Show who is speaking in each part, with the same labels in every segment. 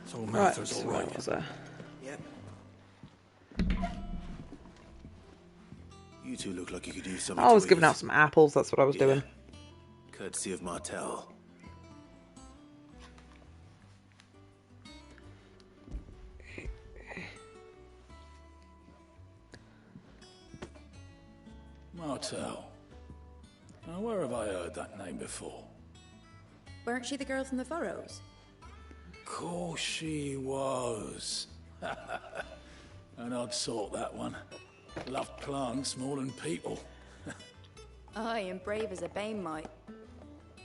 Speaker 1: So
Speaker 2: Right,
Speaker 1: Martha's
Speaker 2: so
Speaker 1: all
Speaker 2: where
Speaker 1: right.
Speaker 2: was I?
Speaker 3: Yep. You two look like you could use something
Speaker 2: I
Speaker 3: to
Speaker 2: was giving
Speaker 3: eat.
Speaker 2: out some apples, that's what I was doing.
Speaker 3: Courtesy of Martel.
Speaker 1: Martel. Now, where have I heard that name before?
Speaker 4: Weren't she the girl from the Furrows?
Speaker 1: Course she was. An odd sort, that one. Loved plants more than people.
Speaker 4: Aye, and brave as a bane might.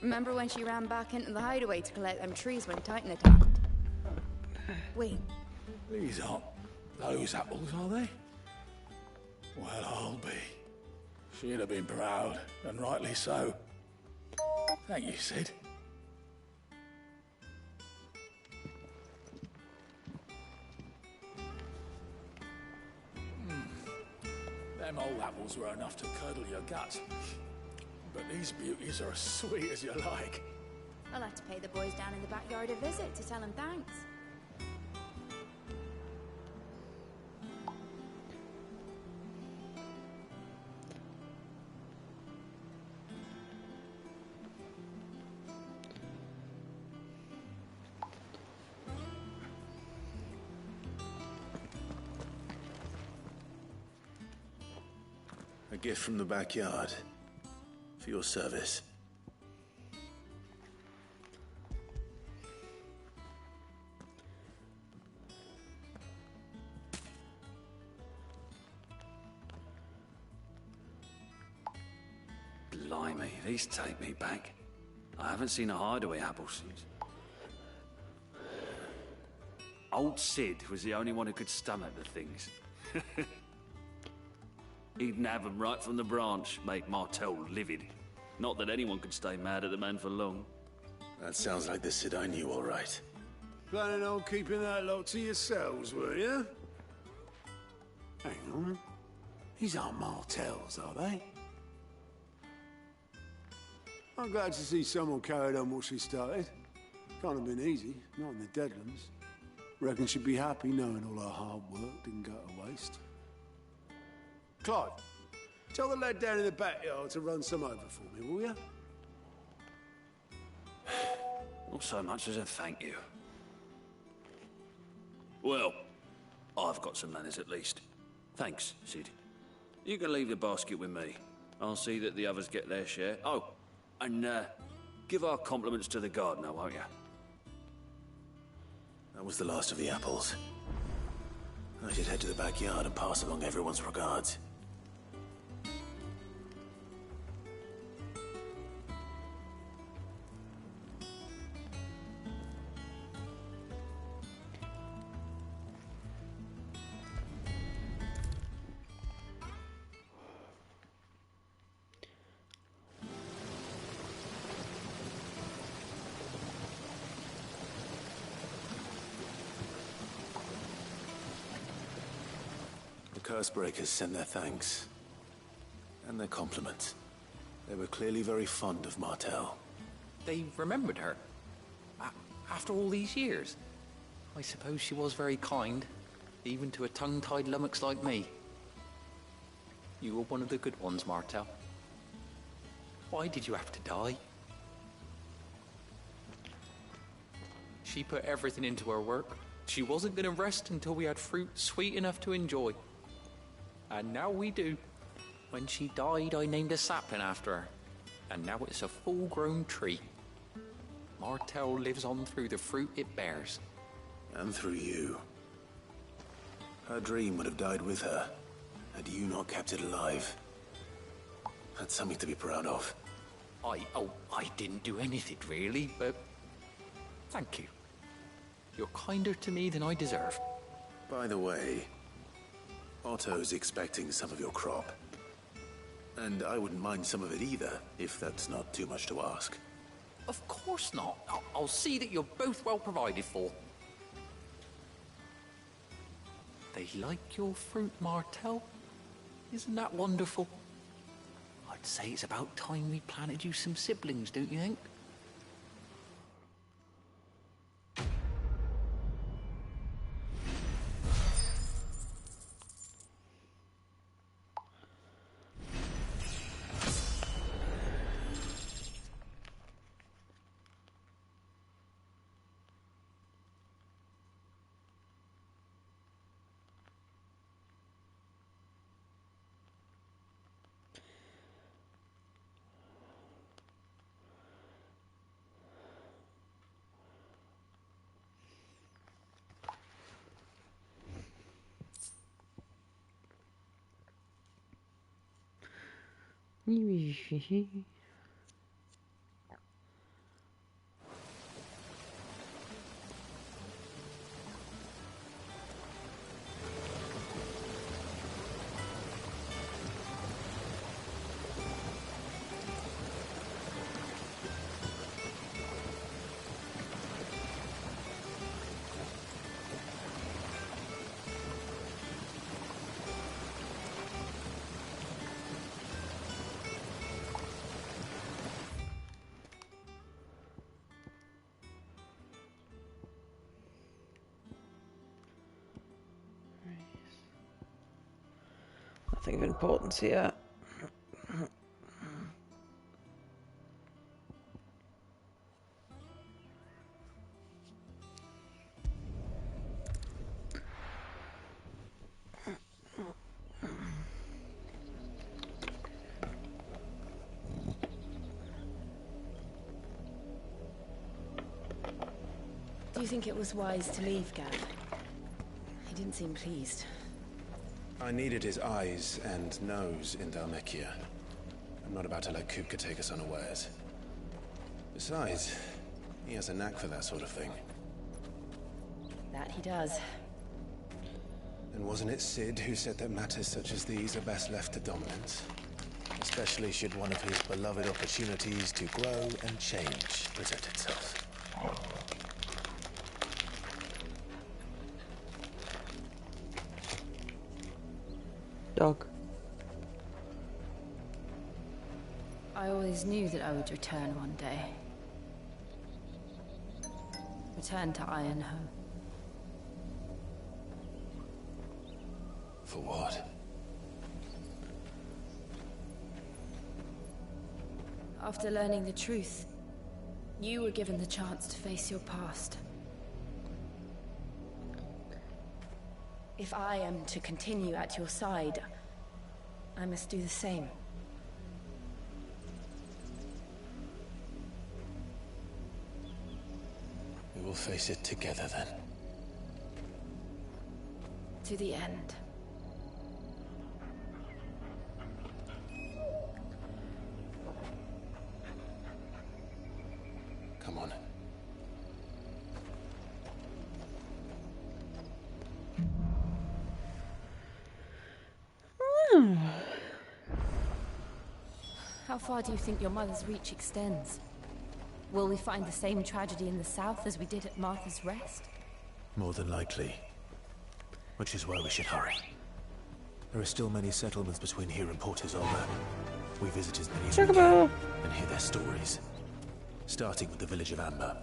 Speaker 4: Remember when she ran back into the hideaway to collect them trees when Titan attacked? Wait,
Speaker 1: These aren't those apples, are they? Well, I'll be. She'd have been proud, and rightly so. Thank you, Sid. Them old apples were enough to curdle your guts. But these beauties are as sweet as you like.
Speaker 4: I'll have to pay the boys down in the backyard a visit to tell them thanks.
Speaker 3: A gift from the backyard. For your service.
Speaker 5: Blimey, these take me back. I haven't seen a hideaway apple since. Old Sid was the only one who could stomach the things. He'd nab 'em right from the branch, make Martel livid. Not that anyone could stay mad at the man for long.
Speaker 3: That sounds like the Sid I knew, all right.
Speaker 6: Planning on keeping that lot to yourselves, were you? Hang on. These aren't Martels, are they? I'm glad to see someone carried on what she started. Can't have been easy, not in the Deadlands. Reckon she'd be happy knowing all her hard work didn't go to waste. Clive, tell the lad down in the backyard to run some over for me, will you?
Speaker 5: Not so much as a thank you. Well, I've got some manners at least. Thanks, Sid. You can leave the basket with me. I'll see that the others get their share. Oh, and give our compliments to the gardener, won't you?
Speaker 3: That was the last of the apples. I should head to the backyard and pass along everyone's regards. The Cursebreakers sent their thanks. And their compliments. They were clearly very fond of Martel.
Speaker 7: They remembered her. After all these years. I suppose she was very kind, even to a tongue-tied lummox like me. You were one of the good ones, Martel. Why did you have to die? She put everything into her work. She wasn't going to rest until we had fruit sweet enough to enjoy. And now we do. When she died, I named a sapling after her. And now it's a full-grown tree. Martel lives on through the fruit it bears.
Speaker 3: And through you. Her dream would have died with her, had you not kept it alive. That's something to be proud of.
Speaker 7: I didn't do anything really, but thank you. You're kinder to me than I deserve.
Speaker 3: By the way, Otto's expecting some of your crop. And I wouldn't mind some of it either, if that's not too much to ask.
Speaker 7: Of course not. I'll see that you're both well provided for. They like your fruit, Martel. Isn't that wonderful? I'd say it's about time we planted you some siblings, don't you think?
Speaker 2: Nothing of importance here.
Speaker 4: Do you think it was wise to leave, Gav? He didn't seem pleased.
Speaker 3: I needed his eyes and nose in Dhalmekia. I'm not about to let Kupka take us unawares. Besides, he has a knack for that sort of thing.
Speaker 4: That he does.
Speaker 3: And wasn't it Sid who said that matters such as these are best left to dominance? Especially should one of his beloved opportunities to grow and change present itself.
Speaker 2: Dog.
Speaker 4: I always knew that I would return one day. Return to Ironhome.
Speaker 3: For what?
Speaker 4: After learning the truth, you were given the chance to face your past. If I am to continue at your side, I must do the same.
Speaker 3: We will face it together then.
Speaker 4: To the end.
Speaker 3: Come on.
Speaker 4: How far do you think your mother's reach extends? Will we find the same tragedy in the south as we did at Martha's Rest?
Speaker 3: More than likely. Which is why we should hurry. There are still many settlements between here and Port Isolde. We visit as many as we can and hear their stories. Starting with the village of Amber.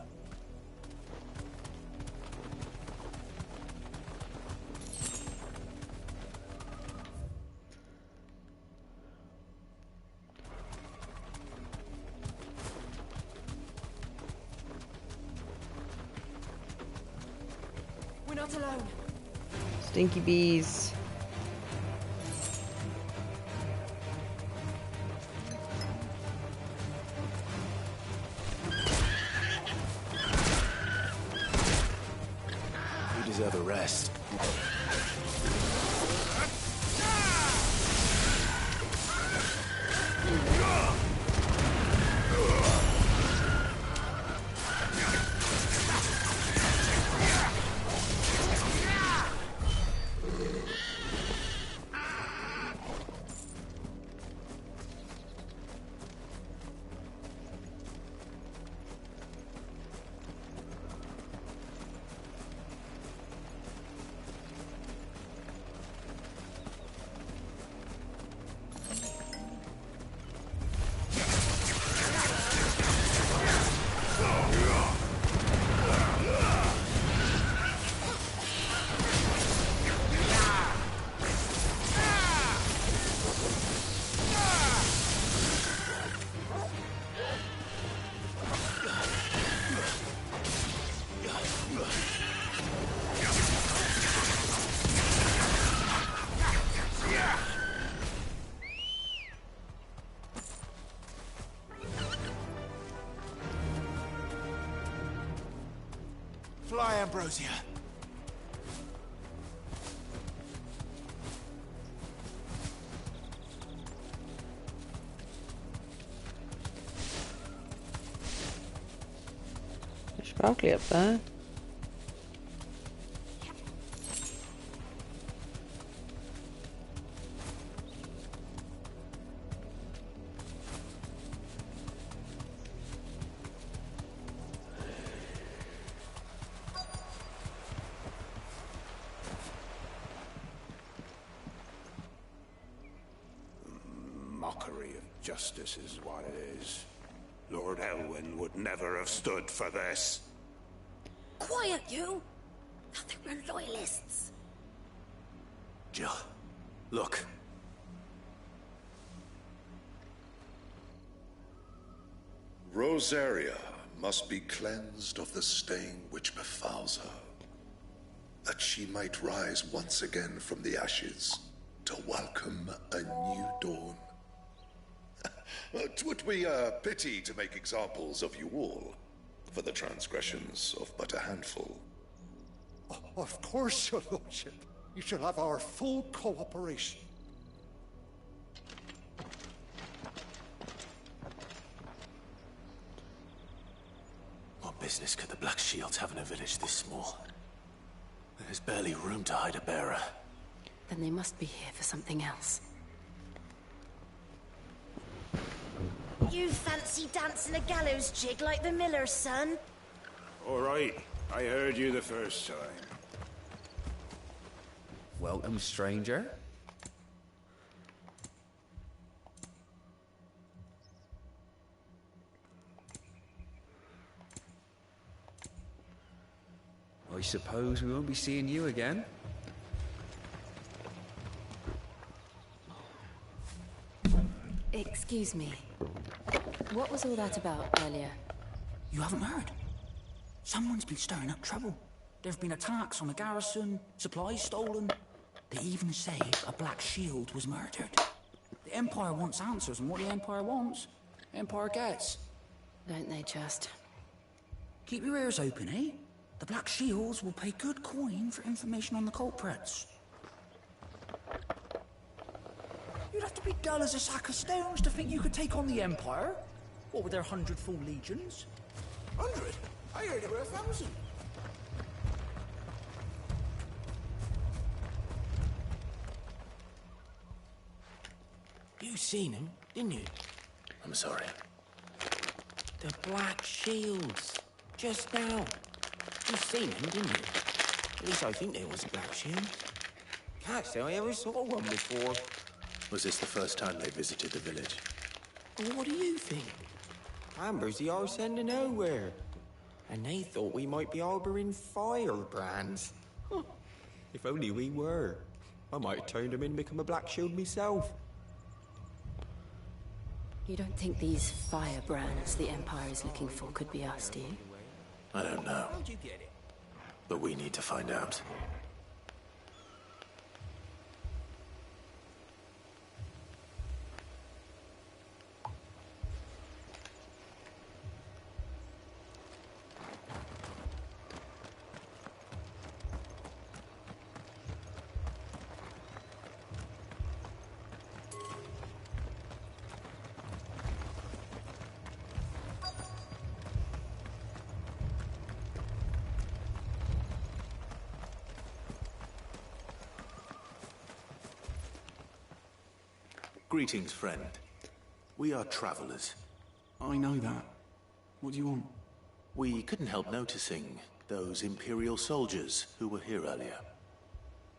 Speaker 4: We're not alone.
Speaker 2: Stinky bees.
Speaker 3: You deserve a rest.
Speaker 8: Fly, Ambrosia.
Speaker 2: Sparkly up there.
Speaker 8: Mockery of justice is what it is. Lord Elwyn would never have stood for this.
Speaker 9: Quiet, you! I think we're loyalists.
Speaker 3: Jill, look.
Speaker 10: Rosaria must be cleansed of the stain which befouls her, that she might rise once again from the ashes to welcome a new dawn. 'Twould be a pity to make examples of you all, for the transgressions of but a handful.
Speaker 11: Of course, your lordship. You shall have our full cooperation.
Speaker 3: What business could the Black Shields have in a village this small? There's barely room to hide a bearer.
Speaker 9: Then they must be here for something else.
Speaker 12: You fancy dancing a gallows jig like the miller's son?
Speaker 8: All right, I heard you the first time.
Speaker 13: Welcome, stranger. I suppose we won't be seeing you again.
Speaker 9: Excuse me. What was all that about earlier?
Speaker 14: You haven't heard? Someone's been stirring up trouble. There have been attacks on the garrison, supplies stolen. They even say a Black Shield was murdered. The Empire wants answers, and what the Empire wants, Empire gets.
Speaker 9: Don't they just?
Speaker 14: Keep your ears open, eh? The Black Shields will pay good coin for information on the culprits. You'd have to be dull as a sack of stones to think you could take on the Empire. What with their 100 full legions?
Speaker 11: 100? I heard there were 1,000.
Speaker 14: You seen him, didn't you?
Speaker 3: I'm sorry.
Speaker 14: The Black Shields. Just now. You seen him, didn't you? At least I think there was a Black Shield. Can't say I ever saw one before.
Speaker 3: Was this the first time they visited the village?
Speaker 14: Well, what do you think?
Speaker 7: Amber's the arse end of nowhere. And they thought we might be harbouring firebrands. Huh. If only we were. I might have turned them in and become a Black Shield myself.
Speaker 9: You don't think these firebrands the Empire is looking for could be us, do you?
Speaker 3: I don't know.
Speaker 14: How'd you get it?
Speaker 3: But we need to find out. Greetings, friend. We are travelers.
Speaker 14: I know that. What do you want?
Speaker 3: We couldn't help noticing those Imperial soldiers who were here earlier.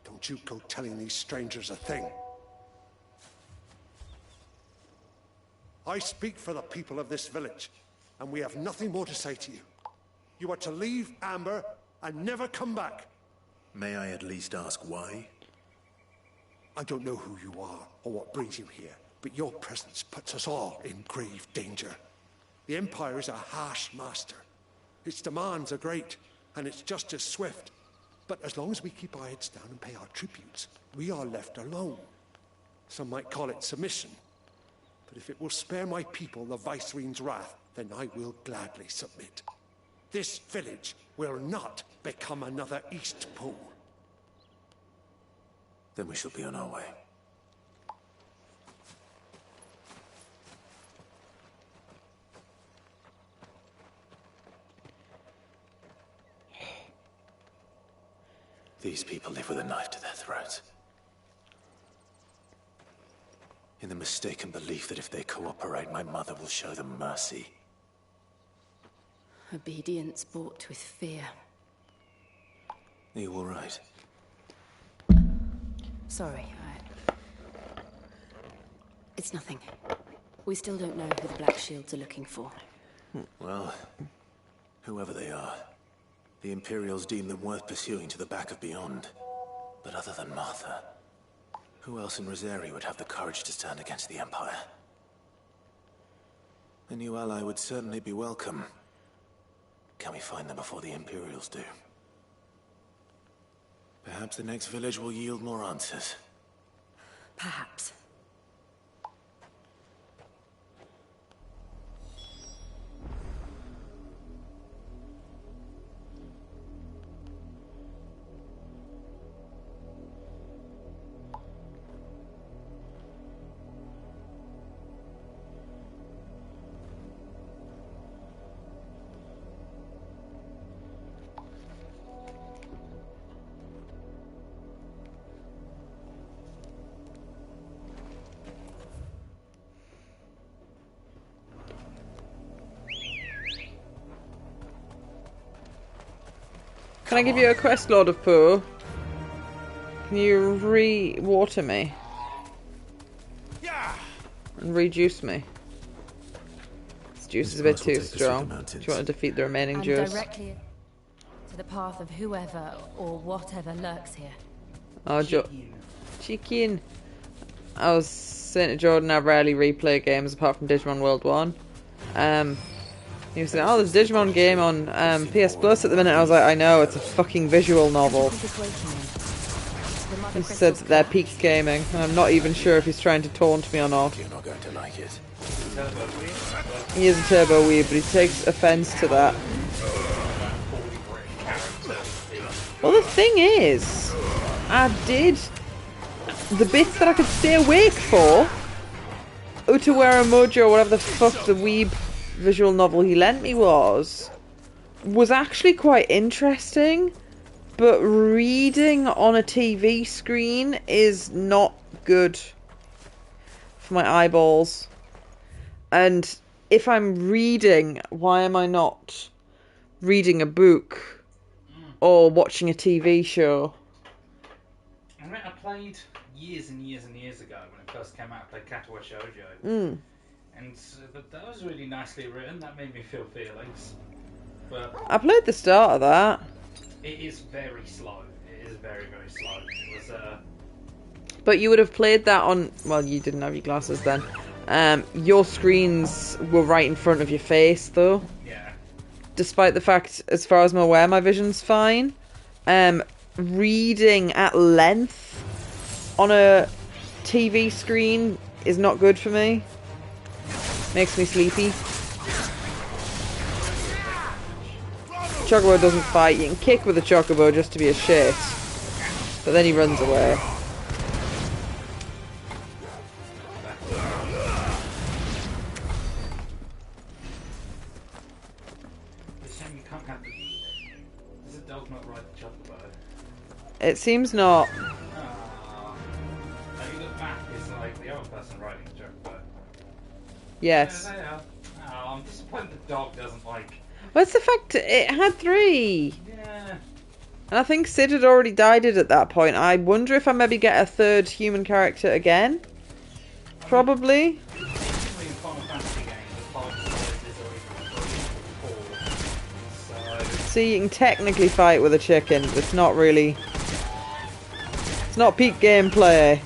Speaker 11: Don't you go telling these strangers a thing. I speak for the people of this village, and we have nothing more to say to you. You are to leave Amber and never come back.
Speaker 3: May I at least ask why?
Speaker 11: I don't know who you are or what brings you here, but your presence puts us all in grave danger. The Empire is a harsh master. Its demands are great, and its justice swift. But as long as we keep our heads down and pay our tributes, we are left alone. Some might call it submission. But if it will spare my people the Viceroy's wrath, then I will gladly submit. This village will not become another Eastpool.
Speaker 3: Then we shall be on our way. These people live with a knife to their throats. In the mistaken belief that if they cooperate, my mother will show them mercy.
Speaker 9: Obedience bought with fear.
Speaker 3: Are you all right?
Speaker 9: Sorry, it's nothing. We still don't know who the Black Shields are looking for.
Speaker 3: Well, whoever they are, the Imperials deem them worth pursuing to the back of beyond. But other than Martha, who else in Rosari would have the courage to stand against the Empire? A new ally would certainly be welcome. Can we find them before the Imperials do? Perhaps the next village will yield more answers.
Speaker 9: Perhaps.
Speaker 2: Can I give you a quest, Lord of Pooh? Can you re-water me? And rejuice me? This juice is a bit too strong. Do you want to defeat the remaining
Speaker 15: and
Speaker 2: juice?
Speaker 15: Directly to the path of whoever or whatever lurks here.
Speaker 2: Oh, Chicken. I was saying to Jordan, I rarely replay games apart from Digimon World 1. He was saying, oh, there's a Digimon game on PS Plus at the minute. I was like, I know, it's a fucking visual novel. He said that they're peak gaming, and I'm not even sure if he's trying to taunt me or not.
Speaker 3: You're not going to like it.
Speaker 2: He is a turbo weeb, but he takes offence to that. Well, the thing is, I did the bits that I could stay awake for. Utawara Mojo, whatever the fuck the weeb visual novel he lent me was actually quite interesting, but reading on a TV screen is not good for my eyeballs. And if I'm reading, why am I not reading a book or watching a TV show?
Speaker 16: I mean, I played years and years and years ago when it first came out. I played Katawa Shoujo. And that was really nicely written. That made me feel feelings. But
Speaker 2: I played the start of that.
Speaker 16: it is very slow. It is very, very slow. It was
Speaker 2: But you would have played that on... Well, you didn't have your glasses then. Your screens were right in front of your face, though.
Speaker 16: Yeah.
Speaker 2: Despite the fact, as far as I'm aware, my vision's fine. Reading at length on a TV screen is not good for me. Makes me sleepy. Chocobo doesn't fight. You can kick with a Chocobo just to be a shit. But then he runs away.
Speaker 16: Does a dog not ride the Chocobo?
Speaker 2: It seems not.
Speaker 16: Now you look back, it's like the other person riding the Chocobo.
Speaker 2: Yes.
Speaker 16: Yeah, they are. Oh, I'm disappointed the dog doesn't like...
Speaker 2: What's the fact? It had 3.
Speaker 16: Yeah.
Speaker 2: And I think Sid had already died it at that point. I wonder if I maybe get a 3rd human character again. Probably. See, you can technically fight with a chicken, but it's not really... It's not peak gameplay.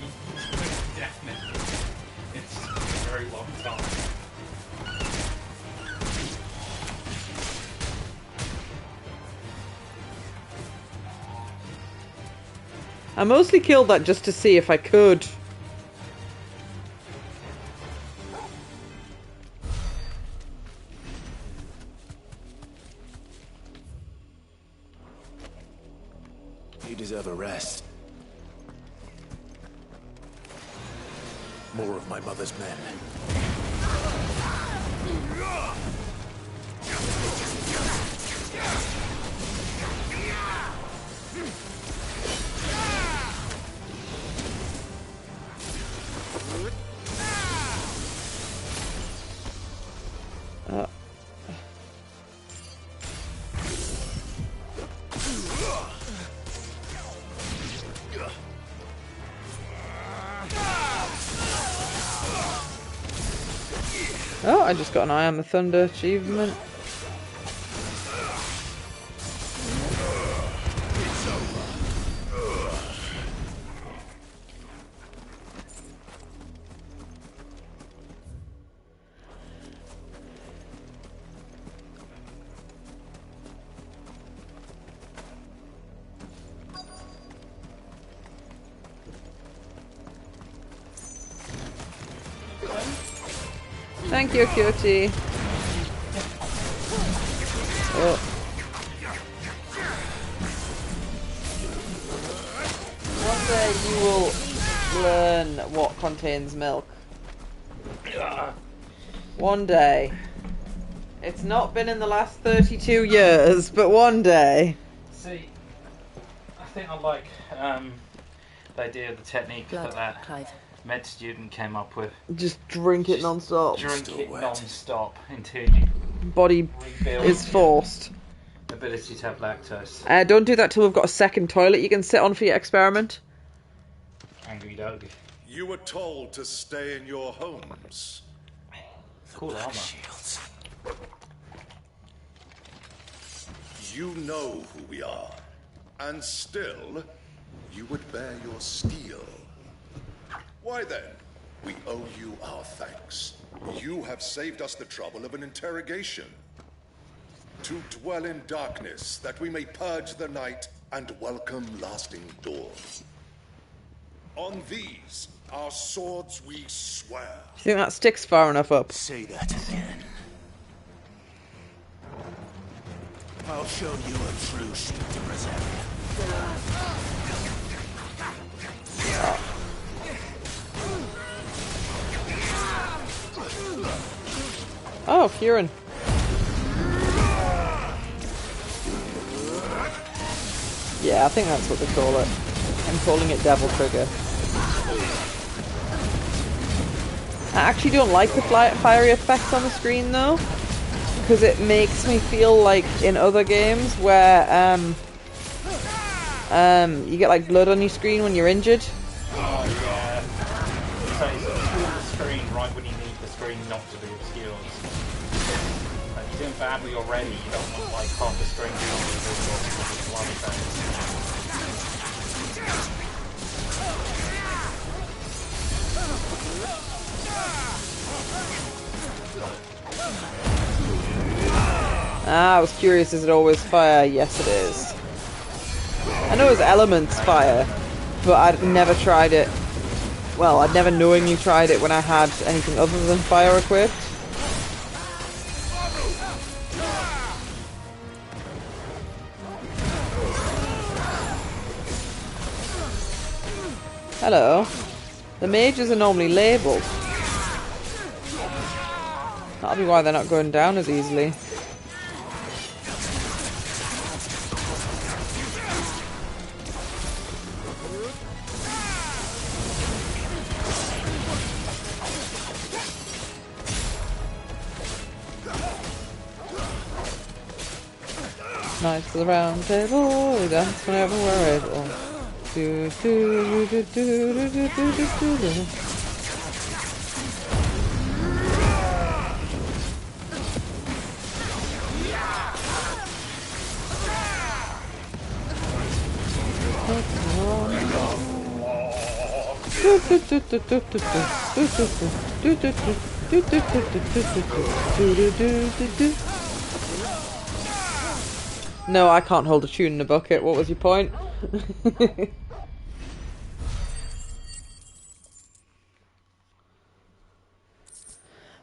Speaker 2: I mostly killed that just to see if I could.
Speaker 3: You deserve a rest. More of my mother's men.
Speaker 2: Oh, I just got an Eye on the Thunder achievement. Thank you, cutie. Oh. One day you will learn what contains milk. One day. It's not been in the last 32 years, but one day.
Speaker 16: See, I think I like the idea of the technique that med student came up with.
Speaker 2: Just drink it non-stop.
Speaker 16: Drink it non-stop until you
Speaker 2: body is forced.
Speaker 16: Ability to have lactose.
Speaker 2: Don't do that till we've got a second toilet you can sit on for your experiment.
Speaker 16: Angry dog.
Speaker 10: You were told to stay in your homes.
Speaker 16: Cool armor.
Speaker 10: Shields. You know who we are, and still, you would bear your steel. Why then, we owe you our thanks. You have saved us the trouble of an interrogation. To dwell in darkness, that we may purge the night and welcome lasting dawn. On these, our swords we swear.
Speaker 2: Do you think that sticks far enough up?
Speaker 3: Say that again. I'll show you a true shield to
Speaker 2: Oh, Kieran. Yeah, I think that's what they call it. I'm calling it Devil Trigger. I actually don't like the fiery effects on the screen though, because it makes me feel like in other games where you get like blood on your screen when you're injured.
Speaker 16: Oh yeah. So it's the screen right when you need the screen not to be obscured. Like you're doing badly already, you don't want like half the screen being visible because of blood effects.
Speaker 2: I was curious, is it always fire? Yes it is. I know it's elements fire, but I'd never tried it. Well, I'd never knowingly tried it when I had anything other than fire equipped. Hello. The mages are normally labelled. That'll be why they're not going down as easily. Knights of the Round Table, we dance whenever we're able. Do, do, do, do, do, do, do, do, do. No, I can't hold a tune in a bucket. What was your point?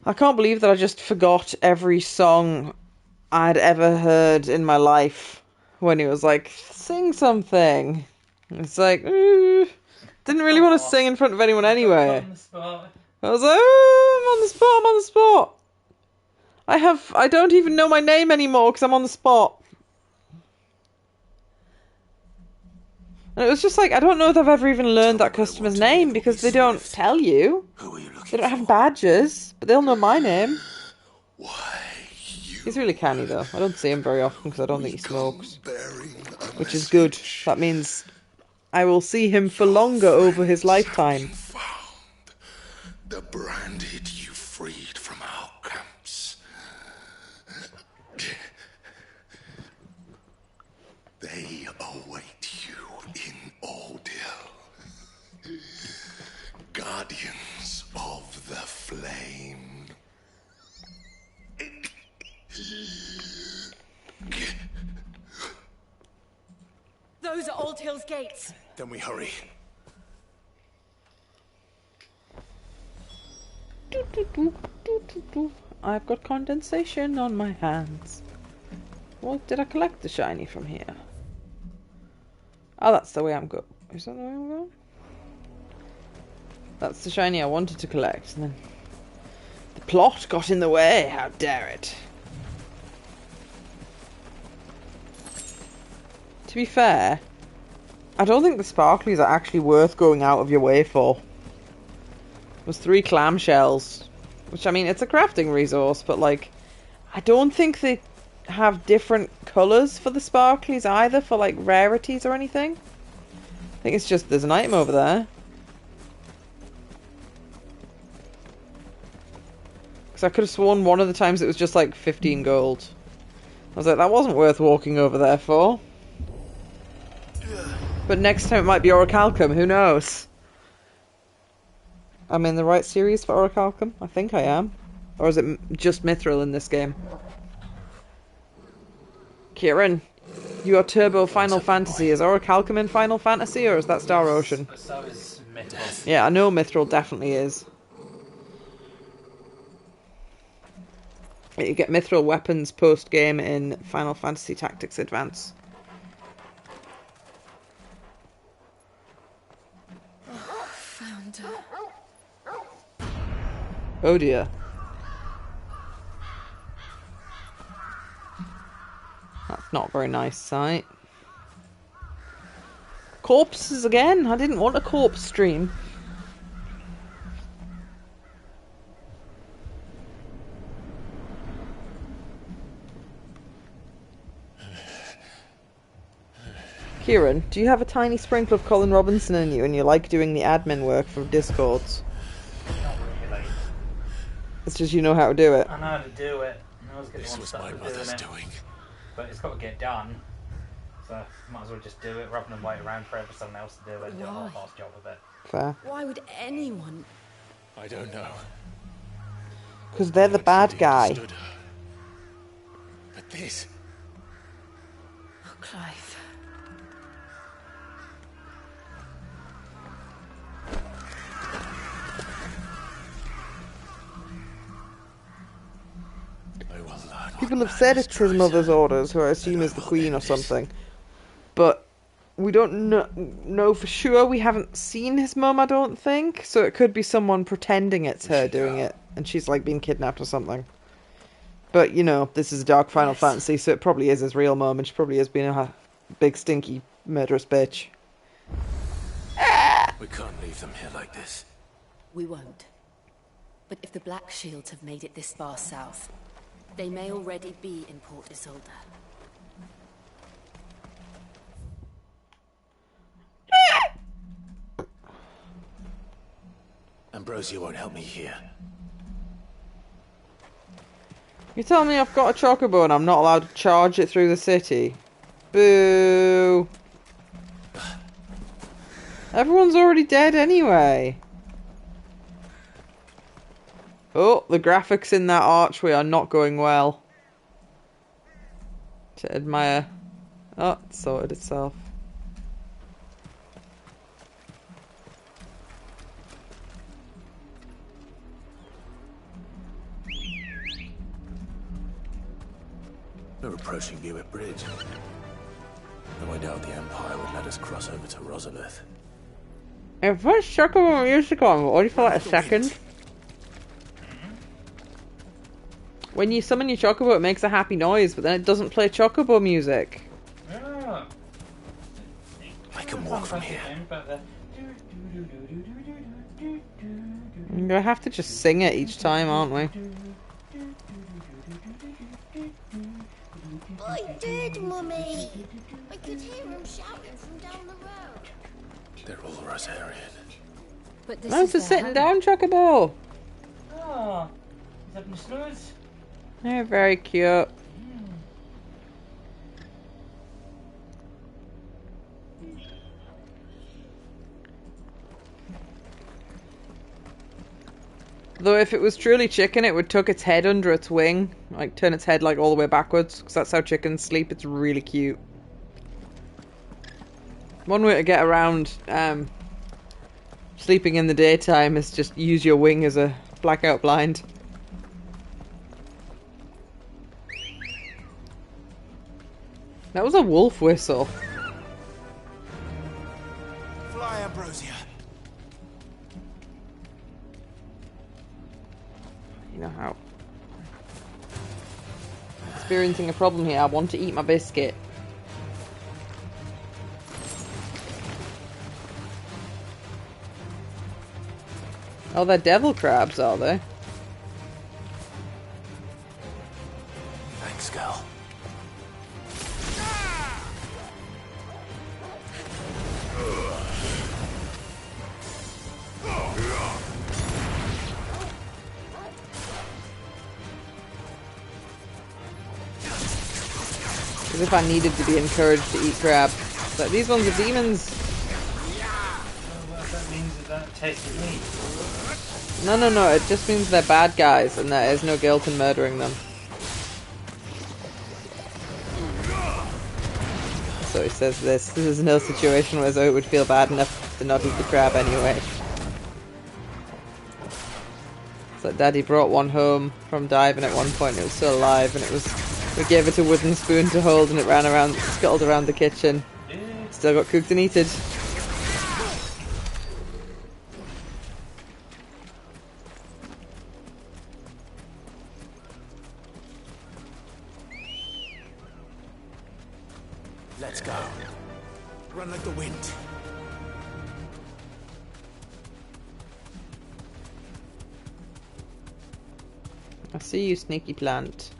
Speaker 2: I can't believe that I just forgot every song I'd ever heard in my life when he was like, sing something. It's like, didn't really want to sing in front of anyone anyway. I was like, oh, I'm on the spot. I don't even know my name anymore because I'm on the spot. And it was just like, I don't know if I've ever even learned that customer's name because they don't tell you. They don't have badges, but they'll know my name. He's really canny though. I don't see him very often because I don't think he smokes. Which is good. That means I will see him for longer over his lifetime.
Speaker 10: The branded you freed from our camp. await you in Ordeal. Guardians of the Flame.
Speaker 12: Those are Old Hill's gates.
Speaker 3: Then we hurry.
Speaker 2: I've got condensation on my hands. What did I collect the shiny from here? Oh, that's the way I'm going. Is that the way I'm going? That's the shiny I wanted to collect, and then the plot got in the way. How dare it? To be fair, I don't think the sparklies are actually worth going out of your way for. It was 3 clamshells, which, I mean, it's a crafting resource, but, like, I don't think they have different colours for the sparklies either, for, like, rarities or anything. I think it's just, there's an item over there. Because I could have sworn one of the times it was just, like, 15 gold. I was like, that wasn't worth walking over there for. But next time it might be Orichalcum, who knows? I'm in the right series for Orichalcum? I think I am. Or is it just Mithril in this game? Kieran, you are Turbo Final Fantasy. Is Orichalcum in Final Fantasy, or is that Star Ocean?
Speaker 16: So is Mithril.
Speaker 2: Yeah, I know Mithril definitely is. You get Mithril weapons post-game in Final Fantasy Tactics Advance.
Speaker 4: Found her.
Speaker 2: Oh dear. That's not a very nice sight. Corpses again? I didn't want a corpse stream. Kieran, do you have a tiny sprinkle of Colin Robinson in you and you like doing the admin work for Discords?
Speaker 16: Not really.
Speaker 2: It's just you know how to do it.
Speaker 16: I know how to do it. I always get
Speaker 3: This
Speaker 16: one
Speaker 3: was
Speaker 16: stuff
Speaker 3: my
Speaker 16: for
Speaker 3: mother's
Speaker 16: doing it.
Speaker 3: doing.
Speaker 16: But it's got to get done. So might as well just do it rather than wait around for someone else to do it and do a
Speaker 4: Why?
Speaker 16: half-assed job of it.
Speaker 2: Fair.
Speaker 4: Why would anyone?
Speaker 3: I don't know.
Speaker 2: Because they're the bad guy.
Speaker 3: Understood her. But this...
Speaker 4: Oh, Clive.
Speaker 2: People have said it's his mother's orders, who I assume is the queen or something. But we don't know for sure. We haven't seen his mum, I don't think. So it could be someone pretending it's her doing it. And she's like been kidnapped or something. But, you know, this is a dark Final Fantasy, so it probably is his real mum. And she probably has been a big, stinky, murderous bitch.
Speaker 3: We can't leave them here like this.
Speaker 9: We won't. But if the Black Shields have made it this far south, they may already be in Port Isolde.
Speaker 3: Ambrosia won't help me here.
Speaker 2: You tell me I've got a chocobo and I'm not allowed to charge it through the city? Boo! Everyone's already dead anyway. Oh, the graphics in that archway are not going well. To admire. Oh, it sorted itself.
Speaker 3: We're approaching Buick Bridge. Though I doubt the Empire would let us cross over to Rosalith.
Speaker 2: If I chocobo music on, only for like a second. When you summon your chocobo, it makes a happy noise, but then it doesn't play chocobo music.
Speaker 16: Yeah.
Speaker 3: I can walk from here.
Speaker 2: We're gonna have to just sing it each time, aren't we?
Speaker 12: I did, Mummy. I could hear him shouting from down the road.
Speaker 3: They're all Rosarian.
Speaker 9: But this
Speaker 2: No,
Speaker 9: is
Speaker 2: it's a
Speaker 9: their
Speaker 2: sitting
Speaker 9: home.
Speaker 2: down chocobo.
Speaker 16: Oh, he's having a snooze.
Speaker 2: They're very cute. Though if it was truly chicken, it would tuck its head under its wing, like turn its head like all the way backwards, because that's how chickens sleep. It's really cute. One way to get around sleeping in the daytime is just use your wing as a blackout blind. That was a wolf whistle.
Speaker 3: Fly, Ambrosia.
Speaker 2: You know how. Experiencing a problem here. I want to eat my biscuit. Oh, they're devil crabs, are they?
Speaker 3: Thanks, girl.
Speaker 2: As if I needed to be encouraged to eat crab. But these ones are demons.
Speaker 16: Well, that means that tastes meat.
Speaker 2: No. It just means they're bad guys and there is no guilt in murdering them. So he says this. This is no situation where Zoe would feel bad enough to not eat the crab anyway. So Daddy brought one home from diving at one point. It was still alive and it was... We gave it a wooden spoon to hold and it ran around, scuttled around the kitchen. Still got cooked and eaten.
Speaker 3: Let's go. Run like the wind.
Speaker 2: I see you, sneaky plant.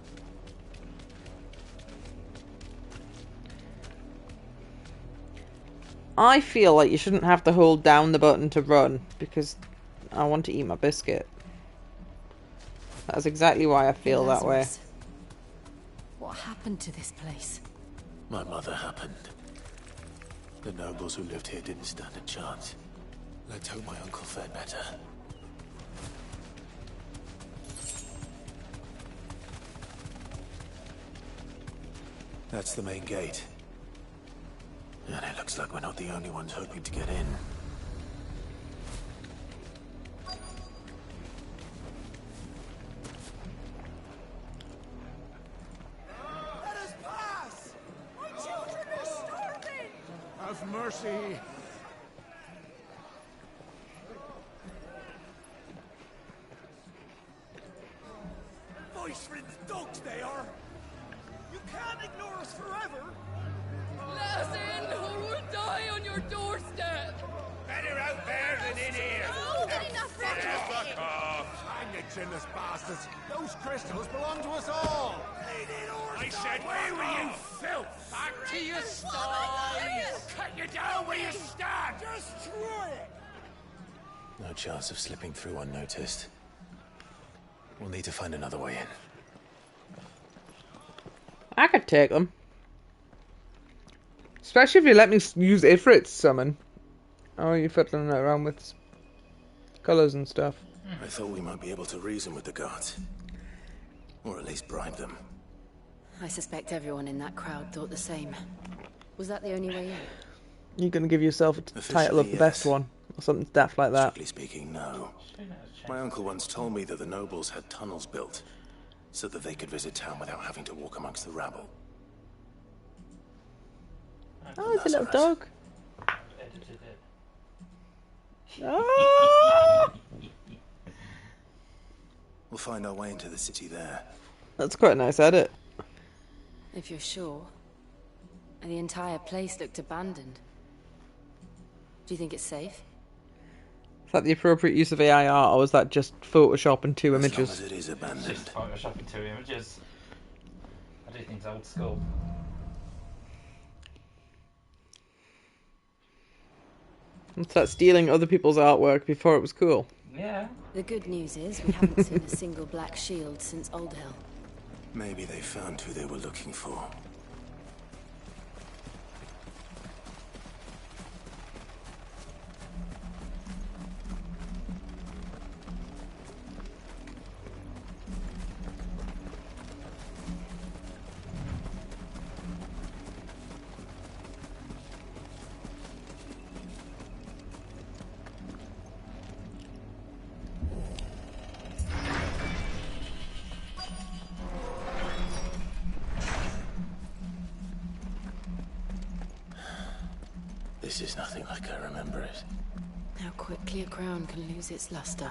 Speaker 2: I feel like you shouldn't have to hold down the button to run, because I want to eat my biscuit. That's exactly why I feel that way.
Speaker 9: What happened to this place?
Speaker 3: My mother happened. The nobles who lived here didn't stand a chance. Let's hope my uncle fared better. That's the main gate. And it looks like we're not the only ones hoping to get in.
Speaker 11: Let us pass! My children are starving! Have mercy! Voice-ridden dogs they are! You can't ignore us forever!
Speaker 17: Let us in, or we'll die on your doorstep!
Speaker 8: Better out there than in here!
Speaker 12: Oh, good enough for
Speaker 8: Fuck off!
Speaker 11: Hang it, chinless bastards! Those crystals belong to us all!
Speaker 8: I said, where were you, filth? Back to your sties! Cut you down where you stand!
Speaker 11: Destroy it!
Speaker 3: No chance of slipping through unnoticed. We'll need to find another way in.
Speaker 2: I could take them. Especially if you let me use Ifrit's summon. Oh, you're fiddling around with colours and stuff.
Speaker 3: I thought we might be able to reason with the guards. Or at least bribe them.
Speaker 9: I suspect everyone in that crowd thought the same. Was that the only way in?
Speaker 2: You're going to give yourself a title of the best one. Or something daft like that.
Speaker 3: Strictly speaking, no. My uncle once told me that the nobles had tunnels built so that they could visit town without having to walk amongst the rabble.
Speaker 2: Oh, it's a little dog.
Speaker 16: Edited it.
Speaker 2: Ah!
Speaker 3: We'll find our way into the city there.
Speaker 2: That's quite a nice edit.
Speaker 9: If you're sure. The entire place looked abandoned. Do you think it's safe?
Speaker 2: Is that the appropriate use of AI art, or was that just Photoshop and two images?
Speaker 3: As long as it is abandoned.
Speaker 16: Just photoshopping 2 images. I do think it's old school.
Speaker 2: It's that stealing other people's artwork before it was cool.
Speaker 16: Yeah.
Speaker 9: The good news is we haven't seen a single black shield since Old Hill.
Speaker 3: Maybe they found who they were looking for. This is nothing like I remember it.
Speaker 9: How quickly a crown can lose its luster.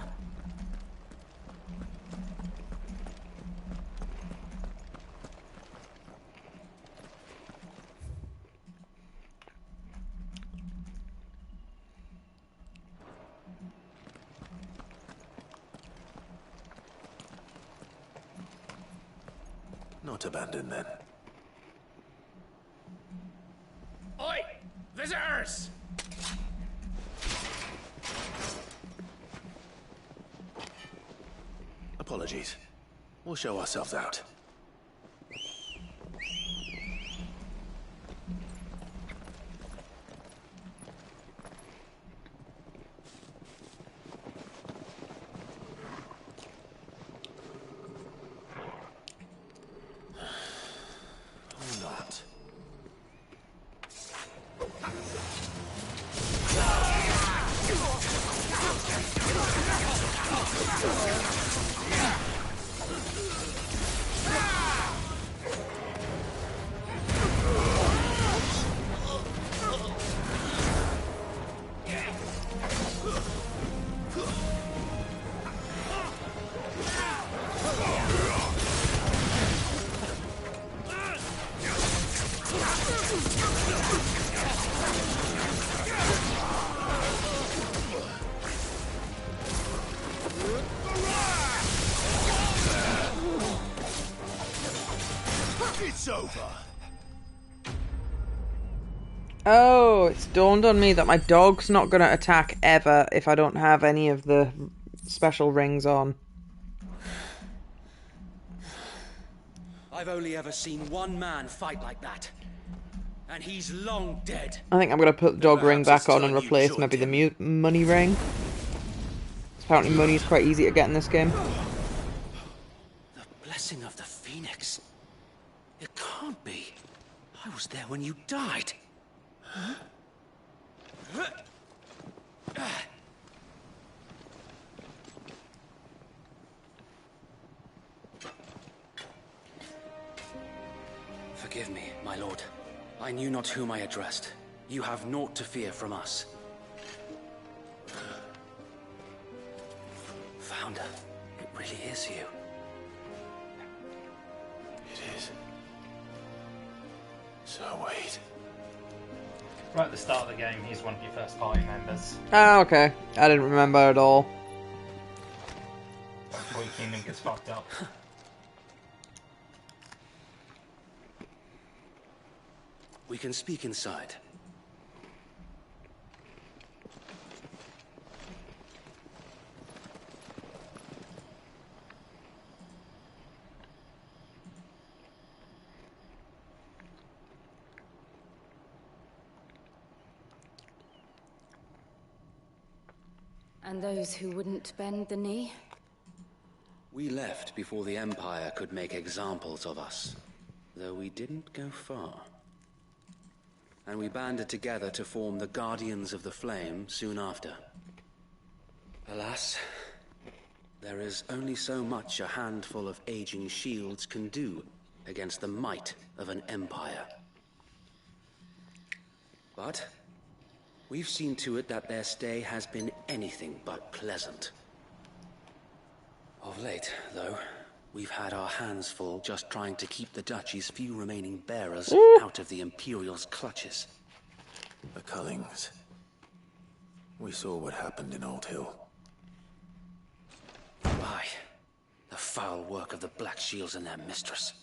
Speaker 3: Not abandoned then.
Speaker 5: Oi! Visitors!
Speaker 3: Apologies. We'll show ourselves out. Or not.
Speaker 10: It's over.
Speaker 2: Oh, it's dawned on me that my dog's not going to attack ever if I don't have any of the special rings on.
Speaker 18: I've only ever seen one man fight like that. And he's long dead.
Speaker 2: I think I'm going to put the dog ring back on and replace maybe the money ring. Apparently money is quite easy to get in this game.
Speaker 18: The blessing of the Phoenix. It can't be. I was there when you died. Huh? Forgive me, my lord. I knew not whom I addressed. You have naught to fear from us. Founder, it really is you.
Speaker 3: It is. So wait.
Speaker 16: Right at the start of the game, he's one of your first party members.
Speaker 2: Oh, okay. I didn't remember at all.
Speaker 16: Before your kingdom gets fucked up.
Speaker 18: We can speak inside.
Speaker 9: And those who wouldn't bend the knee?
Speaker 18: We left before the Empire could make examples of us, though we didn't go far. And we banded together to form the Guardians of the Flame soon after. Alas, there is only so much a handful of aging shields can do against the might of an empire. But we've seen to it that their stay has been anything but pleasant. Of late, though, we've had our hands full just trying to keep the Duchy's few remaining bearers out of the Imperial's clutches.
Speaker 3: The Cullings. We saw what happened in Old Hill.
Speaker 18: Aye, the foul work of the Black Shields and their mistress.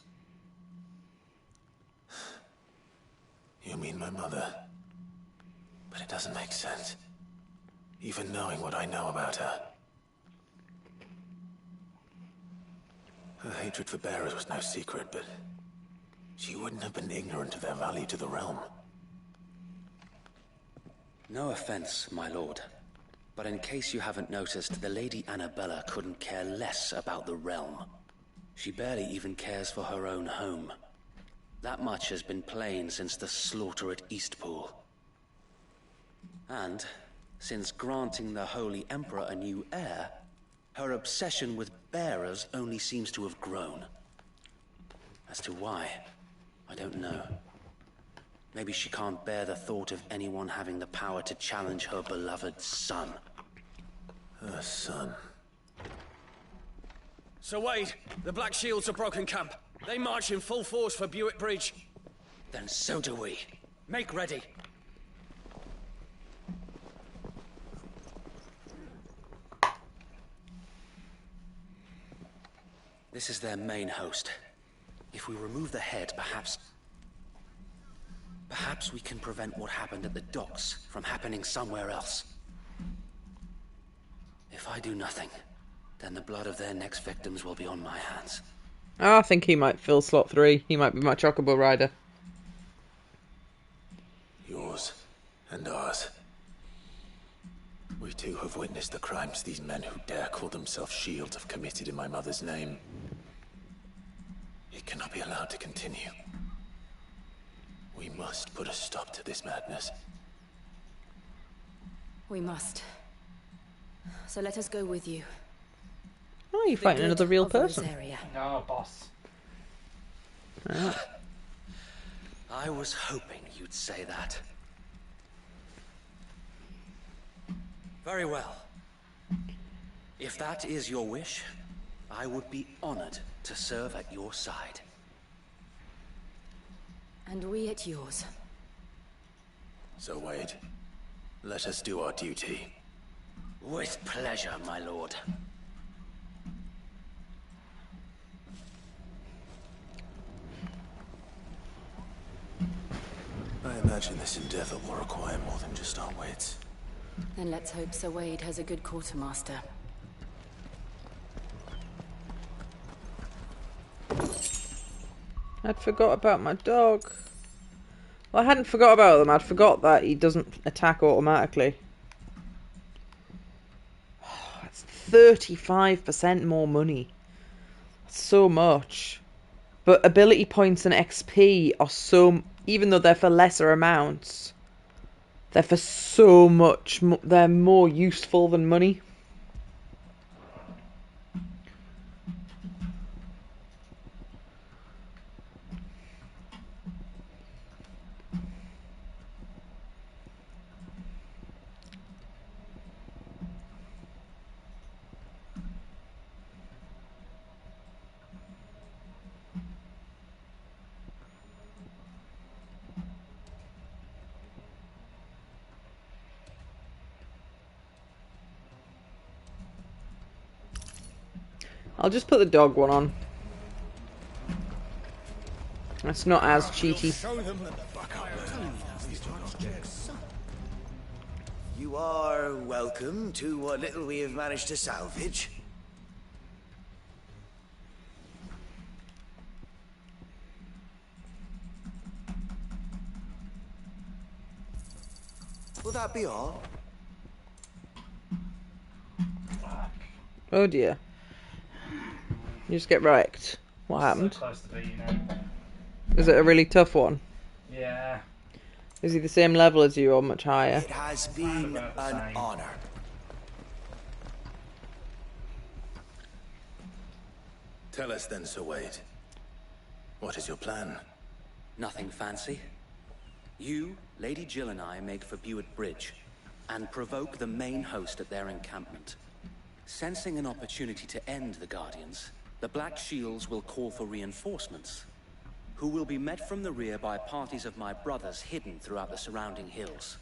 Speaker 3: You mean my mother? But it doesn't make sense. Even knowing what I know about her. Her hatred for bearers was no secret, but she wouldn't have been ignorant of their value to the realm.
Speaker 18: No offense, my lord, but in case you haven't noticed, the Lady Annabella couldn't care less about the realm. She barely even cares for her own home. That much has been plain since the slaughter at Eastpool. And, since granting the Holy Emperor a new heir, her obsession with bearers only seems to have grown. As to why, I don't know. Maybe she can't bear the thought of anyone having the power to challenge her beloved son.
Speaker 3: Her son.
Speaker 18: Sir Wade, the Black Shields have broken camp. They march in full force for Buick Bridge. Then so do we. Make ready. This is their main host. If we remove the head, perhaps we can prevent what happened at the docks from happening somewhere else. If I do nothing, then the blood of their next victims will be on my hands.
Speaker 2: I think he might fill slot 3. He might be my Chocobo rider.
Speaker 3: Yours and ours. We too have witnessed the crimes these men who dare call themselves Shields have committed in my mother's name. It cannot be allowed to continue. We must put a stop to this madness.
Speaker 9: We must. So let us go with you.
Speaker 2: Oh, you're fighting another real person.
Speaker 16: No, boss.
Speaker 18: I was hoping you'd say that. Very well. If that is your wish, I would be honored to serve at your side.
Speaker 9: And we at yours.
Speaker 3: So Wade, let us do our duty.
Speaker 18: With pleasure, my lord.
Speaker 3: I imagine this endeavor will require more than just our wits.
Speaker 9: Then let's hope Sir Wade has a good quartermaster.
Speaker 2: I'd forgot about my dog. Well, I hadn't forgot about them. I'd forgot that he doesn't attack automatically. Oh, that's 35% more money. That's so much. But ability points and XP are so... Even though they're for lesser amounts, they're for so much... They're more useful than money. I'll just put the dog one on. That's not as cheaty.
Speaker 19: You are welcome to what little we have managed to salvage. Will that be all?
Speaker 2: Oh dear. You just get wrecked. What happened?
Speaker 16: So close to beating him.
Speaker 2: Is it a really tough one?
Speaker 16: Yeah.
Speaker 2: Is he the same level as you or much higher?
Speaker 19: It has been an honor.
Speaker 3: Tell us then, Sir Wade. What is your plan?
Speaker 18: Nothing fancy. You, Lady Jill and I make for Buick Bridge and provoke the main host at their encampment. Sensing an opportunity to end the Guardians, the Black Shields will call for reinforcements, who will be met from the rear by parties of my brothers hidden throughout the surrounding hills.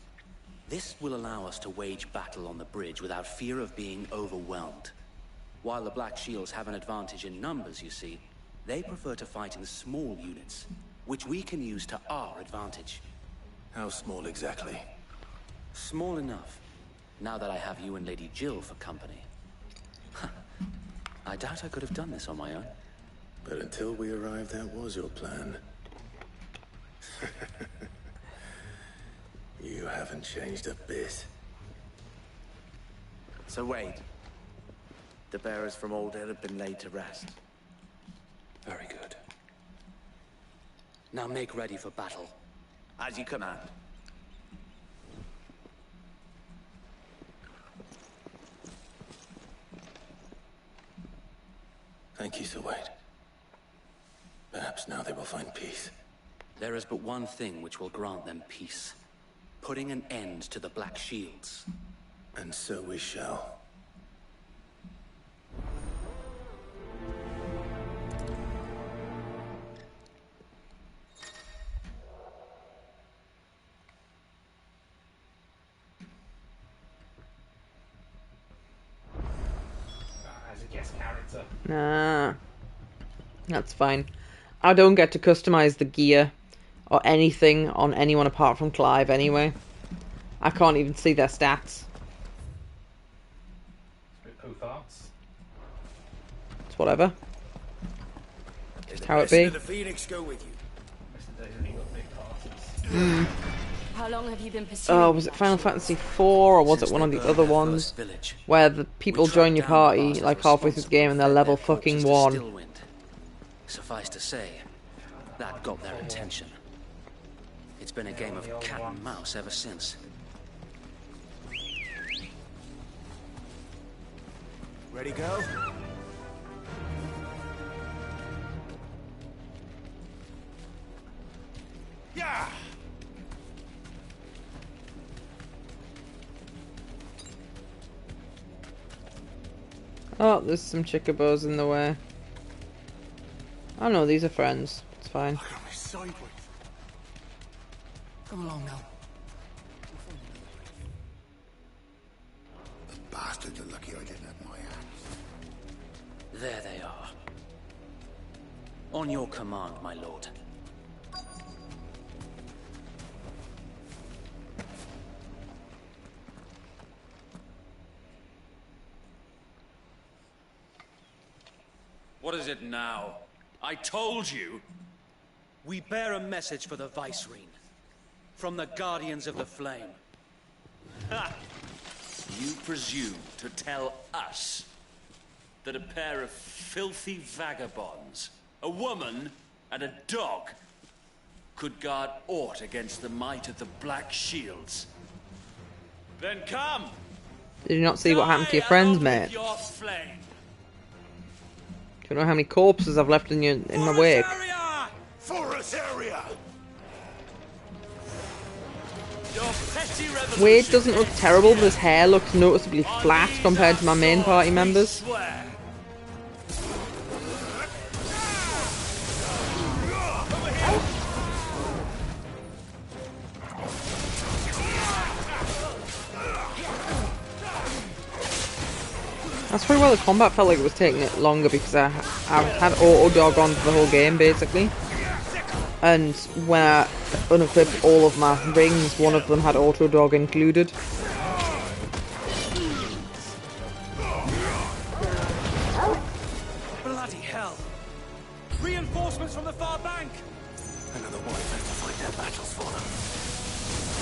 Speaker 18: This will allow us to wage battle on the bridge without fear of being overwhelmed. While the Black Shields have an advantage in numbers, you see, they prefer to fight in small units, which we can use to our advantage.
Speaker 3: How small exactly?
Speaker 18: Small enough, now that I have you and Lady Jill for company. I doubt I could have done this on my own.
Speaker 3: But until we arrived, that was your plan. You haven't changed a bit.
Speaker 19: So Wade, the bearers from Oldale have been laid to rest.
Speaker 18: Very good. Now make ready for battle.
Speaker 19: As you command.
Speaker 3: Thank you, Sir Wade. Perhaps now they will find peace.
Speaker 18: There is but one thing which will grant them peace. Putting an end to the Black Shields.
Speaker 3: And so we shall.
Speaker 16: As a guest character.
Speaker 2: Nah. That's fine. I don't get to customize the gear or anything on anyone apart from Clive anyway. I can't even see their stats. It's whatever. Just how it be.
Speaker 19: The Phoenix go with you.
Speaker 9: How long have you been pursuing?
Speaker 2: Oh, was it Final Fantasy IV or was it one of the other ones where the people join your party like halfway through the game and they're level fucking 1?
Speaker 18: Suffice to say, that got their attention. It's been a game of cat and mouse ever since.
Speaker 19: Ready, go? Yeah.
Speaker 2: Oh, there's some chicobos in the way. Oh no, these are friends. It's fine.
Speaker 14: Come along now.
Speaker 10: The bastards are lucky I didn't have my axe.
Speaker 18: There they are. On your command, my lord.
Speaker 5: What is it now? I told you.
Speaker 18: We bear a message for the Vicereine. From the Guardians of the Flame.
Speaker 5: Ha! You presume to tell us that a pair of filthy vagabonds, a woman and a dog, could guard aught against the might of the Black Shields? Then come!
Speaker 2: Did you not see what happened to your friends, mate?
Speaker 5: Your flame.
Speaker 2: Do you know how many corpses I've left in my wake?
Speaker 10: Forest area!
Speaker 2: Wade doesn't look terrible, but his hair looks noticeably flat compared to my main party members. That's probably why the combat felt like it was taking it longer, because I've had auto dog on for the whole game basically. And when I unequipped all of my rings, one of them had auto dog included.
Speaker 18: Bloody hell! Reinforcements from the far bank!
Speaker 3: Another one has to fight their battles for them.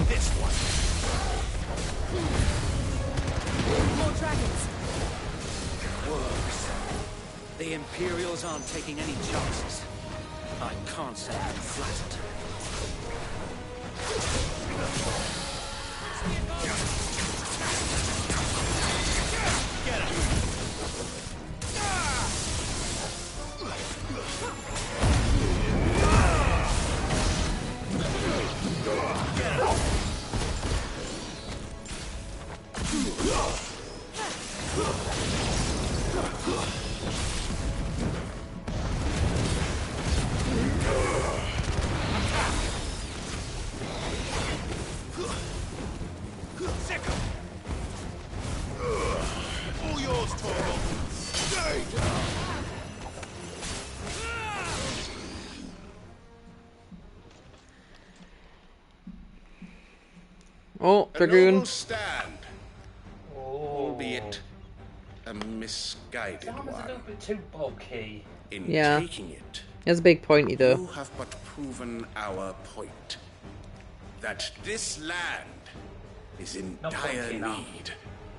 Speaker 18: This one.
Speaker 9: More dragons.
Speaker 18: Worse. The Imperials aren't taking any chances. I can't say I'm flattered. Get him.
Speaker 10: All yours, Torgal. Stay down.
Speaker 2: Oh,
Speaker 10: A
Speaker 2: Dragoon.
Speaker 10: noble stand, albeit a misguided
Speaker 16: That was a
Speaker 10: one.
Speaker 16: little bit too bulky.
Speaker 10: In
Speaker 2: Yeah.
Speaker 10: taking it,
Speaker 2: It's a big pointy
Speaker 10: you
Speaker 2: though.
Speaker 10: have but proven our point. That this land is in
Speaker 16: Not
Speaker 10: dire
Speaker 16: bulky enough.
Speaker 10: need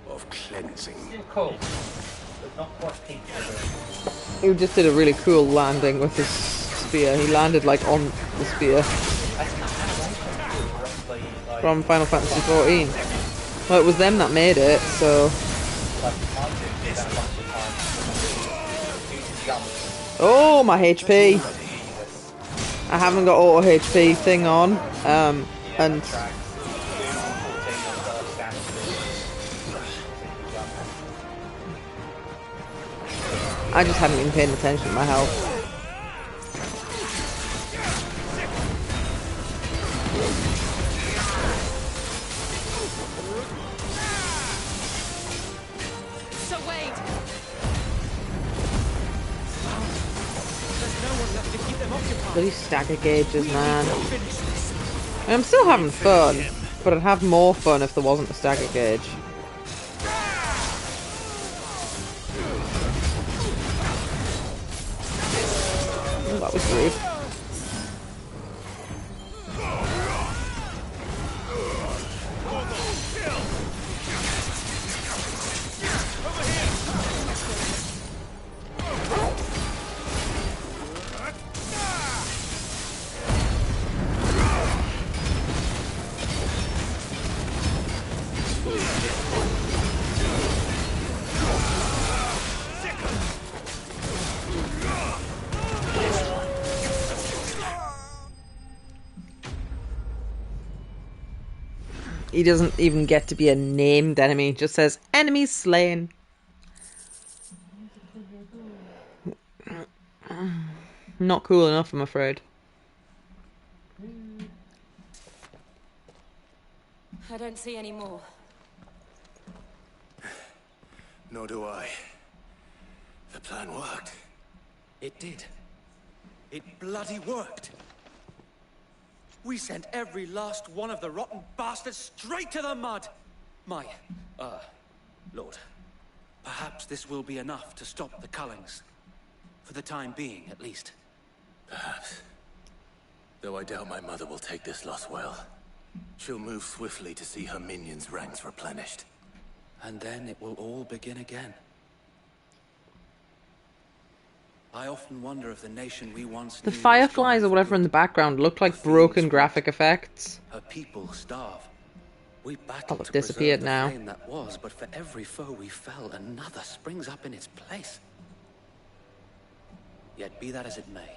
Speaker 10: of cleansing.
Speaker 16: Still cool, but not quite peak level.
Speaker 2: He just did a really cool landing with his spear. He landed like on the spear.
Speaker 16: That's not animation. Roughly like
Speaker 2: from Final Fantasy 14. Well, it was them that made it, so... Oh, my HP! I haven't got auto HP thing on, and... I just hadn't been paying attention to my health.
Speaker 17: So wait.
Speaker 2: Bloody stagger gauges, man. I'm still having fun, but I'd have more fun if there wasn't a stagger gauge. Oh, that was rude. He doesn't even get to be a named enemy. He just says, enemy slain. Not cool enough, I'm afraid.
Speaker 9: I don't see any more.
Speaker 3: Nor do I. The plan worked.
Speaker 14: It did. It bloody worked. We sent every last one of the rotten bastards straight to the mud! Lord, perhaps this will be enough to stop the Cullings. For the time being, at least.
Speaker 3: Perhaps. Though I doubt my mother will take this loss well. She'll move swiftly to see her minions' ranks replenished.
Speaker 18: And then it will all begin again. I often wonder if the nation we once
Speaker 2: The
Speaker 18: knew
Speaker 2: fireflies or whatever in the background look like broken graphic effects.
Speaker 18: her people starve. We
Speaker 2: Oh,
Speaker 18: battled
Speaker 2: it
Speaker 18: to
Speaker 2: disappeared
Speaker 18: preserve the
Speaker 2: now.
Speaker 18: flame that was, but for every foe we fell, another springs up in its place. Yet be that as it may,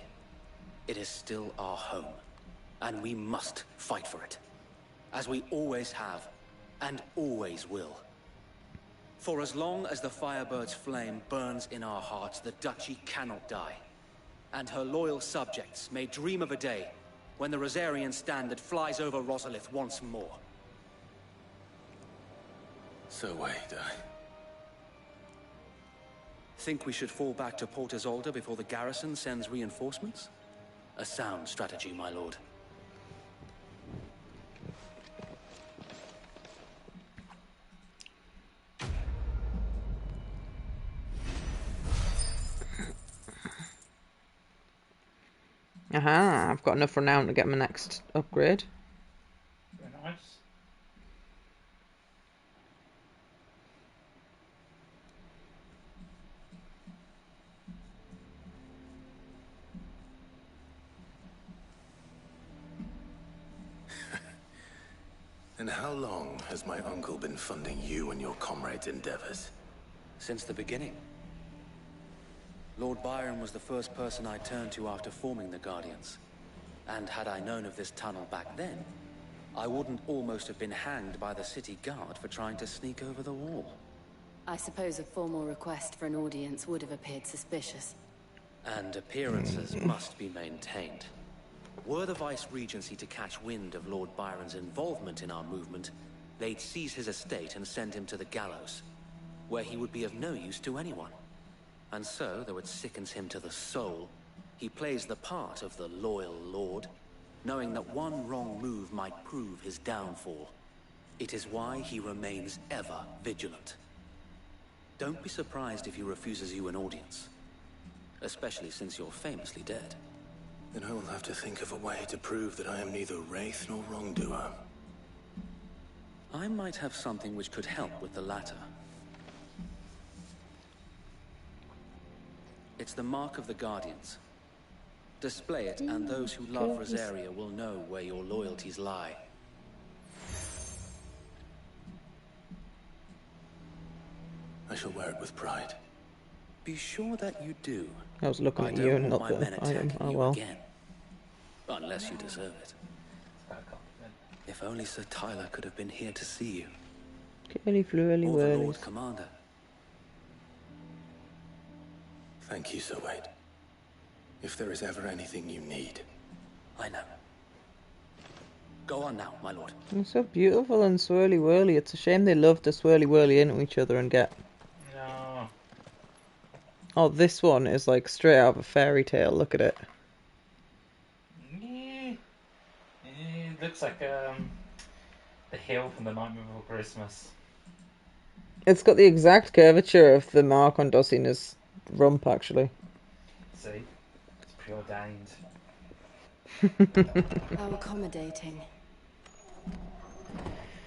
Speaker 18: it is still our home, and we must fight for it, as we always have, and always will. For as long as the Firebird's flame burns in our hearts, the Duchy cannot die. And her loyal subjects may dream of a day when the Rosarian standard flies over Rosalith once more.
Speaker 3: So wait,
Speaker 18: Think we should fall back to Port Isolde before the garrison sends reinforcements? A sound strategy, my lord.
Speaker 2: Aha, I've got enough renown to get my next upgrade.
Speaker 16: Very nice.
Speaker 3: And how long has my uncle been funding you and your comrades' endeavors?
Speaker 18: Since the beginning. Lord Byron was the first person I turned to after forming the Guardians. And had I known of this tunnel back then, I wouldn't almost have been hanged by the city guard for trying to sneak over the wall.
Speaker 9: I suppose a formal request for an audience would have appeared suspicious.
Speaker 18: And appearances must be maintained. Were the Vice-Regency to catch wind of Lord Byron's involvement in our movement, they'd seize his estate and send him to the gallows, where he would be of no use to anyone. And so, though it sickens him to the soul, he plays the part of the loyal lord, knowing that one wrong move might prove his downfall. It is why he remains ever vigilant. Don't be surprised if he refuses you an audience, especially since you're famously dead.
Speaker 3: Then I will have to think of a way to prove that I am neither wraith nor wrongdoer.
Speaker 18: I might have something which could help with the latter. It's the mark of the Guardians. Display it, and those who love Rosaria will know where your loyalties lie.
Speaker 3: I shall wear it with pride.
Speaker 18: Be sure that you do.
Speaker 2: I was looking
Speaker 18: I
Speaker 2: at
Speaker 18: don't
Speaker 2: you and
Speaker 18: want
Speaker 2: not
Speaker 18: my men
Speaker 2: the item.
Speaker 18: attacking
Speaker 2: Oh
Speaker 18: you
Speaker 2: well.
Speaker 18: again. Unless you deserve it. If only Sir Tyler could have been here to see you.
Speaker 2: Curly flurly
Speaker 18: Or the
Speaker 2: whirlies.
Speaker 18: Lord Commander.
Speaker 3: Thank you, Sir Wade. If there is ever anything you need.
Speaker 18: I know. Go on now, my lord.
Speaker 2: It's so beautiful and swirly whirly. It's a shame they love to swirly whirly into each other and get.
Speaker 16: No.
Speaker 2: Oh, this one is like straight out of a fairy tale. Look at it.
Speaker 16: Yeah. It looks like the hill from The Night Before Christmas.
Speaker 2: It's got the exact curvature of the mark on Dosina's rump, actually.
Speaker 16: See? It's preordained.
Speaker 9: How accommodating.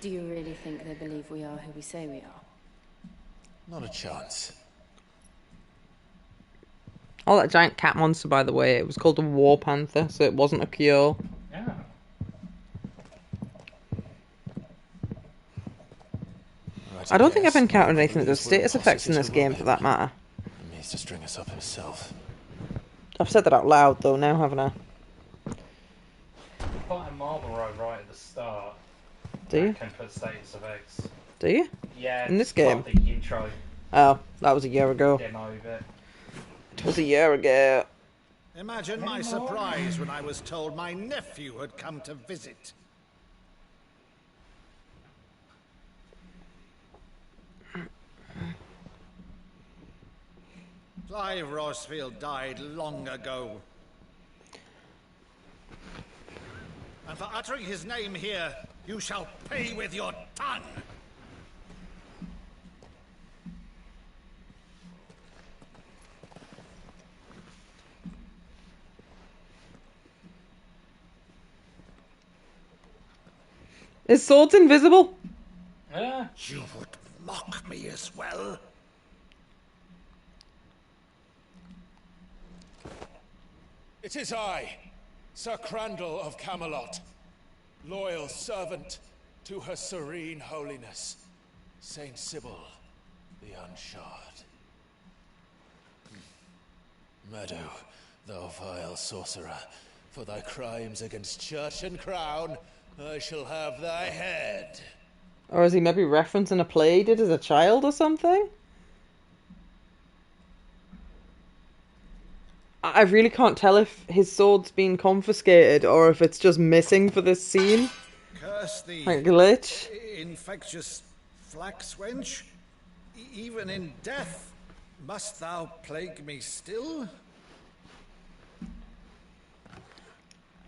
Speaker 9: Do you really think they believe we are who we say we are?
Speaker 3: Not a chance.
Speaker 2: Oh, that giant cat monster, by the way, it was called a war panther, so it wasn't a cure.
Speaker 16: Yeah.
Speaker 2: I don't think I've encountered anything that does status effects in this game, for that matter.
Speaker 3: He needs to string us up himself.
Speaker 2: I've said that out loud, though, now, haven't I?
Speaker 16: You fight a Marlborough right at the start.
Speaker 2: Do you?
Speaker 16: That can put status effects.
Speaker 2: Do you?
Speaker 16: Yeah.
Speaker 2: In this
Speaker 16: it's part
Speaker 2: game?
Speaker 16: of the intro.
Speaker 2: Oh, that was a year ago.
Speaker 16: Demo bit.
Speaker 2: It was a year ago.
Speaker 20: Imagine my surprise when I was told my nephew had come to visit. Clive Rosfield died long ago. And for uttering his name here, you shall pay with your tongue.
Speaker 2: His sword's invisible.
Speaker 16: Yeah.
Speaker 20: You would mock me as well?
Speaker 21: It is I, Sir Crandall of Camelot, loyal servant to Her Serene Holiness, Saint Sybil the Unshod.
Speaker 3: Meadow, thou vile sorcerer, for thy crimes against church and crown, I shall have thy head.
Speaker 2: Or is he maybe referencing a play he did as a child or something? I really can't tell if his sword's been confiscated or if it's just missing for this scene.
Speaker 20: Curse thee,
Speaker 2: Like a glitch.
Speaker 20: infectious flax wench. Even in death, must thou plague me still?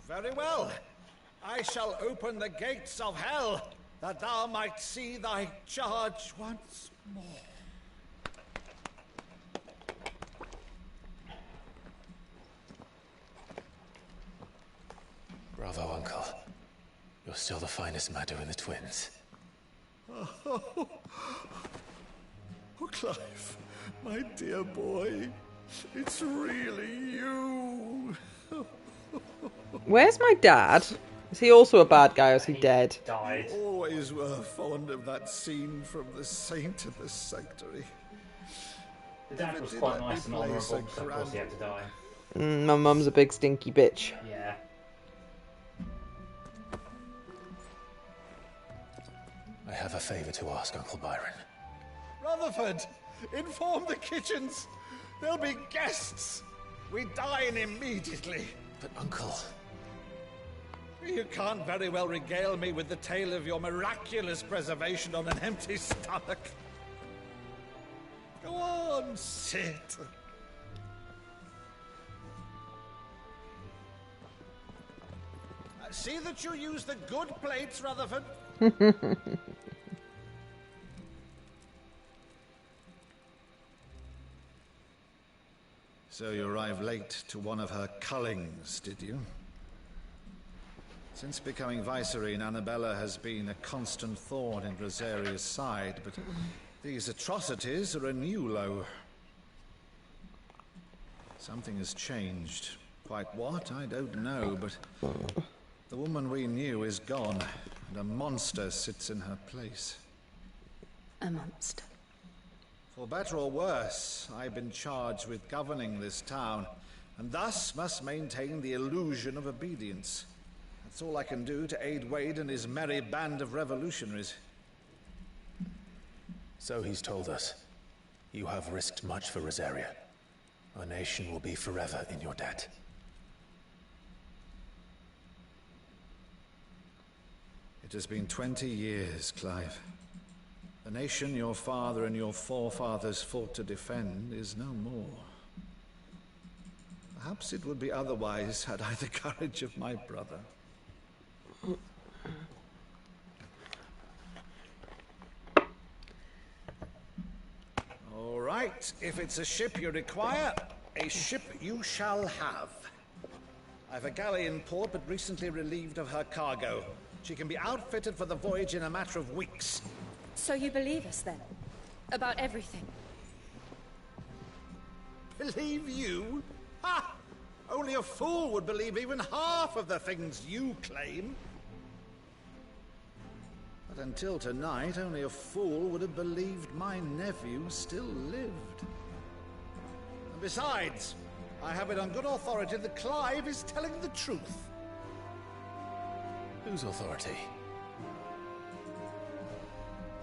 Speaker 20: Very well. I shall open the gates of hell, that thou might see thy charge once more.
Speaker 3: Bravo, Uncle. You're still the finest Meadow in the twins.
Speaker 20: Oh, Clive, my dear boy, it's really you.
Speaker 2: Where's my dad? Is he also a bad guy or is he dead?
Speaker 16: Died.
Speaker 20: You always were fond of that scene from The Saint of the Sanctuary.
Speaker 16: The dad was quite nice and honourable, so of course he had to die.
Speaker 2: My mum's a big stinky bitch.
Speaker 16: Yeah.
Speaker 3: I have a favour to ask, Uncle Byron.
Speaker 20: Rutherford, inform the kitchens. There'll be guests. We dine immediately.
Speaker 3: But, Uncle...
Speaker 20: You can't very well regale me with the tale of your miraculous preservation on an empty stomach. Go on, sit. See that you use the good plates, Rutherford. So you arrived late to one of her cullings, did you? Since becoming Vicereine, Annabella has been a constant thorn in Rosaria's side, but these atrocities are a new low. Something has changed. Quite what, I don't know, but the woman we knew is gone, and a monster sits in her place.
Speaker 9: A monster.
Speaker 20: For better or worse, I've been charged with governing this town, and thus must maintain the illusion of obedience. That's all I can do to aid Wade and his merry band of revolutionaries.
Speaker 3: So he's told us. You have risked much for Rosaria. Our nation will be forever in your debt.
Speaker 20: It has been 20 years, Clive. The nation your father and your forefathers fought to defend is no more. Perhaps it would be otherwise had I the courage of my brother. All right, if it's a ship you require, a ship you shall have. I've a galley in port, but recently relieved of her cargo. She can be outfitted for the voyage in a matter of weeks.
Speaker 15: So you believe us then? About everything?
Speaker 20: Believe you? Ha! Only a fool would believe even half of the things you claim. But until tonight, only a fool would have believed my nephew still lived. And besides, I have it on good authority that Clive is telling the truth.
Speaker 3: Whose authority?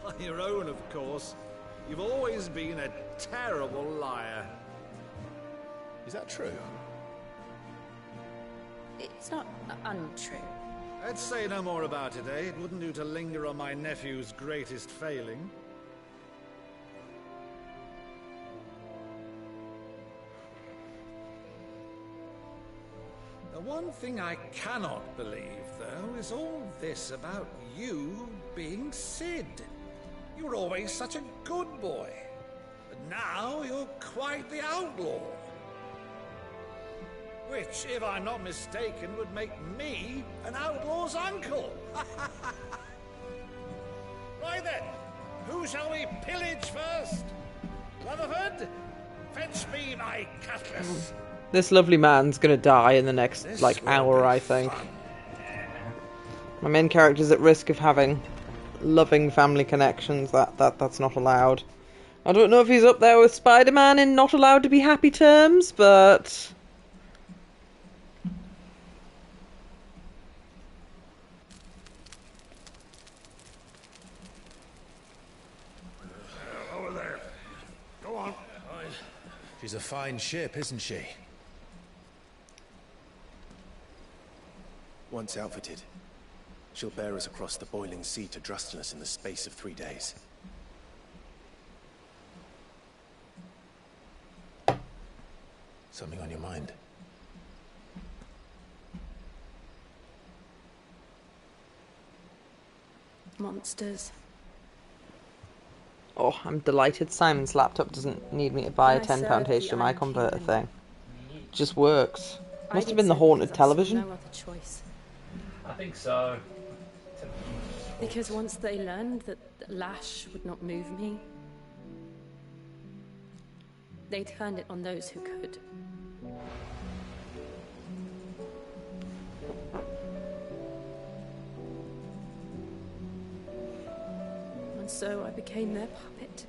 Speaker 20: On your own, of course. You've always been a terrible liar.
Speaker 3: Is that true?
Speaker 15: It's not untrue.
Speaker 20: Let's say no more about it, eh? It wouldn't do to linger on my nephew's greatest failing. The one thing I cannot believe, though, is all this about you being Sid. You were always such a good boy, but now you're quite the outlaw. Which, if I'm not mistaken, would make me an outlaw's uncle. Right then, who shall we pillage first? Rutherford, fetch me my cutlass.
Speaker 2: This lovely man's gonna die in the next, hour, I think. My main character's at risk of having loving family connections. That's not allowed. I don't know if he's up there with Spider-Man in not allowed to be happy terms, but...
Speaker 20: Over there. Go on.
Speaker 3: She's a fine ship, isn't she? Once outfitted, she'll bear us across the boiling sea to Drustinus in the space of 3 days. Something on your mind?
Speaker 15: Monsters.
Speaker 2: Oh, I'm delighted Simon's laptop doesn't need me to buy a £10 HDMI converter thing. It just works. Must have been the haunted television.
Speaker 15: No other choice.
Speaker 16: I think so.
Speaker 15: Because once they learned that Lash would not move me, they turned it on those who could. And so I became their puppet.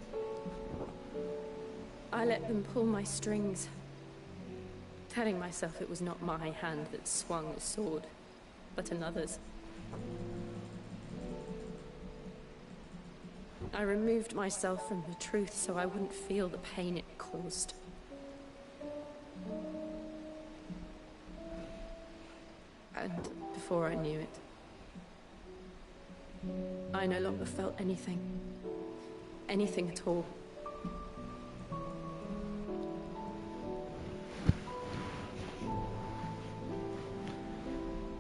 Speaker 15: I let them pull my strings, telling myself it was not my hand that swung the sword, but another's. I removed myself from the truth so I wouldn't feel the pain it caused. And before I knew it, I no longer felt anything. Anything at all.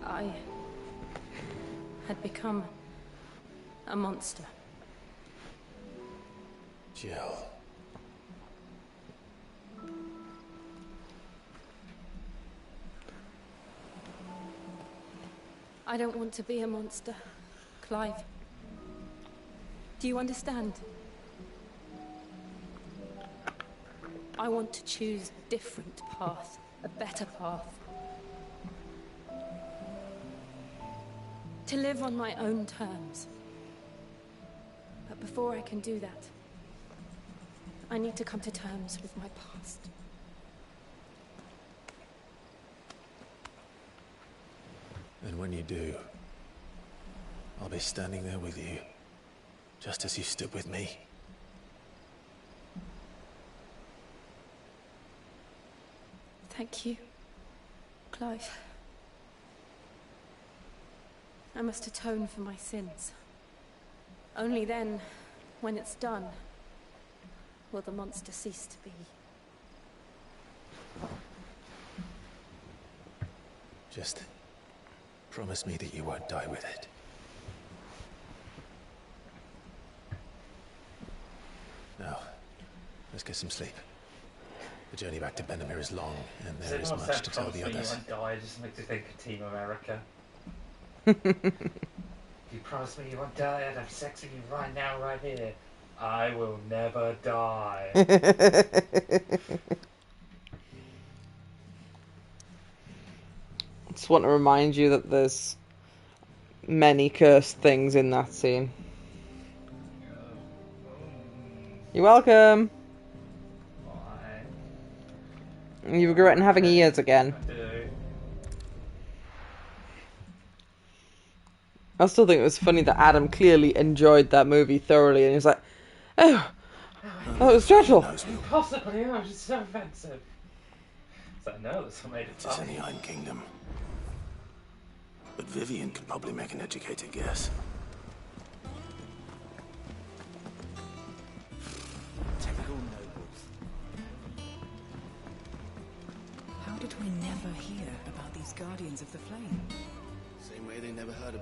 Speaker 15: I had become a monster.
Speaker 3: Jill.
Speaker 15: I don't want to be a monster, Clive. Do you understand? I want to choose a different path, a better path. To live on my own terms. But before I can do that, I need to come to terms with my past.
Speaker 3: And when you do, I'll be standing there with you, just as you stood with me.
Speaker 15: Thank you, Clive. I must atone for my sins. Only then, when it's done, will the monster cease to be.
Speaker 3: Just promise me that you won't die with it. Now, let's get some sleep. The journey back to Benamir is long, and there is much to tell the others.
Speaker 16: You won't die, it just makes me think of Team America. You promise me you won't die, I'd have sex with you right now, right here. I will never die.
Speaker 2: Just want to remind you that there's many cursed things in that scene. You're welcome. You regretting having ears again?
Speaker 16: I do.
Speaker 2: I still think it was funny that Adam clearly enjoyed that movie thoroughly, and he was like, "Oh, that was dreadful."
Speaker 16: Impossibly, oh, it's so offensive. So no, that's what made it
Speaker 3: It is in
Speaker 16: funny.
Speaker 3: the Iron Kingdom. But Vivian could probably make an educated guess.
Speaker 14: Typical nobles. How did we never hear about these Guardians of the Flame?
Speaker 1: Same way they never heard of...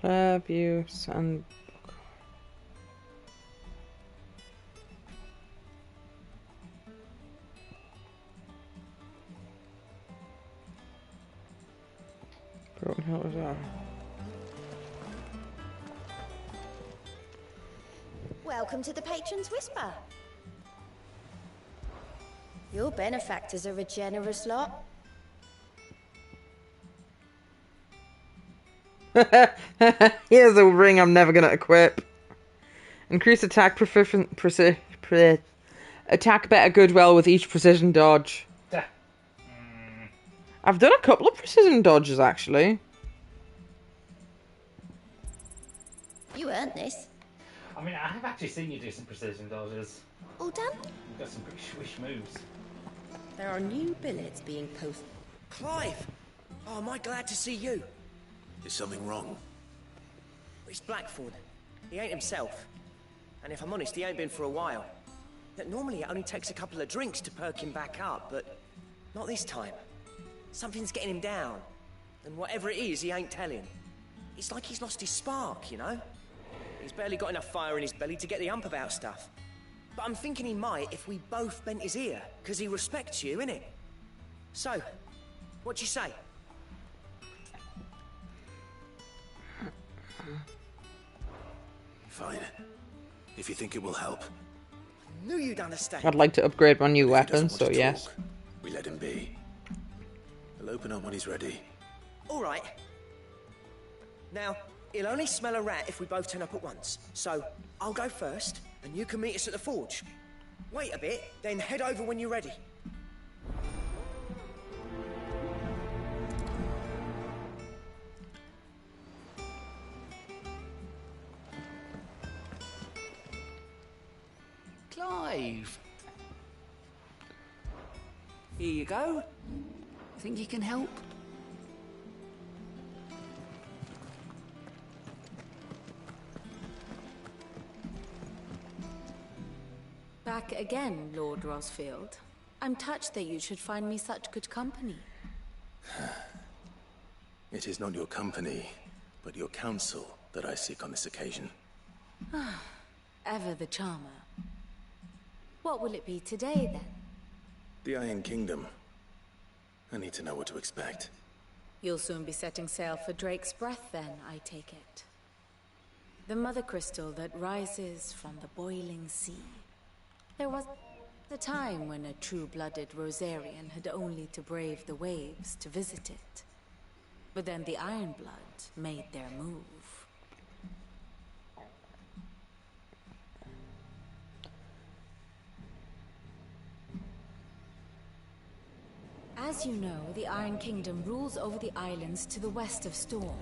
Speaker 2: Clairview and Broken Hill was that?
Speaker 12: Welcome to the Patron's Whisper. Your benefactors are a generous lot.
Speaker 2: Here's a ring I'm never gonna equip. Increase attack attack better goodwill with each precision dodge. I've done a couple of precision dodges actually.
Speaker 12: You earned this.
Speaker 16: I mean, I have actually seen you do some precision dodges.
Speaker 12: All done?
Speaker 16: You've got some pretty swish moves.
Speaker 22: There are new billets being posted.
Speaker 1: Clive! Oh, am I glad to see you?
Speaker 3: Is something wrong?
Speaker 1: It's Blackthorn. He ain't himself. And if I'm honest, he ain't been for a while. Normally it only takes a couple of drinks to perk him back up, but not this time. Something's getting him down. And whatever it is, he ain't telling. It's like he's lost his spark, you know? He's barely got enough fire in his belly to get the ump about stuff. But I'm thinking he might if we both bent his ear, because he respects you, innit? So, what you say?
Speaker 3: Fine. If you think it will help.
Speaker 1: Knew you'd understand.
Speaker 2: I'd like to upgrade my new
Speaker 3: If he
Speaker 2: weapon,
Speaker 3: doesn't want
Speaker 2: so
Speaker 3: to
Speaker 2: yes.
Speaker 3: talk, we let him be. He'll open up when he's ready.
Speaker 1: All right. Now, he'll only smell a rat if we both turn up at once. So, I'll go first, and you can meet us at the forge. Wait a bit, then head over when you're ready.
Speaker 14: Clive. Here you go. Think you can help?
Speaker 9: Back again, Lord Rosfield. I'm touched that you should find me such good company.
Speaker 3: It is not your company, but your counsel that I seek on this occasion.
Speaker 9: Ever the charmer. What will it be today, then?
Speaker 3: The Iron Kingdom. I need to know what to expect.
Speaker 9: You'll soon be setting sail for Drake's Breath, then, I take it. The mother crystal that rises from the boiling sea. There was a time when a true-blooded Rosarian had only to brave the waves to visit it. But then the Ironblood made their move. As you know, the Iron Kingdom rules over the islands to the west of Storm.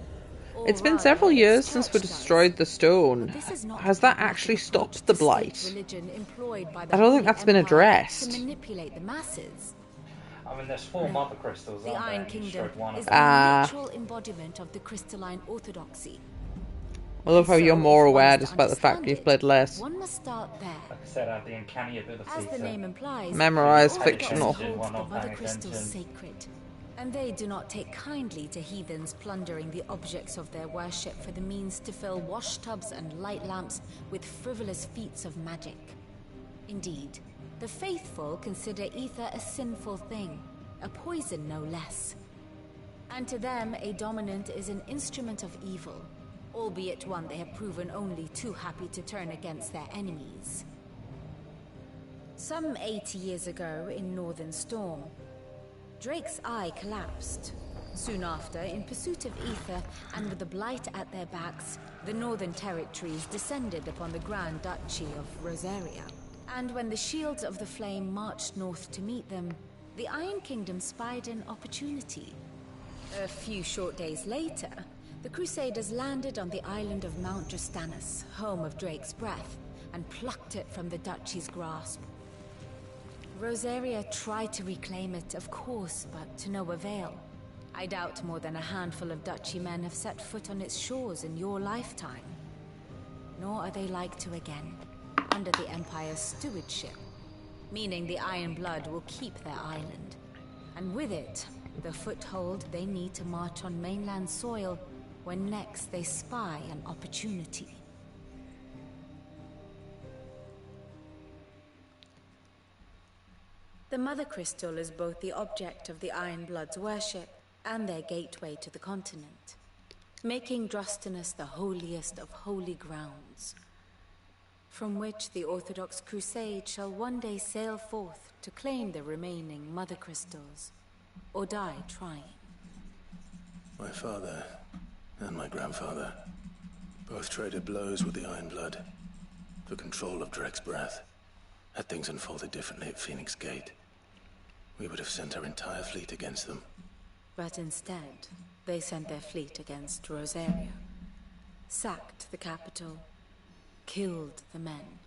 Speaker 2: It's been several years since we destroyed the stone. Has that actually stopped the blight? I don't think that's been addressed.
Speaker 9: To manipulate the masses.
Speaker 16: I mean, there's 4 mother crystals,
Speaker 9: The
Speaker 16: aren't there?
Speaker 9: Iron
Speaker 16: And you
Speaker 9: Kingdom
Speaker 16: destroyed one of
Speaker 9: is
Speaker 16: them.
Speaker 9: the literal embodiment of the crystalline orthodoxy.
Speaker 2: I love how you're more aware despite the fact you've played less.
Speaker 9: One must start there.
Speaker 16: Like I said, I have the uncanny ability
Speaker 9: As the
Speaker 16: to
Speaker 9: name implies,
Speaker 2: memorize
Speaker 9: the
Speaker 2: fictional.
Speaker 9: Orthodox hold the mother
Speaker 16: paying
Speaker 9: crystals
Speaker 16: attention.
Speaker 9: sacred, and they do not take kindly to heathens plundering the objects of their worship for the means to fill washtubs and light lamps with frivolous feats of magic. Indeed, the faithful consider ether a sinful thing, a poison no less. And to them, a dominant is an instrument of evil, albeit one they have proven only too happy to turn against their enemies. Some 80 years ago in Northern Storm, Drake's eye collapsed. Soon after, in pursuit of ether and with the blight at their backs, the Northern Territories descended upon the Grand Duchy of Rosaria. And when the Shields of the Flame marched north to meet them, the Iron Kingdom spied an opportunity. A few short days later, the Crusaders landed on the island of Mount Justanus, home of Drake's breath, and plucked it from the Duchy's grasp. Rosaria tried to reclaim it, of course, but to no avail. I doubt more than a handful of Duchy men have set foot on its shores in your lifetime. Nor are they like to again, under the Empire's stewardship, meaning the Iron Blood will keep their island, and with it, the foothold they need to march on mainland soil when next they spy an opportunity. The Mother Crystal is both the object of the Iron Blood's worship and their gateway to the continent, making Drustinus the holiest of holy grounds, from which the Orthodox Crusade shall one day sail forth to claim the remaining Mother Crystals, or die trying.
Speaker 3: My father and my grandfather both traded blows with the Iron Blood for control of Drake's breath. Had things unfolded differently at Phoenix Gate, we would have sent our entire fleet against them.
Speaker 9: But instead, they sent their fleet against Rosaria, sacked the capital, killed the men,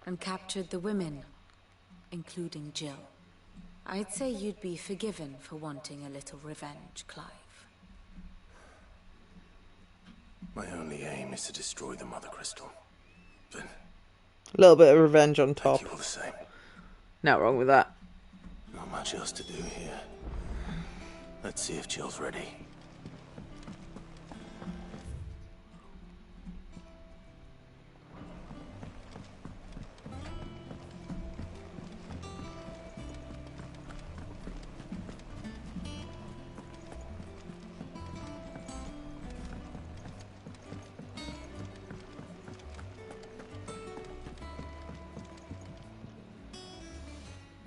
Speaker 9: and captured the women, including Jill. I'd say you'd be forgiven for wanting a little revenge, Clive.
Speaker 3: My only aim is to destroy the Mother Crystal. But
Speaker 2: A little bit of revenge on top.
Speaker 3: all the same.
Speaker 2: Not wrong with that.
Speaker 3: Not much else to do here. Let's see if Jill's ready.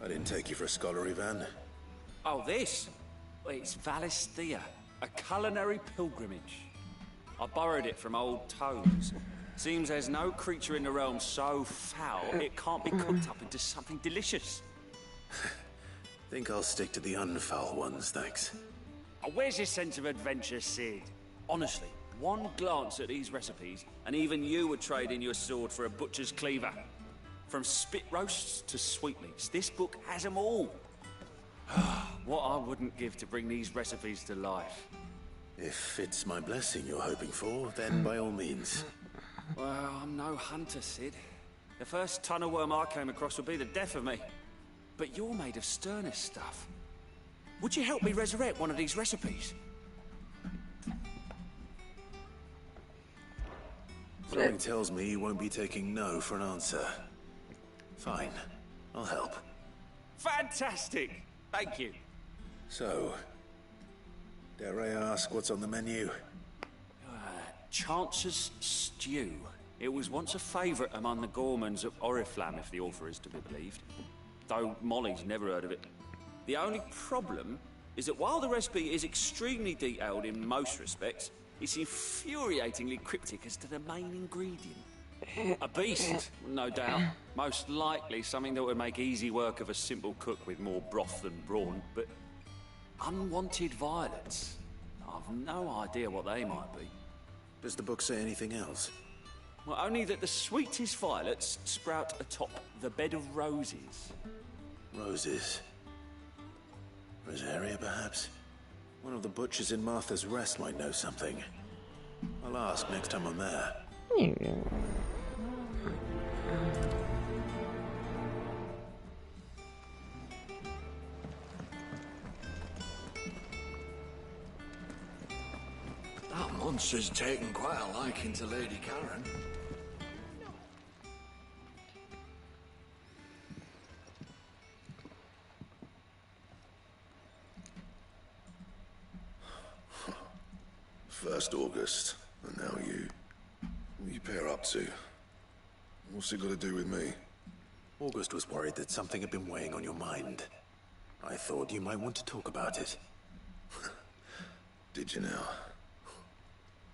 Speaker 3: I didn't take you for a scholarly van.
Speaker 5: Oh, this? Well, it's Valisthea, a culinary pilgrimage. I borrowed it from old Tomes. Seems there's no creature in the realm so foul it can't be cooked up into something delicious.
Speaker 3: Think I'll stick to the unfoul ones, thanks.
Speaker 5: Oh, where's your sense of adventure, Sid? Honestly, one glance at these recipes, and even you would trade in your sword for a butcher's cleaver. From spit roasts to sweetmeats, this book has them all. What I wouldn't give to bring these recipes to life.
Speaker 3: If it's my blessing you're hoping for, then by all means.
Speaker 5: Well, I'm no hunter, Sid. The first ton of worm I came across would be the death of me. But you're made of sterner stuff. Would you help me resurrect one of these recipes?
Speaker 3: Something tells me you won't be taking no for an answer. Fine, I'll help.
Speaker 5: Fantastic! Thank you.
Speaker 3: So, dare I ask what's on the menu?
Speaker 5: Chancer's stew. It was once a favourite among the Gormans of Oriflamme, if the author is to be believed. Though Molly's never heard of it. The only problem is that while the recipe is extremely detailed in most respects, it's infuriatingly cryptic as to the main ingredient. A beast, no doubt. Most likely something that would make easy work of a simple cook with more broth than brawn, but unwanted violets. I've no idea what they might be.
Speaker 3: Does the book say anything else?
Speaker 5: Well, only that the sweetest violets sprout atop the bed of roses.
Speaker 3: Roses. Rosaria, perhaps? One of the butchers in Martha's Rest might know something. I'll ask next time I'm there.
Speaker 6: That monster's taken quite a liking to Lady Karen.
Speaker 10: First August, and now you. What are you pair up to? What's it got to do with me?
Speaker 3: August was worried that something had been weighing on your mind. I thought you might want to talk about it.
Speaker 10: Did you now?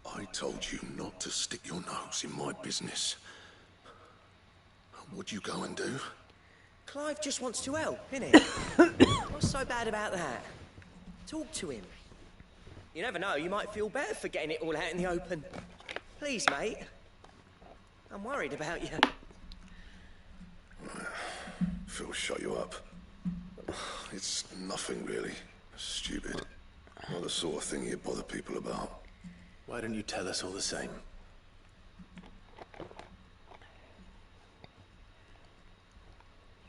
Speaker 10: I told you not to stick your nose in my business. What'd you go and do?
Speaker 1: Clive just wants to help, innit? What's so bad about that? Talk to him. You never know, you might feel better for getting it all out in the open. Please, mate. I'm worried about you.
Speaker 10: Phil shut you up. It's nothing really. Stupid. Not the sort of thing you bother people about.
Speaker 3: Why don't you tell us all the same?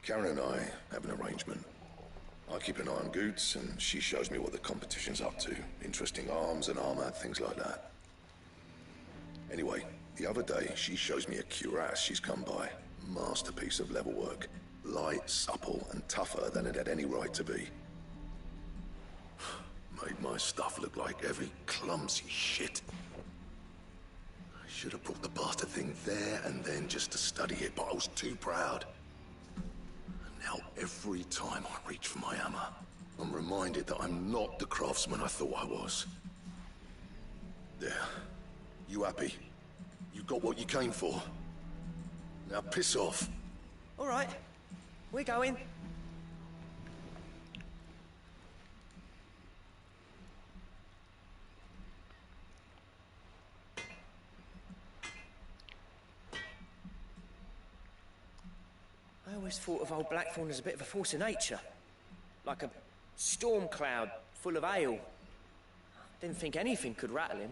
Speaker 10: Karen and I have an arrangement. I keep an eye on Goots, and she shows me what the competition's up to. Interesting arms and armor, things like that. Anyway, the other day, she shows me a cuirass she's come by. Masterpiece of level work. Light, supple, and tougher than it had any right to be. Made my stuff look like heavy, clumsy shit. I should have brought the bastard thing there and then just to study it, but I was too proud. Now, every time I reach for my hammer, I'm reminded that I'm not the craftsman I thought I was. There. You happy? You got what you came for? Now piss off.
Speaker 1: All right. We're going. I always thought of old Blackthorn as a bit of a force of nature. Like a storm cloud full of hail. Didn't think anything could rattle him.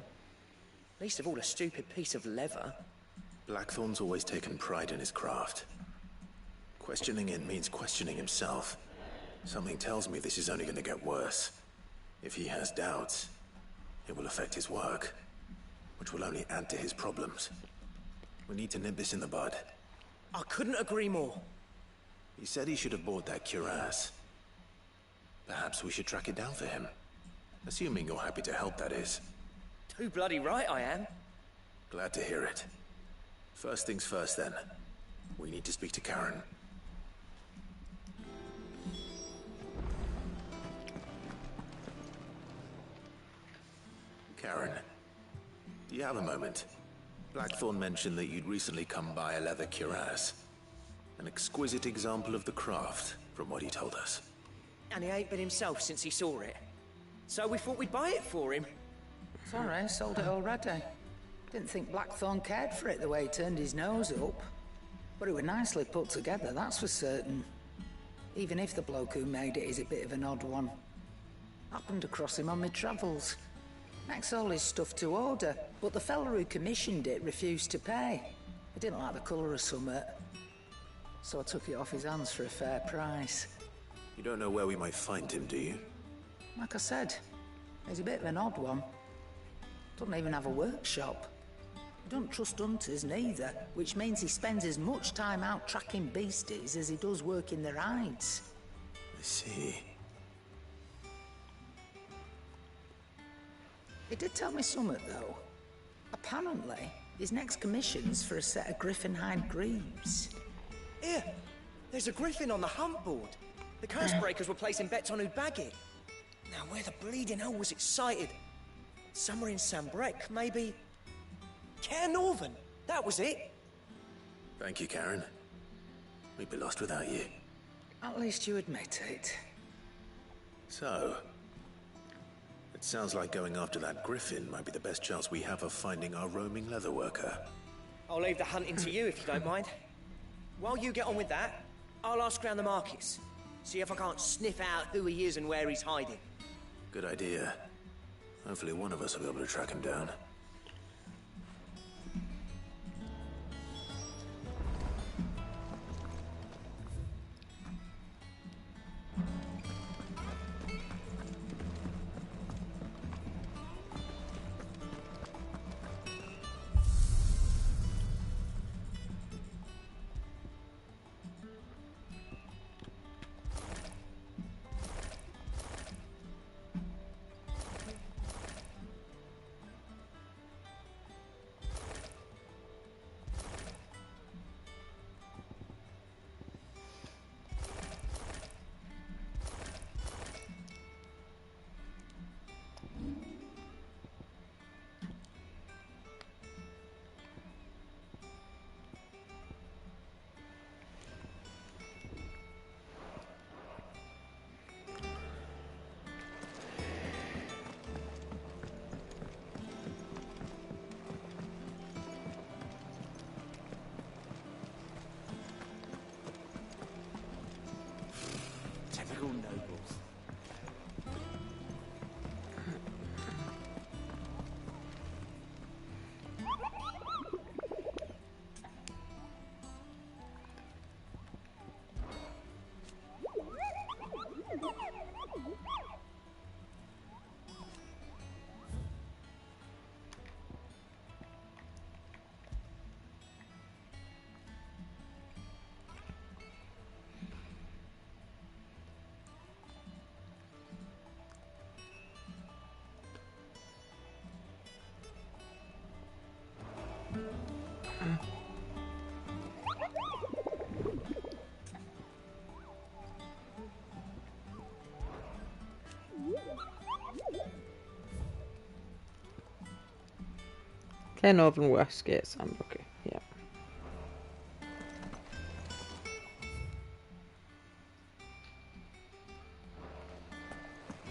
Speaker 1: Least of all a stupid piece of leather.
Speaker 3: Blackthorn's always taken pride in his craft. Questioning it means questioning himself. Something tells me this is only going to get worse. If he has doubts, it will affect his work, which will only add to his problems. We need to nip this in the bud.
Speaker 1: I couldn't agree more.
Speaker 3: He said he should have bought that cuirass. Perhaps we should track it down for him. Assuming you're happy to help, that is.
Speaker 1: Too bloody right I am.
Speaker 3: Glad to hear it. First things first, then. We need to speak to Karen. Karen, do you have a moment? Blackthorn mentioned that you'd recently come by a leather cuirass. An exquisite example of the craft, from what he told us.
Speaker 1: And he ain't been himself since he saw it. So we thought we'd buy it for him.
Speaker 13: Sorry, sold it already. Didn't think Blackthorn cared for it the way he turned his nose up. But it was nicely put together, that's for certain. Even if the bloke who made it is a bit of an odd one. Happened across him on my travels. Makes all his stuff to order, but the fella who commissioned it refused to pay. He didn't like the colour of summit. So I took it off his hands for a fair price.
Speaker 3: You don't know where we might find him, do you?
Speaker 13: Like I said, he's a bit of an odd one. Doesn't even have a workshop. He don't trust hunters neither, which means he spends as much time out tracking beasties as he does working their hides.
Speaker 3: I see.
Speaker 13: He did tell me something, though. Apparently, His next commission's for a set of griffin hide greaves.
Speaker 1: Here, there's a griffin on the hunt board. The curse breakers were placing bets on who'd bag it. Now, where the bleeding hell was it sighted? Somewhere in Sambrec, maybe... Care Northern, that was it.
Speaker 3: Thank you, Karen. We'd be lost without you.
Speaker 13: At least you admit it.
Speaker 3: So, it sounds like going after that griffin might be the best chance we have of finding our roaming leatherworker.
Speaker 1: I'll leave the hunting to you if you don't mind. While you get on with that, I'll ask around the markets. See if I can't sniff out who he is and where he's hiding.
Speaker 3: Good idea. Hopefully one of us will be able to track him down.
Speaker 1: Typical nobles.
Speaker 2: Care Northern Westgate, Sambrookie. Yeah.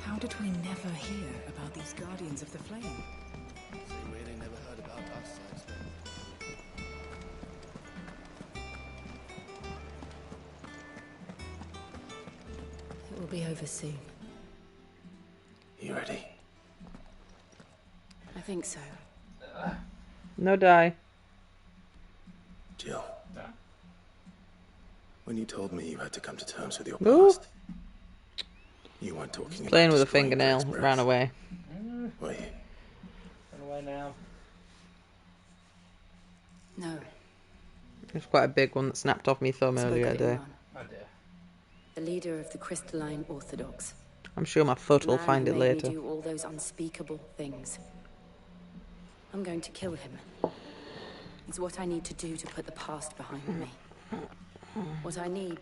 Speaker 14: How did we never hear about these Guardians of the Flame?
Speaker 6: Same way they never heard about us, I expect.
Speaker 15: It will be over soon.
Speaker 3: You ready?
Speaker 15: I think so.
Speaker 2: No die.
Speaker 3: Jill. When you told me you had to come to terms with your
Speaker 2: Ooh.
Speaker 3: past, you weren't talking
Speaker 2: Playing
Speaker 3: about
Speaker 2: with a
Speaker 3: destroying
Speaker 2: fingernail,
Speaker 3: Greg's breath,
Speaker 2: ran away.
Speaker 3: were you?
Speaker 16: Run away now.
Speaker 15: No.
Speaker 2: It's quite a big one that snapped off me thumb
Speaker 15: Spoke
Speaker 2: earlier
Speaker 15: of it,
Speaker 2: today.
Speaker 15: man.
Speaker 16: Oh dear.
Speaker 15: The leader of the Crystalline Orthodox.
Speaker 2: I'm sure my foot
Speaker 15: The
Speaker 2: will
Speaker 15: man
Speaker 2: find
Speaker 15: who
Speaker 2: it
Speaker 15: made
Speaker 2: later.
Speaker 15: me do all those unspeakable things. I'm going to kill him. It's what I need to do to put the past behind me. What I need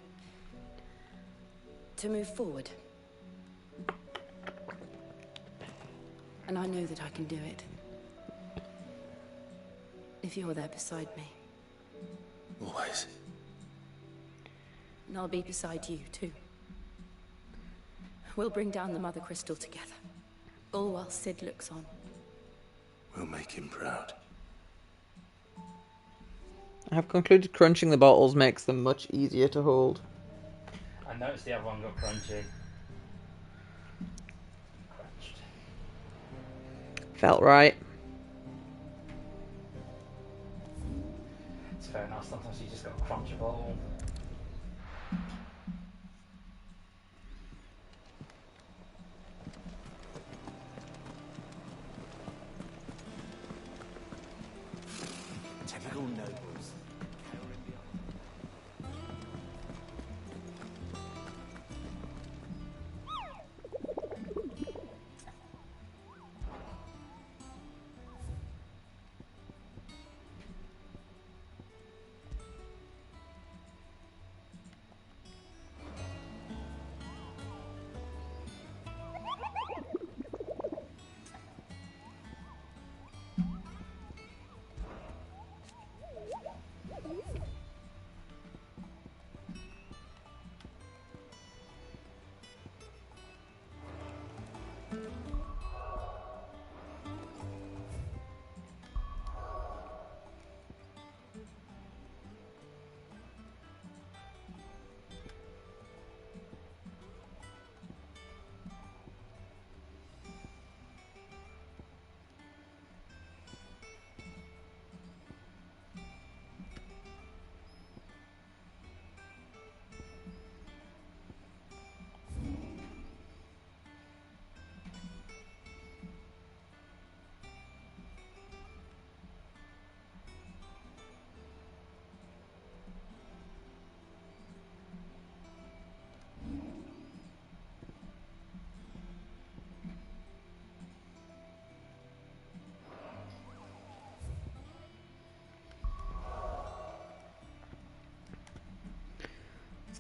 Speaker 15: to move forward. And I know that I can do it. If you're there beside me.
Speaker 3: Always.
Speaker 15: And I'll be beside you, too. We'll bring down the Mother Crystal together. All while Sid looks on.
Speaker 3: We'll make him proud.
Speaker 2: I have concluded crunching the bottles makes them much easier to hold.
Speaker 16: I noticed the other one got crunchy. Crunched.
Speaker 2: Felt right.
Speaker 16: It's fair enough, sometimes you just got to crunch a bottle.
Speaker 1: Typical nobles.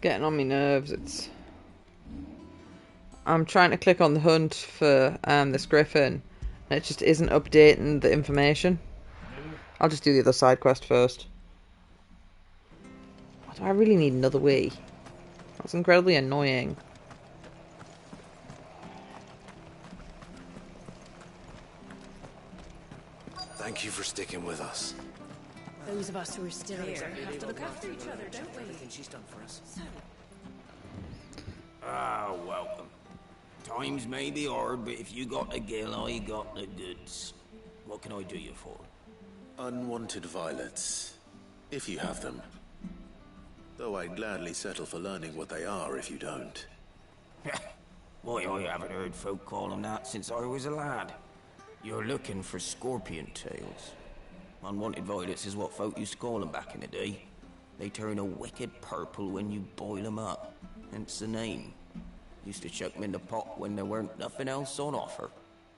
Speaker 2: getting on my nerves. I'm trying to click on the hunt for this griffin, and it just isn't updating the information. I'll just do the other side quest first. Do I really need another wee? That's incredibly annoying.
Speaker 3: Thank you for sticking with us.
Speaker 22: Those of us who are still here have to look after each other, don't we?
Speaker 19: Everything she's done for us.
Speaker 4: Ah, welcome. Times may be hard, but if you got the gill, I got the goods. What can I do you for?
Speaker 3: Unwanted violets, if you have them. Though I'd gladly settle for learning what they are if you don't.
Speaker 4: Why, I haven't heard folk call them that since I was a lad. You're looking for scorpion tails. Unwanted violets is what folk used to call them back in the day. They turn a wicked purple when you boil them up, hence the name. Used to chuck them in the pot when there weren't nothing else on offer,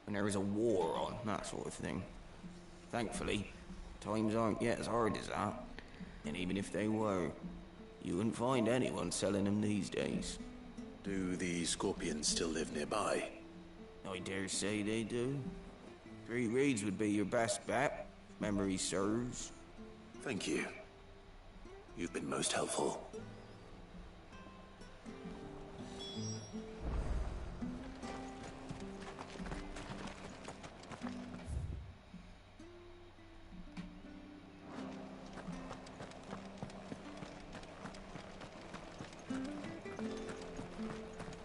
Speaker 4: when there was a war on, that sort of thing. Thankfully, times aren't yet as hard as that. And even if they were, you wouldn't find anyone selling them these days.
Speaker 3: Do the scorpions still live nearby?
Speaker 4: I dare say they do. 3 Reeds would be your best bet, if memory serves.
Speaker 3: Thank you. You've been most helpful.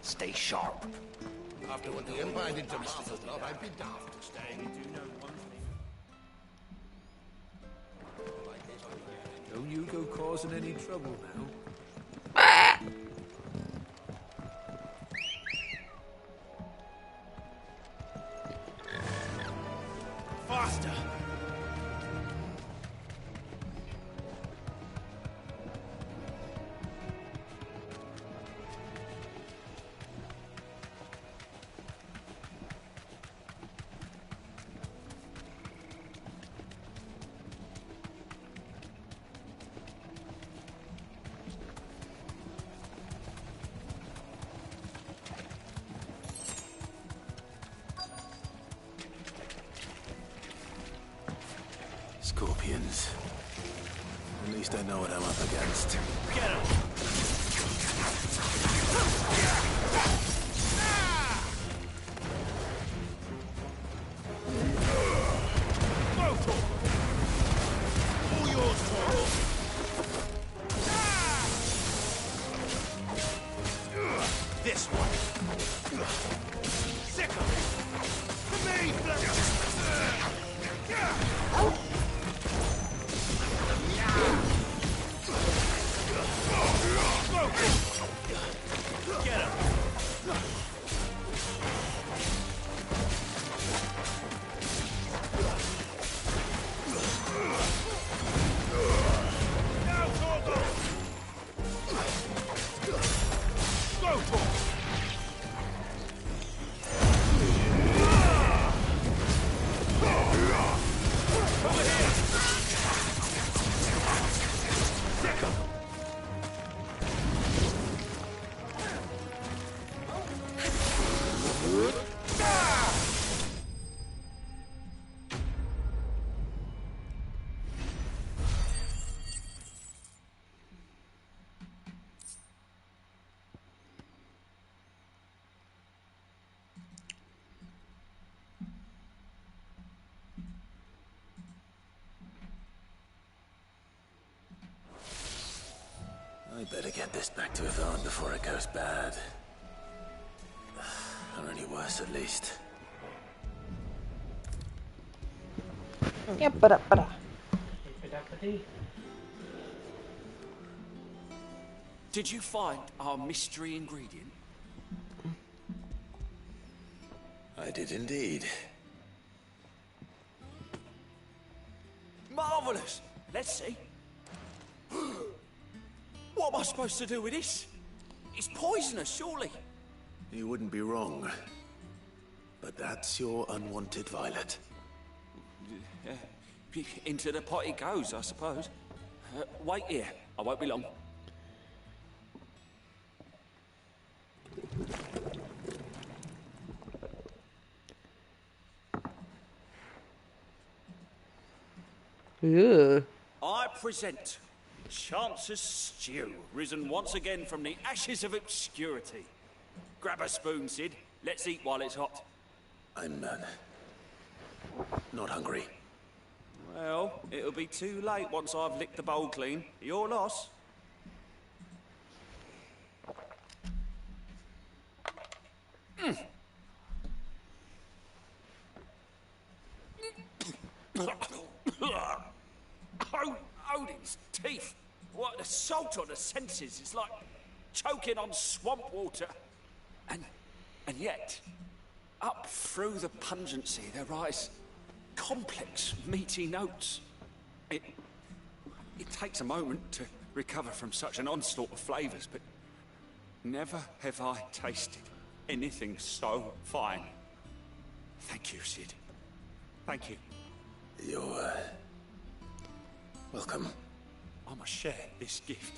Speaker 19: Stay sharp.
Speaker 6: After what the Empire did to Martha's lot, I'd be daft to stay.
Speaker 3: Don't you go causing any trouble now.
Speaker 19: Faster!
Speaker 3: Scorpions. At least I know what I'm up against.
Speaker 19: Get him! All yours, Toro. This one. Sick of it. To me, Get him! Now, Torgo! Go for it! Over here! Sick him!
Speaker 3: I better get this back to Yvonne before it goes bad. Or any worse, at least.
Speaker 2: Yeah,
Speaker 5: Did you find our mystery ingredient?
Speaker 3: I did indeed.
Speaker 5: Marvellous! Let's see. What am I supposed to do with this? It's poisonous, surely.
Speaker 3: You wouldn't be wrong. But that's your unwanted violet.
Speaker 5: Into the pot it goes, I suppose. Wait here. I won't be long.
Speaker 2: Ugh.
Speaker 5: I present Chance's Stew, risen once again from the ashes of obscurity. Grab a spoon, Sid. Let's eat while it's hot.
Speaker 3: I'm not hungry.
Speaker 5: Well, it'll be too late once I've licked the bowl clean. Your loss. Odin's teeth. What assault on the senses. It's like choking on swamp water. And yet, up through the pungency there rise complex, meaty notes. It takes a moment to recover from such an onslaught of flavours, but never have I tasted anything so fine. Thank you, Sid. Thank you.
Speaker 3: You're welcome.
Speaker 5: I must share this gift.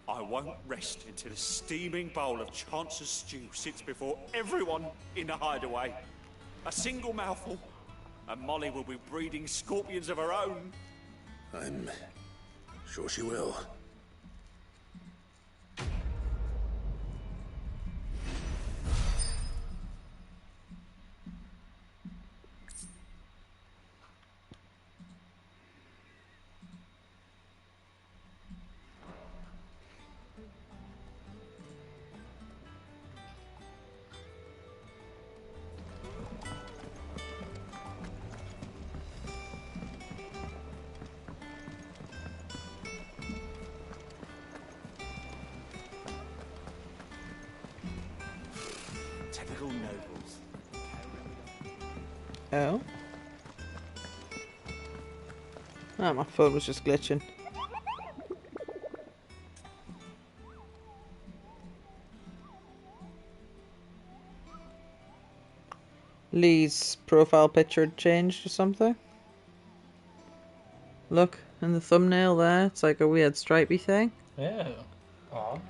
Speaker 5: I won't rest until a steaming bowl of Chance's stew sits before everyone in the hideaway. A single mouthful, and Molly will be breeding scorpions of her own.
Speaker 3: I'm sure she will.
Speaker 1: Typical nobles.
Speaker 2: Oh. Ah, my phone was just glitching. Lee's profile picture had changed or something. Look, in the thumbnail there, it's like a weird stripey thing.
Speaker 16: Yeah. Odd.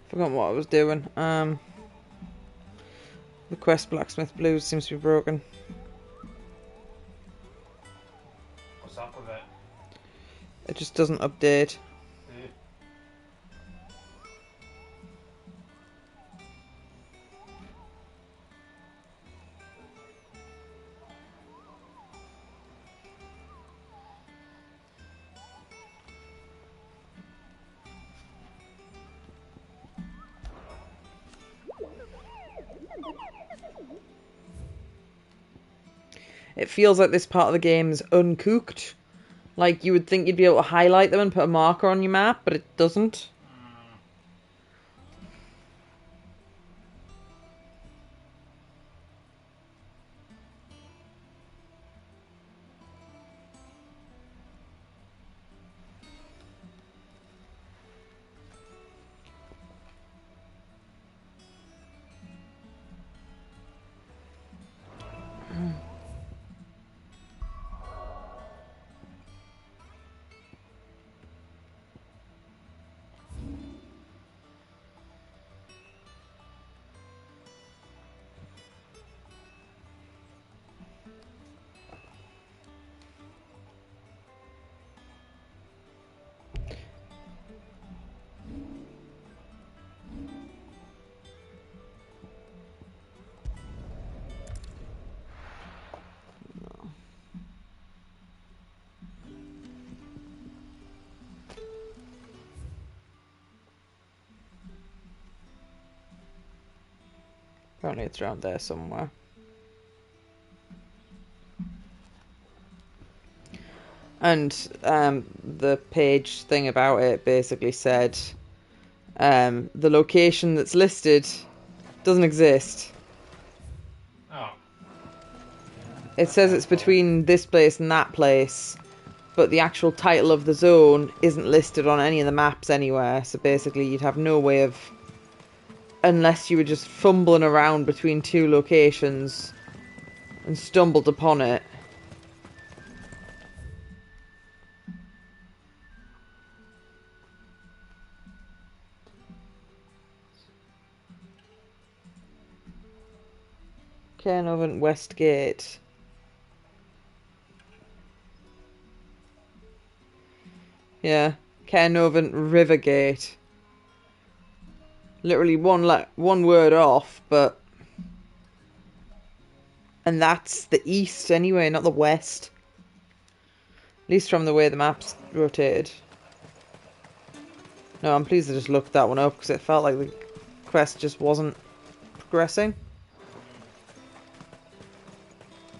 Speaker 2: Forgot what I was doing. The quest Blacksmith Blues seems to be broken.
Speaker 16: What's up with it?
Speaker 2: It just doesn't update. It feels like this part of the game is uncooked. Like, you would think you'd be able to highlight them and put a marker on your map, but it doesn't. Apparently it's around there somewhere. And the page thing about it basically said the location that's listed doesn't exist.
Speaker 16: Oh.
Speaker 2: It says it's between this place and that place, but the actual title of the zone isn't listed on any of the maps anywhere, so basically you'd have no way of, unless you were just fumbling around between two locations and stumbled upon it. Cairnovent Westgate. Yeah, Cairnovent Rivergate. Literally one word off, but... And that's the east anyway, not the west. At least from the way the map's rotated. No, I'm pleased I just looked that one up, because it felt like the quest just wasn't progressing.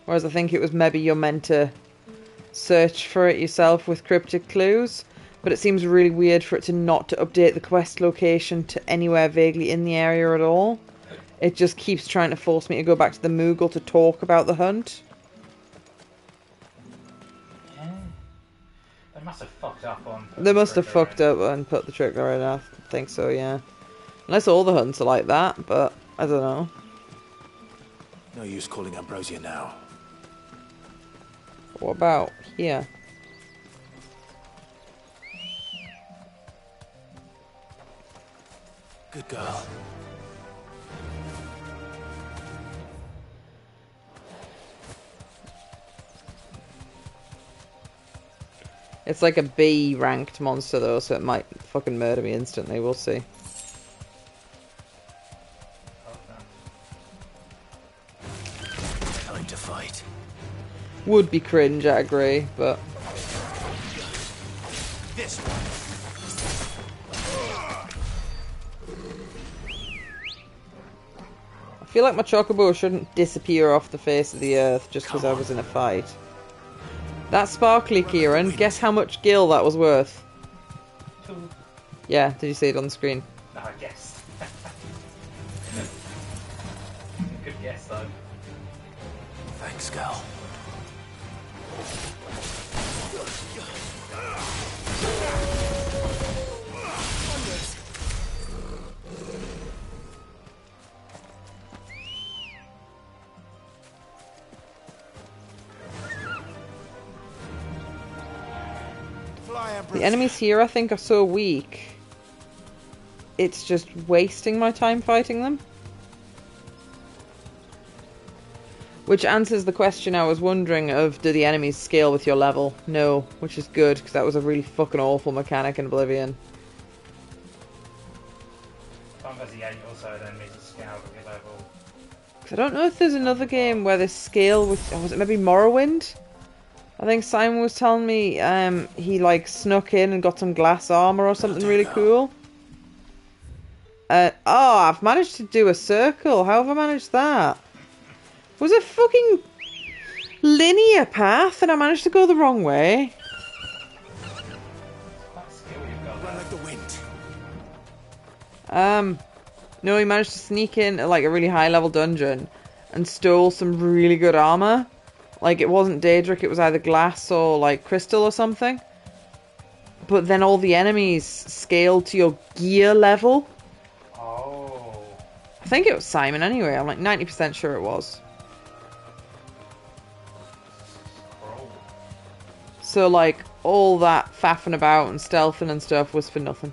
Speaker 2: Whereas I think it was maybe you're meant to search for it yourself with cryptic clues. But it seems really weird for it to not to update the quest location to anywhere vaguely in the area at all. It just keeps trying to force me to go back to the Moogle to talk about the hunt.
Speaker 16: Yeah. They must have fucked up on...
Speaker 2: They must have fucked up and put the trigger in, I think so, yeah. Unless all the hunts are like that, but I don't know.
Speaker 3: No use calling Ambrosia now.
Speaker 2: What about here?
Speaker 3: Good girl.
Speaker 2: It's like a B ranked monster though, so it might fucking murder me instantly, we'll see.
Speaker 3: Time to fight.
Speaker 2: Would be cringe, I agree, but...
Speaker 3: This one.
Speaker 2: I feel like my chocobo shouldn't disappear off the face of the earth just because I was in a fight. That sparkly, Kieran, guess how much gil that was worth?
Speaker 16: 2.
Speaker 2: Yeah, did you see it on the screen?
Speaker 16: No, I guessed. Good guess, though.
Speaker 3: Thanks, girl.
Speaker 2: The enemies here, I think, are so weak. It's just wasting my time fighting them. Which answers the question I was wondering of, do the enemies scale with your level? No, which is good, because that was a really fucking awful mechanic in Oblivion.
Speaker 16: Sometimes the 8 or so enemies that scale with your level.
Speaker 2: Because I don't know if there's another game where they scale with... Oh, was it maybe Morrowind? I think Simon was telling me he like snuck in and got some glass armor or something really cool. Oh, I've managed to do a circle. How have I managed that? Was it fucking linear path and I managed to go the wrong way?
Speaker 3: Run like the wind.
Speaker 2: No, he managed to sneak in at like a really high level dungeon and stole some really good armor. Like, it wasn't Daedric, it was either glass or, like, crystal or something. But then all the enemies scaled to your gear level.
Speaker 16: Oh.
Speaker 2: I think it was Simon anyway, I'm like 90% sure it was. So, like, all that faffing about and stealthing and stuff was for nothing.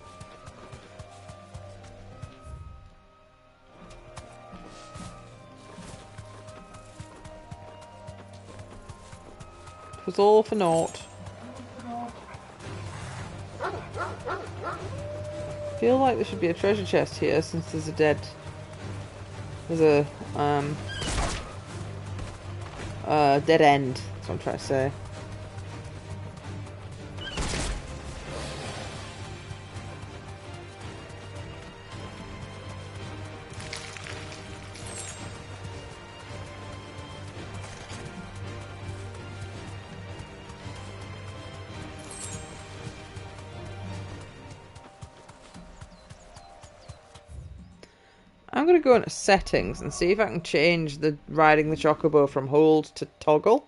Speaker 2: It was all for naught. I feel like there should be a treasure chest here since there's a dead... There's a, dead end. That's what I'm trying to say. I'm going to go into settings and see if I can change the riding the chocobo from hold to toggle.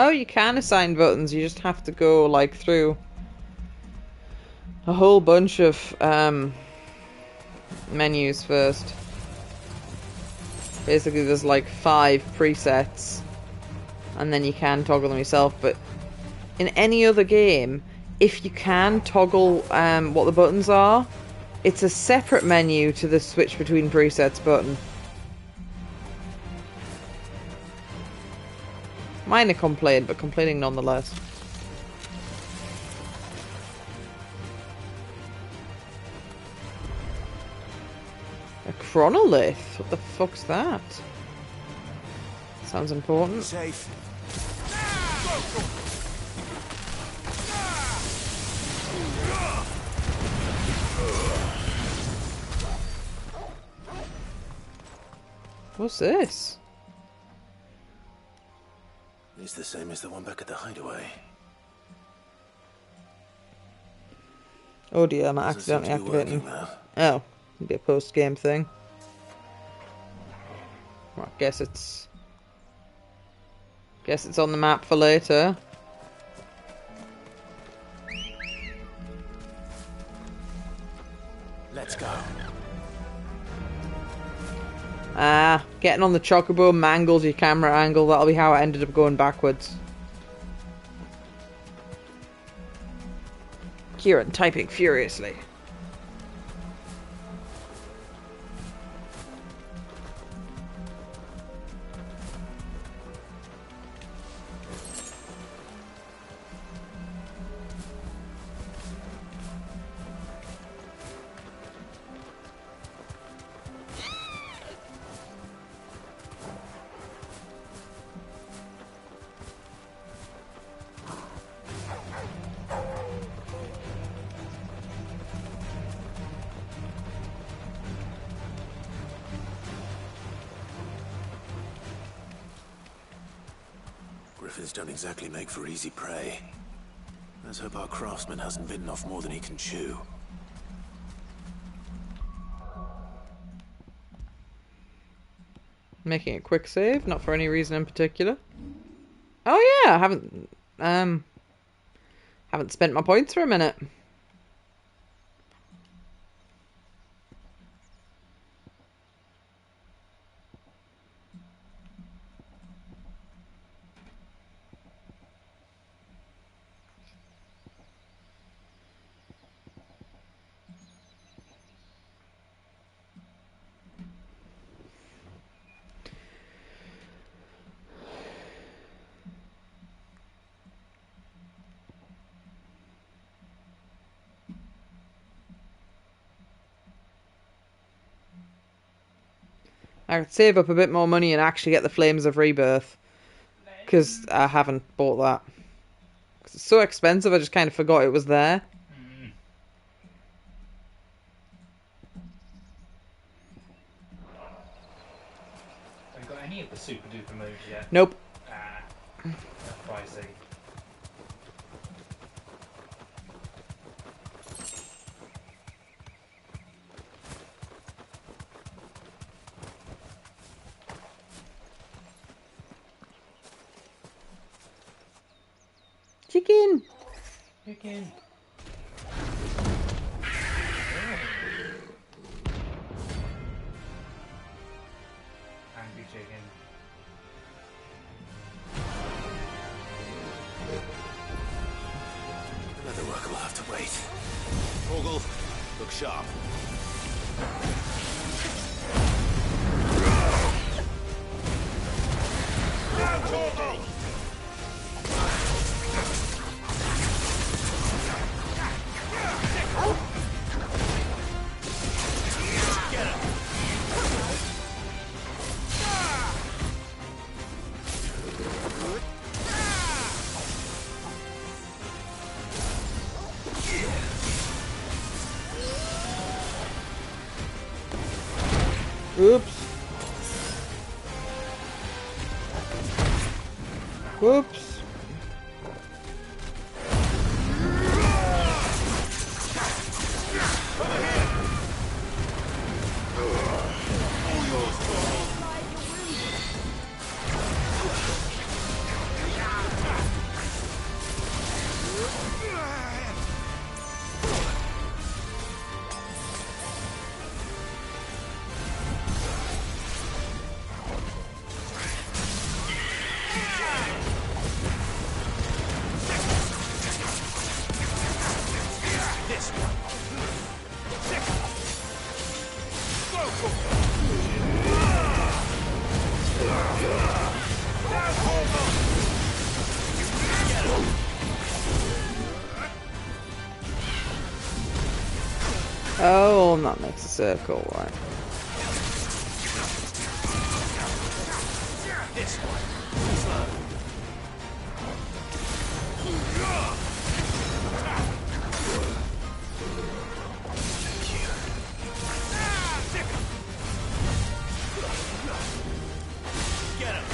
Speaker 2: Oh, you can assign buttons, you just have to go like through a whole bunch of menus first. Basically there's like 5 presets and then you can toggle them yourself, but in any other game, if you can toggle what the buttons are, it's a separate menu to the switch between presets button. Minor complaint, but complaining nonetheless. A chronolith? What the fuck's that? Sounds important.
Speaker 3: Safe.
Speaker 2: What's this?
Speaker 3: It's the same as the one back at the hideaway.
Speaker 2: Oh dear, I'm accidentally activating. Oh, it'd be a post-game thing. Well, I guess it's on the map for later.
Speaker 3: Let's go.
Speaker 2: Ah, getting on the chocobo mangles your camera angle. That'll be how I ended up going backwards. Kieran typing furiously.
Speaker 3: Griffins don't exactly make for easy prey. Let's hope our craftsman hasn't bitten off more than he can chew.
Speaker 2: Making a quick save, not for any reason in particular. Oh yeah, I haven't spent my points for a minute. I could save up a bit more money and actually get the Flames of Rebirth. Because I haven't bought that. 'Cause it's so expensive, I just kind of forgot it was there.
Speaker 16: Have you got any of the super duper moves yet?
Speaker 2: Nope.
Speaker 16: Ah, that's pricey.
Speaker 2: chicken.
Speaker 16: Chicken. Angry chicken.
Speaker 3: Another worker will have to wait. Torgal, look sharp.
Speaker 2: Oops. Oops. Oh, and that makes a circle, right?
Speaker 3: This one. Slow. Get him.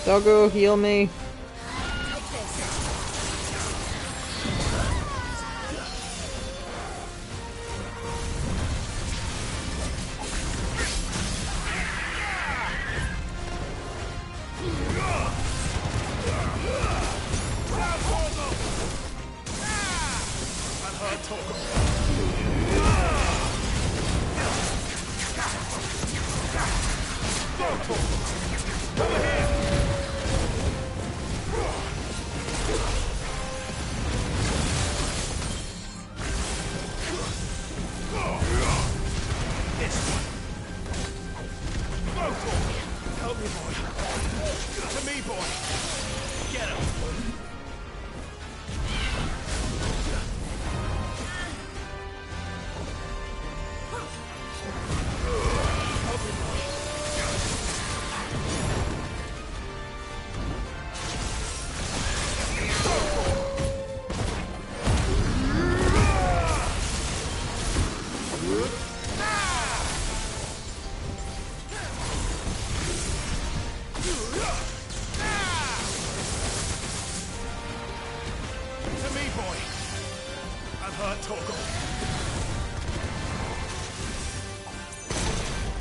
Speaker 2: Doggo, heal me.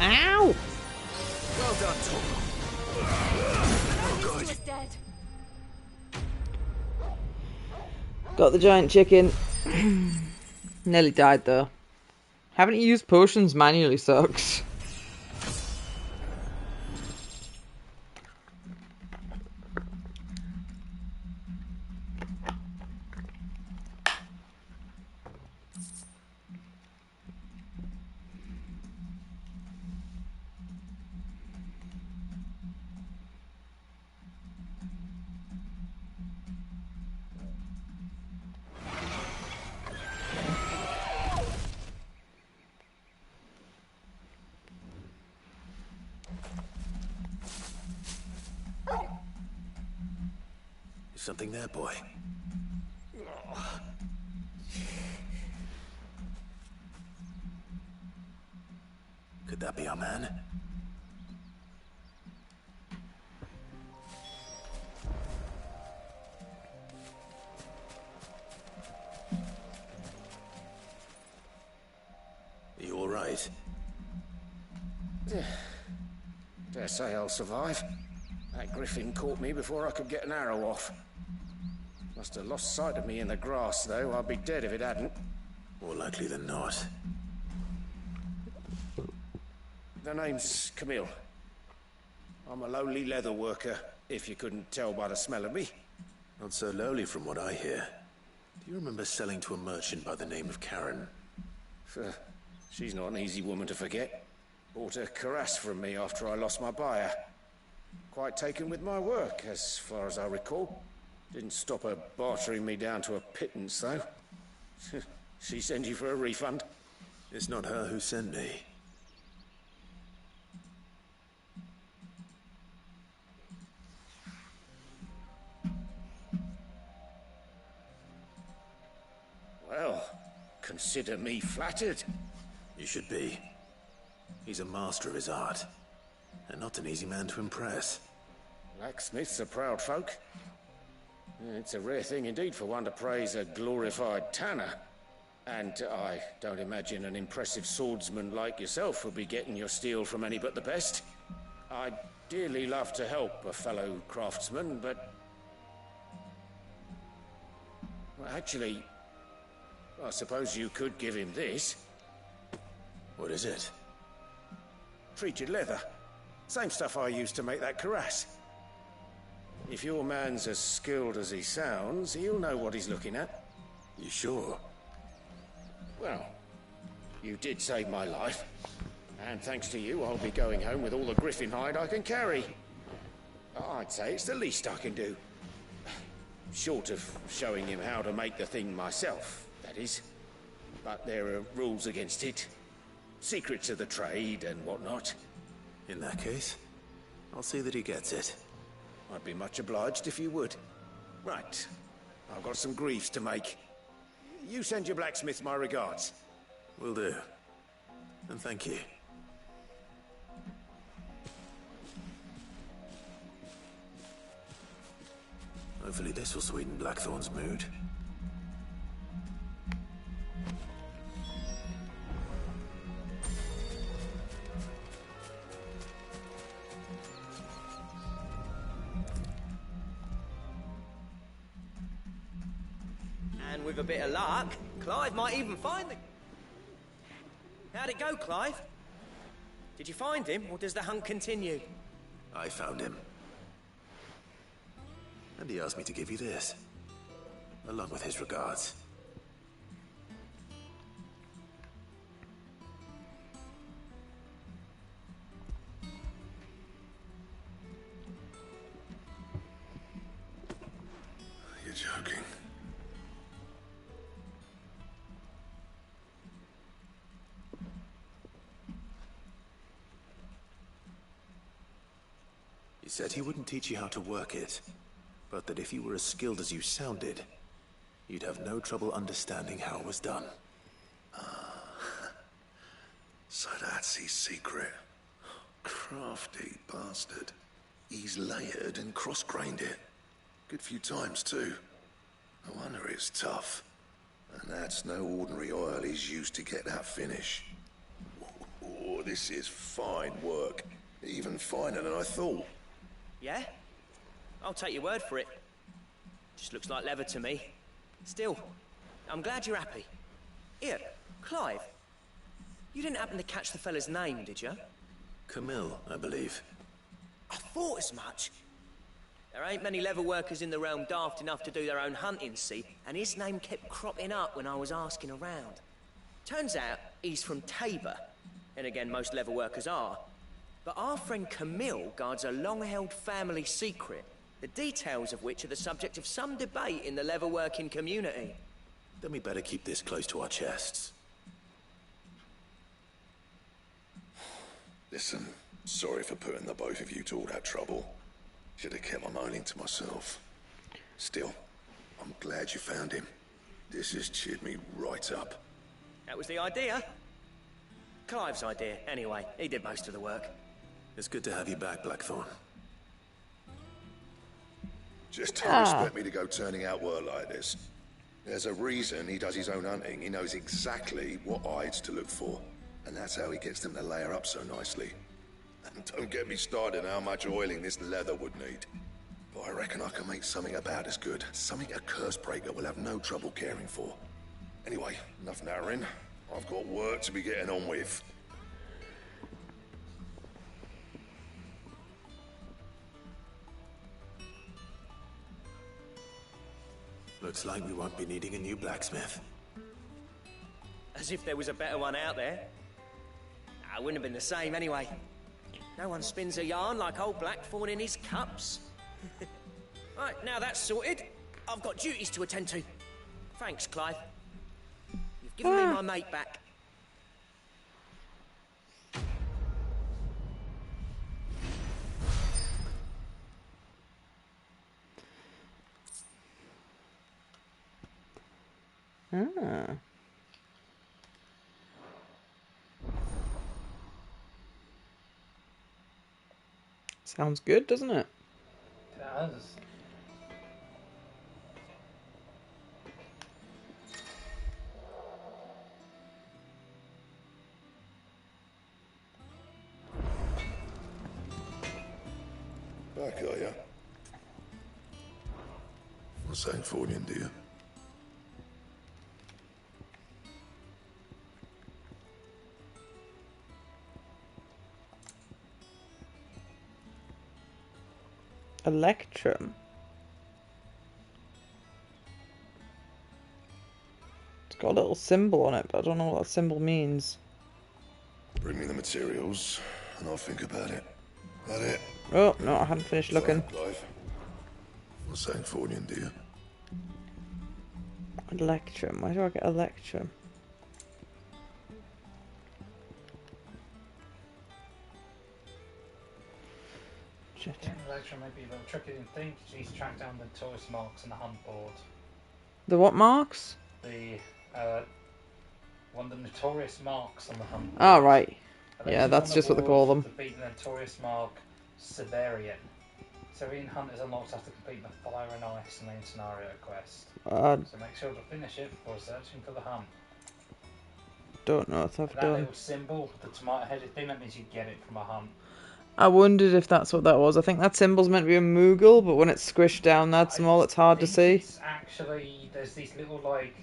Speaker 2: Ow!
Speaker 3: Well done, Torgal. Oh, good.
Speaker 2: Got the giant chicken. Nearly died though. Having to use potions manually sucks.
Speaker 3: Something there, boy. Could that be our man? Are you all right?
Speaker 20: Dare say I'll survive. That griffin caught me before I could get an arrow off. Must have lost sight of me in the grass, though. I'd be dead if it hadn't.
Speaker 3: More likely than not.
Speaker 20: The name's Camille. I'm a lowly leather worker, if you couldn't tell by the smell of me.
Speaker 3: Not so lowly from what I hear. Do you remember selling to a merchant by the name of Karen?
Speaker 20: She's not an easy woman to forget. Bought a cuirass from me after I lost my buyer. Quite taken with my work, as far as I recall. Didn't stop her bartering me down to a pittance, though. She send you for a refund?
Speaker 3: It's not her who sent me.
Speaker 20: Well, consider me flattered.
Speaker 3: You should be. He's a master of his art, and not an easy man to impress.
Speaker 20: Blacksmiths are proud folk. It's a rare thing indeed for one to praise a glorified tanner. And I don't imagine an impressive swordsman like yourself will be getting your steel from any but the best. I'd dearly love to help a fellow craftsman, but... Well, actually, I suppose you could give him this.
Speaker 3: What is it?
Speaker 20: Treated leather. Same stuff I used to make that cuirass. If your man's as skilled as he sounds, he'll know what he's looking at.
Speaker 3: You sure?
Speaker 20: Well, you did save my life. And thanks to you, I'll be going home with all the griffin hide I can carry. I'd say it's the least I can do. Short of showing him how to make the thing myself, that is. But there are rules against it. Secrets of the trade and whatnot.
Speaker 3: In that case, I'll see that he gets it.
Speaker 20: I'd be much obliged if you would. Right. I've got some greaves to make. You send your blacksmith my regards.
Speaker 3: Will do. And thank you. Hopefully this will sweeten Blackthorn's mood.
Speaker 1: And with a bit of luck, Clive might even find the... How'd it go, Clive? Did you find him, or does the hunt continue?
Speaker 3: I found him. And he asked me to give you this, along with his regards.
Speaker 10: You're joking.
Speaker 3: He said he wouldn't teach you how to work it, but that if you were as skilled as you sounded, you'd have no trouble understanding how it was done.
Speaker 10: So that's his secret. Crafty bastard. He's layered and cross-grained it. Good few times, too. No wonder it's tough. And that's no ordinary oil he's used to get that finish. Oh, this is fine work. Even finer than I thought.
Speaker 1: Yeah? I'll take your word for it. Just looks like leather to me. Still, I'm glad you're happy. Here, Clive. You didn't happen to catch the fella's name, did you?
Speaker 3: Camille, I believe.
Speaker 1: I thought as much. There ain't many leather workers in the realm daft enough to do their own hunting, see? And his name kept cropping up when I was asking around. Turns out he's from Tabor. And again, most leather workers are. But our friend Camille guards a long-held family secret, the details of which are the subject of some debate in the leather-working community.
Speaker 3: Then we better keep this close to our chests.
Speaker 10: Listen, sorry for putting the both of you to all that trouble. Should have kept my moaning to myself. Still, I'm glad you found him. This has cheered me right up.
Speaker 1: That was the idea. Clive's idea, anyway. He did most of the work.
Speaker 3: It's good to have you back, Blackthorn.
Speaker 10: Just don't expect me to go turning out work like this. There's a reason he does his own hunting. He knows exactly what hides to look for. And that's how he gets them to layer up so nicely. And don't get me started on how much oiling this leather would need. But I reckon I can make something about as good. Something a Cursebreaker will have no trouble caring for. Anyway, enough narrowing. I've got work to be getting on with.
Speaker 3: Looks like we won't be needing a new blacksmith.
Speaker 1: As if there was a better one out there. I wouldn't have been the same anyway. No one spins a yarn like old Blackthorn in his cups. Right, now that's sorted. I've got duties to attend to. Thanks, Clive. You've given me my mate back.
Speaker 2: Ah. Sounds good, doesn't it?
Speaker 16: It does.
Speaker 10: Back, are ya? What's that for you, dear?
Speaker 2: Electrum. It's got a little symbol on it, but I don't know what that symbol means.
Speaker 10: Bring me the materials, and I'll think about it. That it?
Speaker 2: Oh, no, I hadn't finished looking.
Speaker 10: Clive. What's that for you, dear?
Speaker 2: Electrum. Why do I get Electrum? Shit.
Speaker 16: Electra might be a little tricky than think. She's tracked down the tourist marks on the hunt board.
Speaker 2: The what marks?
Speaker 16: The one of the notorious marks on the hunt board.
Speaker 2: Oh, right. Yeah, that's just what they call them.
Speaker 16: To beat the notorious mark Severian. Severian hunters unlocked after completing the Fire and Ice main scenario quest. So make sure to finish it before searching for the hunt.
Speaker 2: Don't know if I've
Speaker 16: that
Speaker 2: done.
Speaker 16: Little symbol, the tomato-headed thing, that means you get it from a hunt.
Speaker 2: I wondered if that's what that was. I think that symbol's meant to be a Moogle, but when it's squished down that small, it's hard to see.
Speaker 16: It's actually, there's these little, like,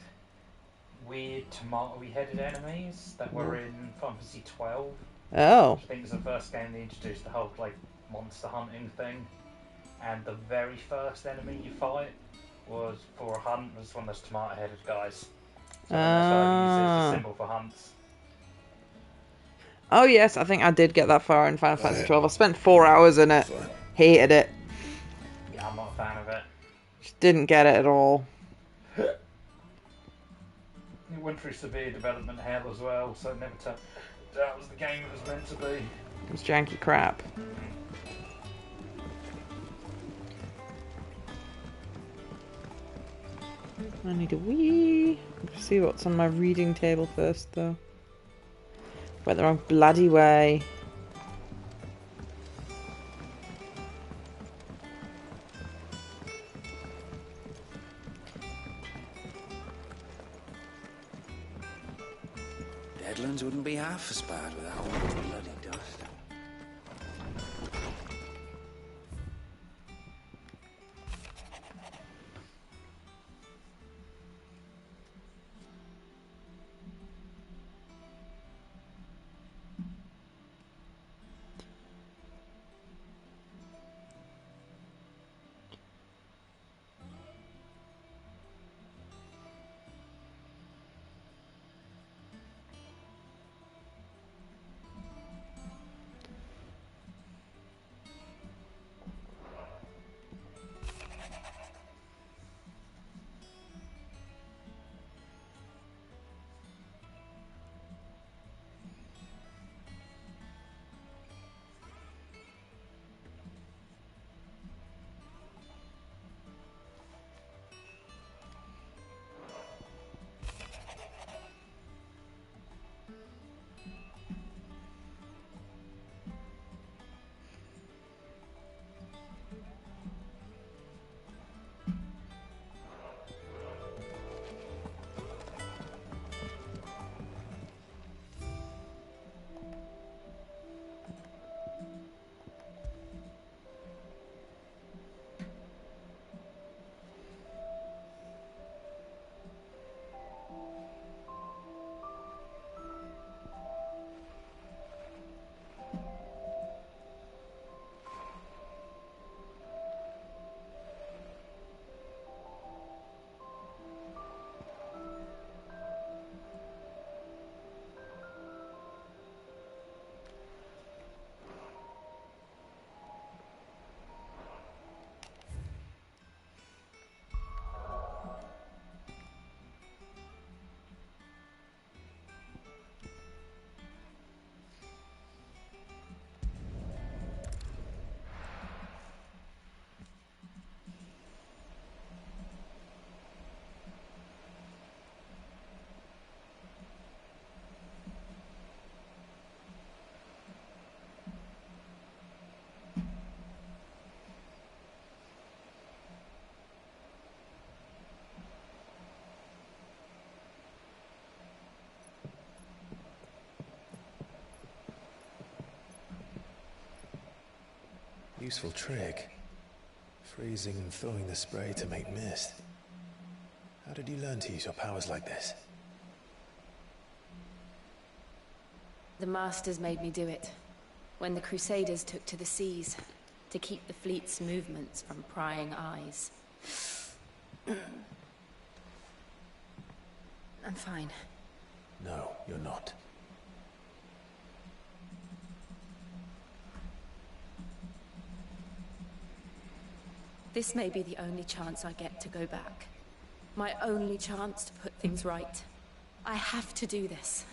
Speaker 16: weird tomato-y headed enemies that were in Fantasy 12.
Speaker 2: Oh.
Speaker 16: Which I think was the first game they introduced the whole, like, monster hunting thing. And the very first enemy you fight was for a hunt, was one of those tomato-headed guys. So that's why I use it as a symbol for hunts.
Speaker 2: Oh yes, I think I did get that far in Final Fantasy 12. I spent 4 hours in it. Hated it.
Speaker 16: Yeah, I'm not a fan of it.
Speaker 2: Just didn't get it at all.
Speaker 16: It went through severe development hell as well, so it never turned out was the game it was meant to be.
Speaker 2: It was janky crap. I need a wee. Let's see what's on my reading table first, though. Went the wrong bloody way.
Speaker 18: Deadlands wouldn't be half as bad without all the bloody dust.
Speaker 3: Useful trick. Freezing and throwing the spray to make mist. How did you learn to use your powers like this?
Speaker 15: The Masters made me do it. When the Crusaders took to the seas, to keep the fleet's movements from prying eyes. I'm fine.
Speaker 3: No, you're not.
Speaker 15: This may be the only chance I get to go back. My only chance to put things right. I have to do this.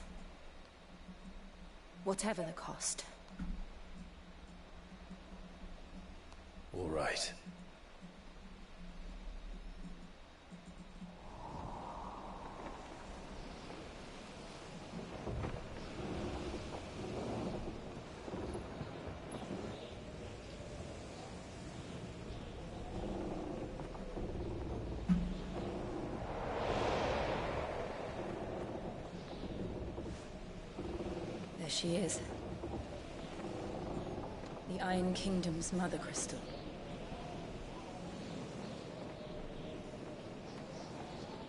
Speaker 15: Whatever the cost.
Speaker 3: All right.
Speaker 15: There she is. The Iron Kingdom's Mother Crystal.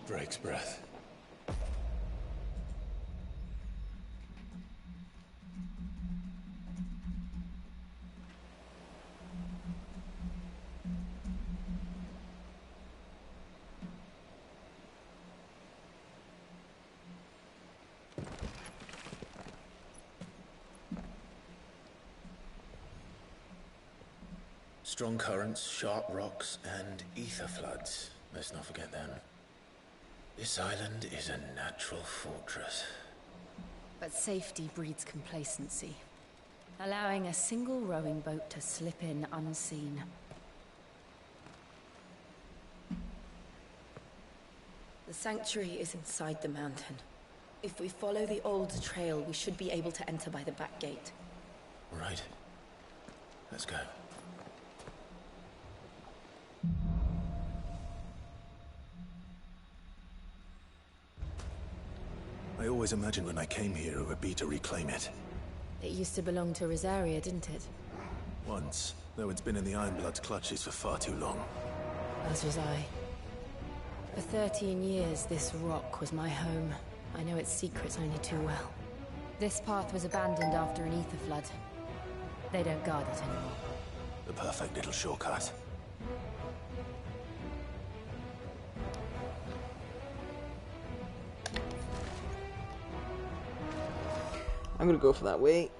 Speaker 3: Drake's breath. Strong currents, sharp rocks, and ether floods. Let's not forget them. This island is a natural fortress.
Speaker 15: But safety breeds complacency. Allowing a single rowing boat to slip in unseen. The sanctuary is inside the mountain. If we follow the old trail, we should be able to enter by the back gate.
Speaker 3: Right. Let's go. I always imagined when I came here it would be to reclaim it.
Speaker 15: It used to belong to Rosaria, didn't it?
Speaker 3: Once, though it's been in the Ironblood's clutches for far too long.
Speaker 15: As was I. For 13 years, this rock was my home. I know its secrets only too well. This path was abandoned after an ether flood. They don't guard it anymore.
Speaker 3: The perfect little shortcut.
Speaker 2: I'm gonna go for that way.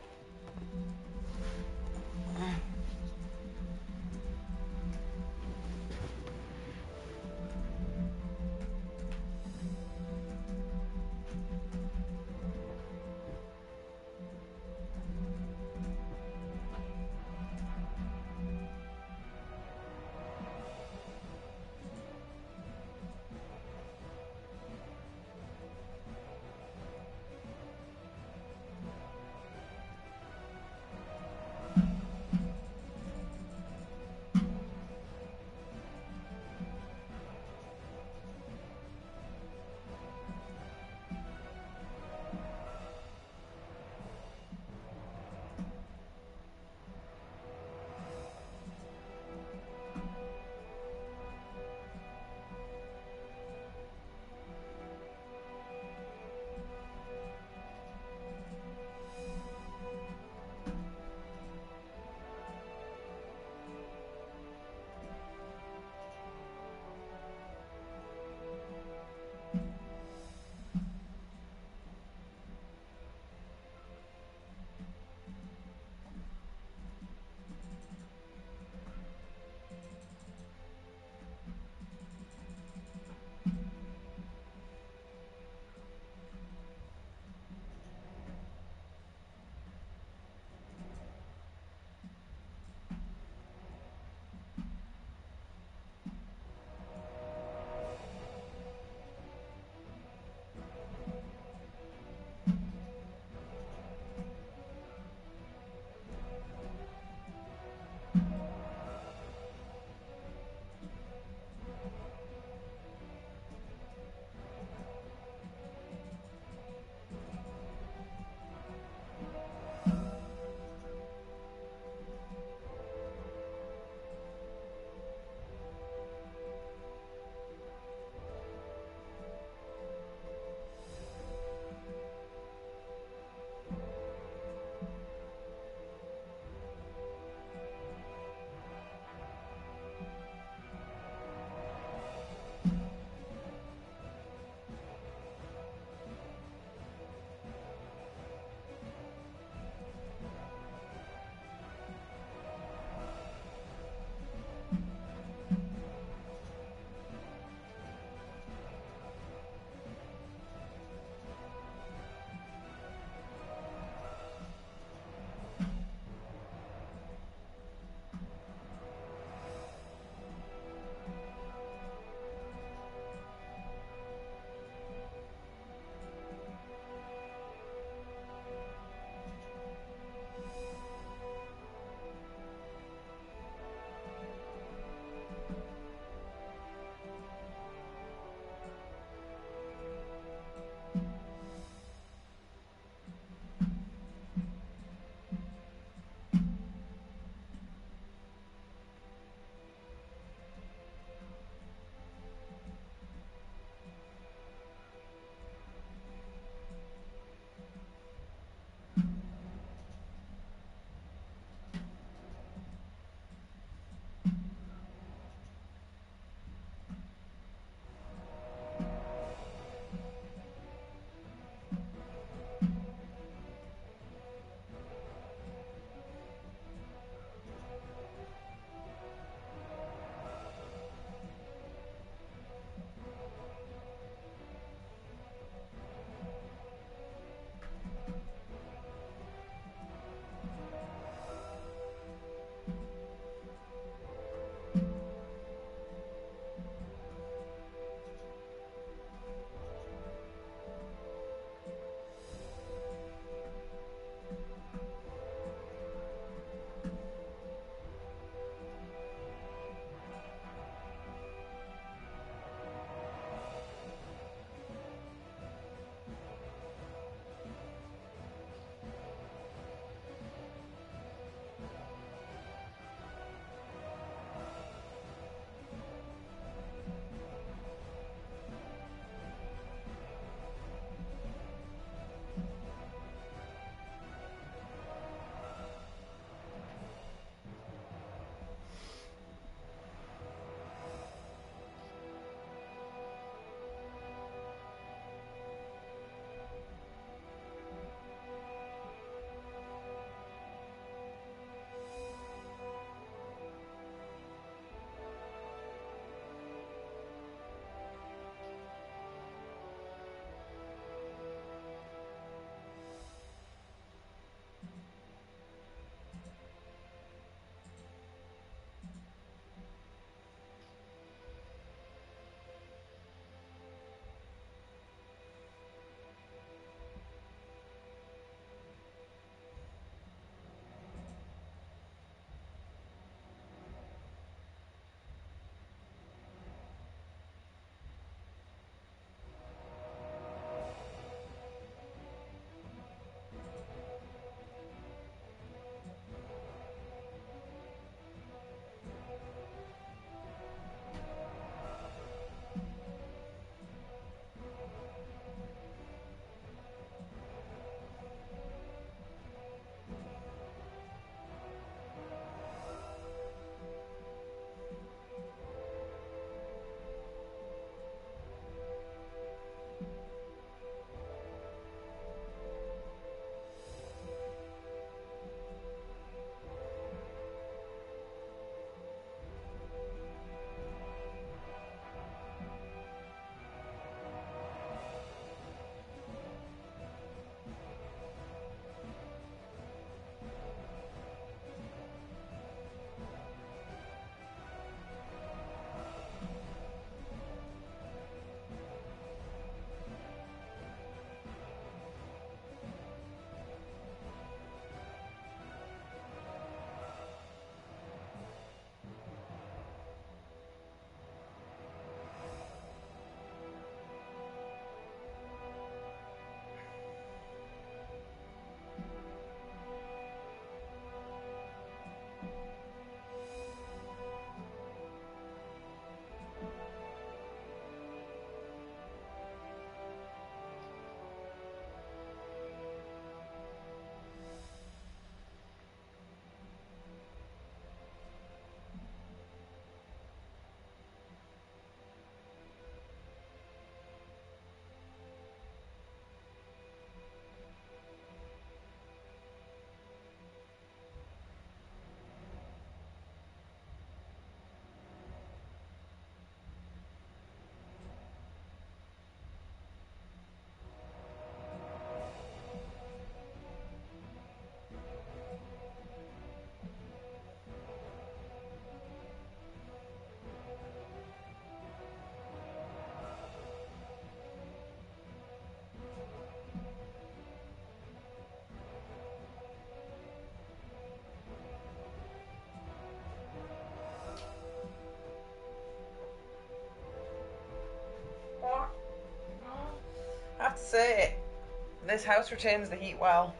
Speaker 2: This house retains the heat well.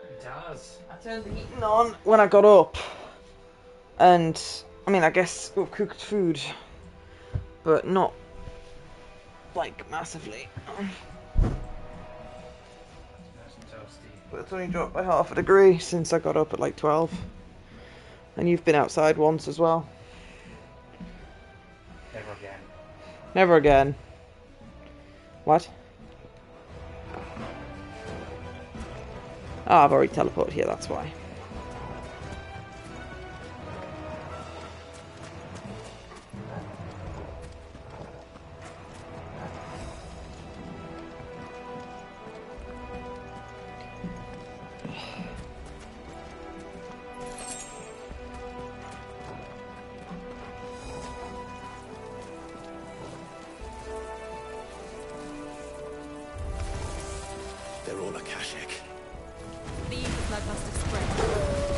Speaker 16: It does.
Speaker 2: I turned the heating on when I got up. And, I mean, I guess we've cooked food. But not, like, massively. But it's only dropped by 0.5 degree since I got up at like 12. And you've been outside once as well.
Speaker 16: Never again.
Speaker 2: Never again. What? Oh, I've already teleported here, that's why.
Speaker 10: They're all Akashic.
Speaker 15: The evil flood must have spread.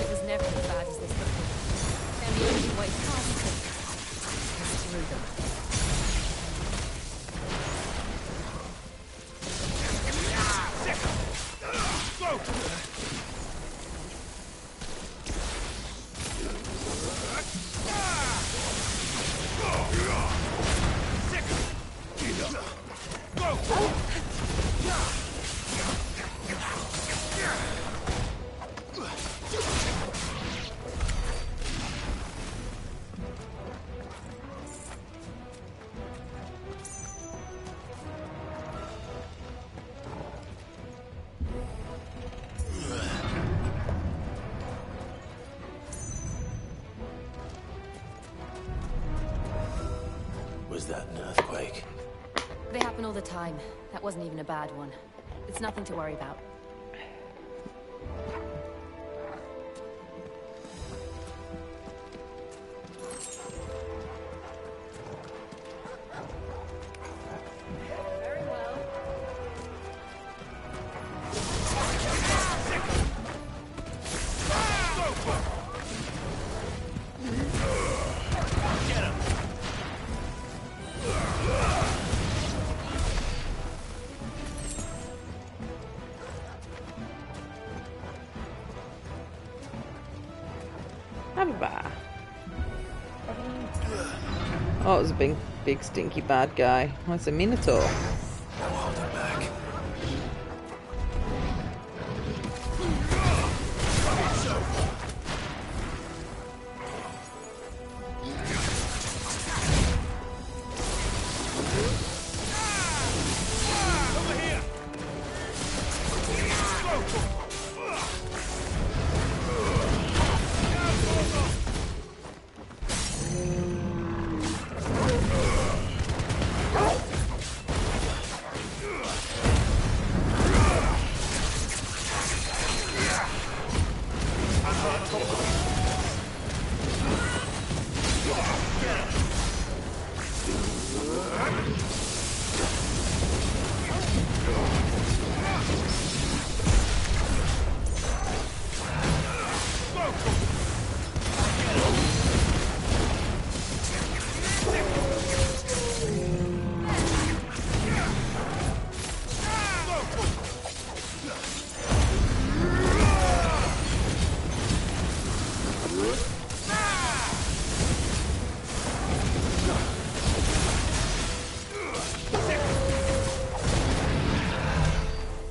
Speaker 15: It was never as bad as this before. And the only way past it is through them.
Speaker 3: Was that an earthquake?
Speaker 15: They happen all the time. That wasn't even a bad one. It's nothing to worry about.
Speaker 2: Oh, it was a big stinky bad guy. Oh, it's a Minotaur.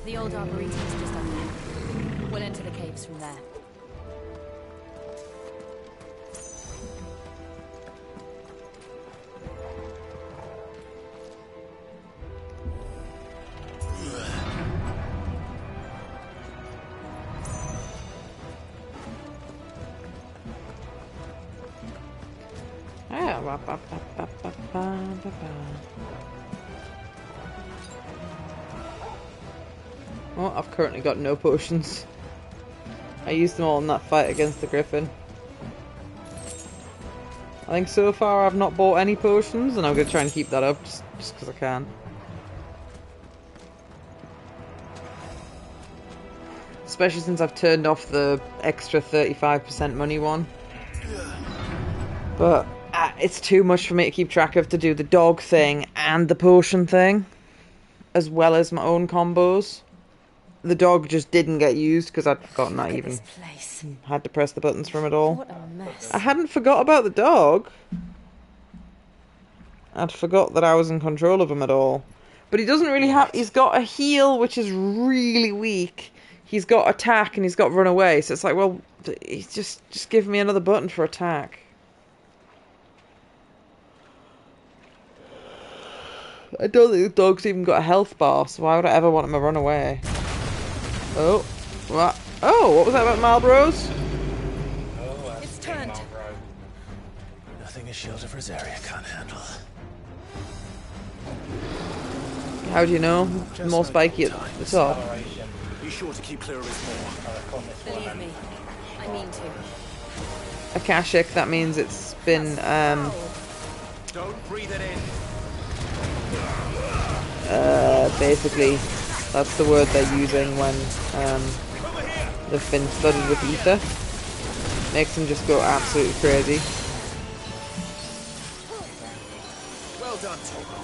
Speaker 15: The old arboretum is just up there. We'll enter the caves from there.
Speaker 2: Oh, I've currently got no potions. I used them all in that fight against the Griffin. I think so far I've not bought any potions, and I'm going to try and keep that up just because I can. Especially since I've turned off the extra 35% money one. But it's too much for me to keep track of to do the dog thing and the potion thing, as well as my own combos. the dog just didn't get used because I'd forgotten I even had to press the buttons from it all.
Speaker 15: What a mess.
Speaker 2: I hadn't forgot about the dog. I'd forgot that I was in control of him at all. But he doesn't really have... He's got a heal, which is really weak. He's got attack and he's got run away. So it's like, well, he's just give me another button for attack. I don't think the dog's even got a health bar, so why would I ever want him to run away? Oh, what? Oh, what was that about Marlboros?
Speaker 17: It's turned.
Speaker 3: Nothing a shield of Rosaria can't handle.
Speaker 2: How do you know? More spiky at the top.
Speaker 3: Be sure to keep clear of his maw.
Speaker 15: Believe me, I mean to.
Speaker 2: Akashic, that means it's been,
Speaker 3: Don't breathe it in.
Speaker 2: basically, that's the word they're using when, they've been flooded with ether. Makes them just go absolutely crazy.
Speaker 3: Well done, Togo.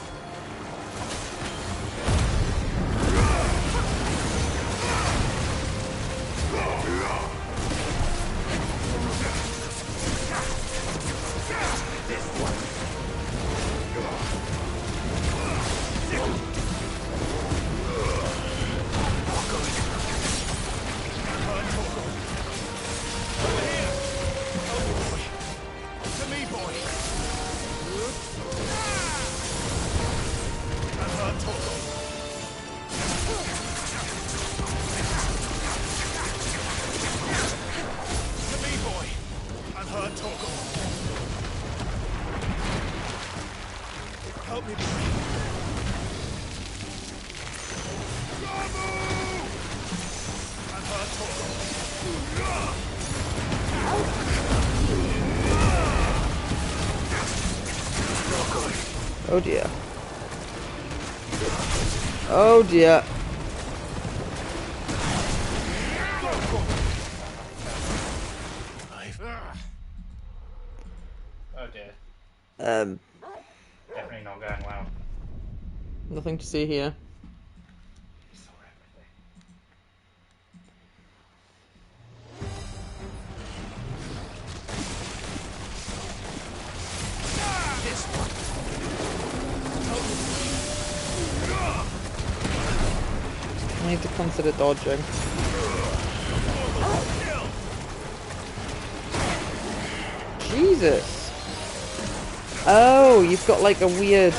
Speaker 21: Help me, boy.
Speaker 2: Oh dear. Oh dear.
Speaker 16: Oh dear. Definitely not going well.
Speaker 2: Nothing to see here. I need to consider dodging. Jesus. Oh, you've got like a weird,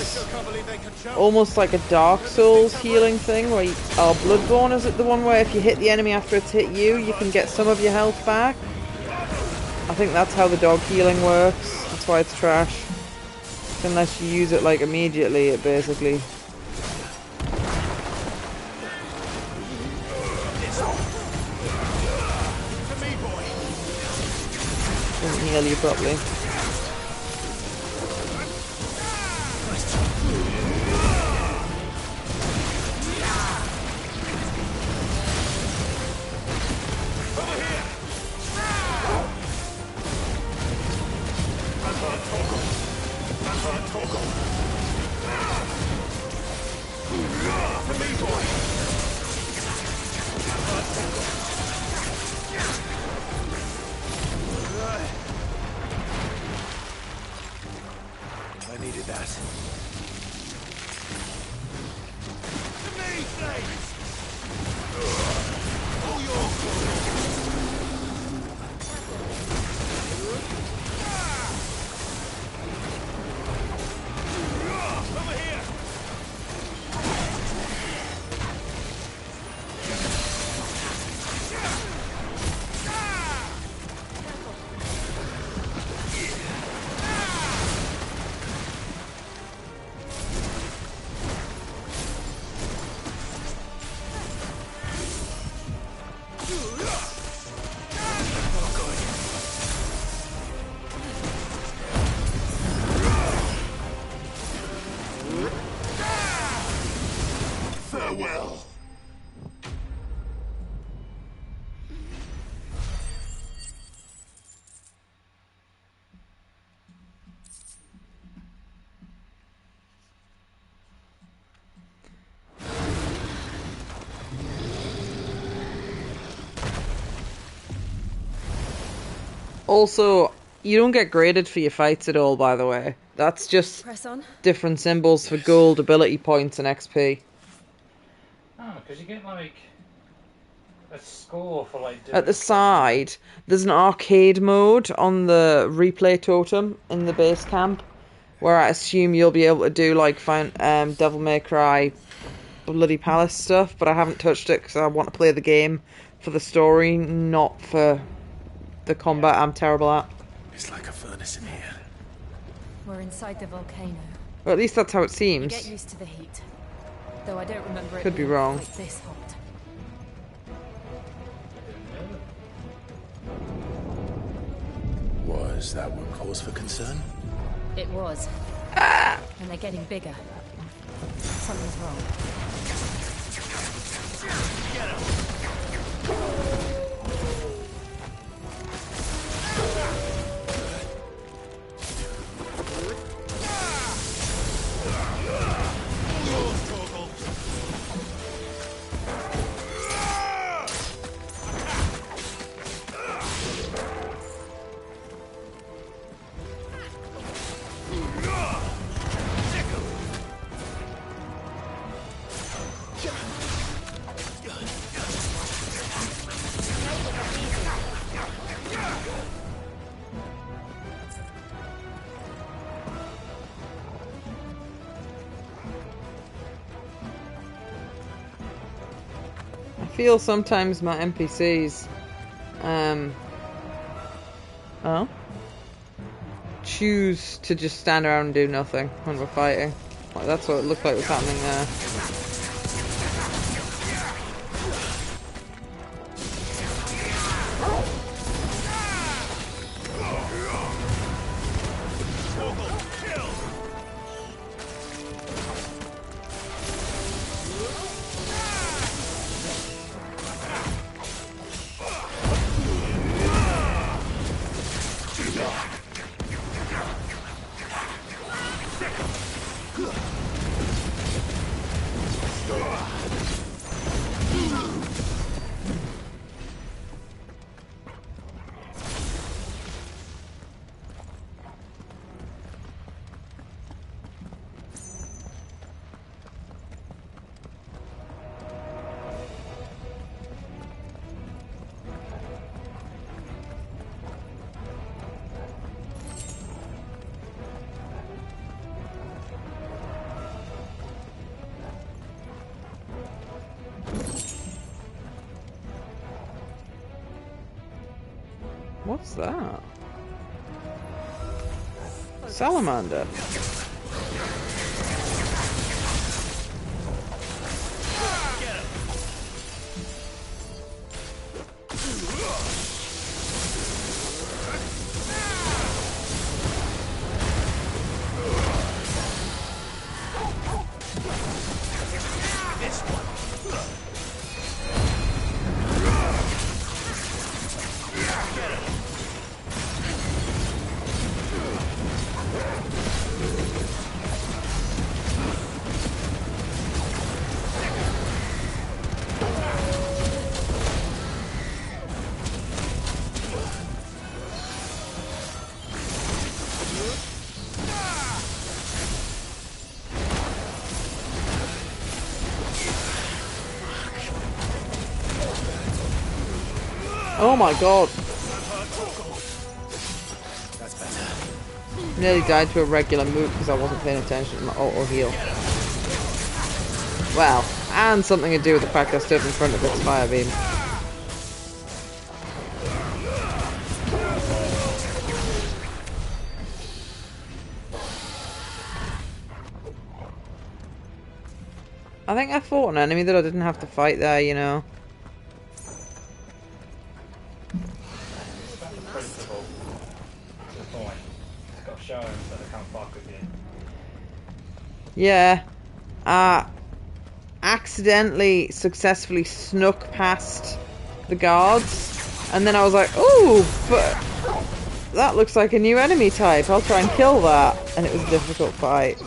Speaker 2: almost like a Dark Souls healing thing where Bloodborne, is it the one where if you hit the enemy after it's hit you, you can get some of your health back? I think that's how the dog healing works. That's why it's trash. Unless you use it like immediately, it basically... doesn't heal you properly.
Speaker 3: I needed that. Farewell.
Speaker 2: Also, you don't get graded for your fights at all, by the way. That's just
Speaker 15: Press on.
Speaker 2: different symbols for gold, ability points, and XP.
Speaker 16: Oh, because you get like a score for like.
Speaker 2: At the side, there's an arcade mode on the replay totem in the base camp, where I assume you'll be able to do like Devil May Cry, Bloody Palace stuff. But I haven't touched it because I want to play the game for the story, not for the combat. I'm terrible at.
Speaker 3: It's like a furnace in here.
Speaker 15: We're inside the volcano.
Speaker 2: Or at least that's how it
Speaker 15: You
Speaker 2: seems.
Speaker 15: get used to the heat. Though I don't remember it
Speaker 2: Could be
Speaker 15: being
Speaker 2: wrong.
Speaker 15: quite this hot.
Speaker 3: Was that one cause for concern?
Speaker 15: It was. And they're getting bigger. Something's wrong.
Speaker 17: Get him!
Speaker 2: I feel sometimes my NPCs, choose to just stand around and do nothing when we're fighting. Like, that's what it looked like was happening there. What's that? Salamander. Oh my god.
Speaker 3: That's better.
Speaker 2: Nearly died to a regular move because I wasn't paying attention to my auto heal. Well, and something to do with the fact I stood in front of its fire beam. I think I fought an enemy that I didn't have to fight there, you know. Yeah. Accidentally successfully snuck past the guards, and then I was like, ooh, but that looks like a new enemy type. I'll try and kill that. And it was a difficult fight.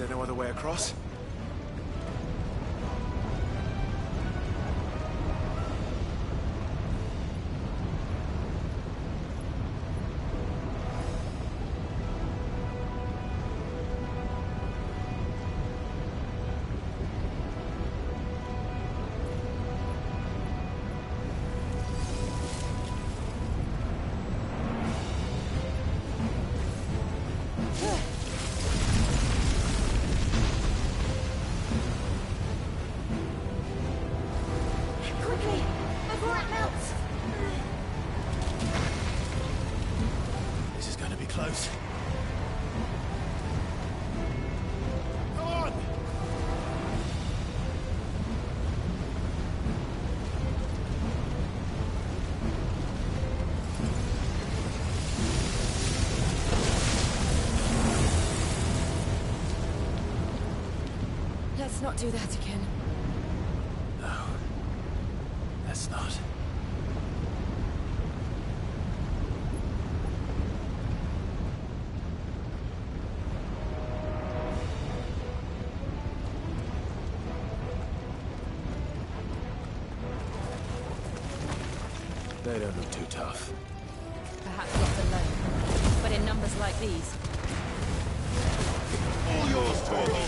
Speaker 3: there no other way across?
Speaker 15: Let's not do that again.
Speaker 3: No. Let's not. They don't look too tough.
Speaker 15: Perhaps not alone, but in numbers like these.
Speaker 10: All yours, Torvald!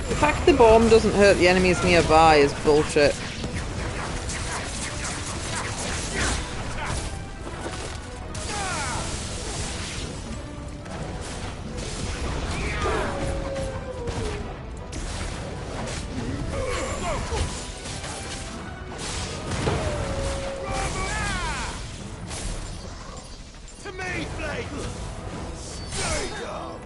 Speaker 2: The fact the bomb doesn't hurt the enemies nearby is bullshit.
Speaker 10: To me, Blake! Stay down!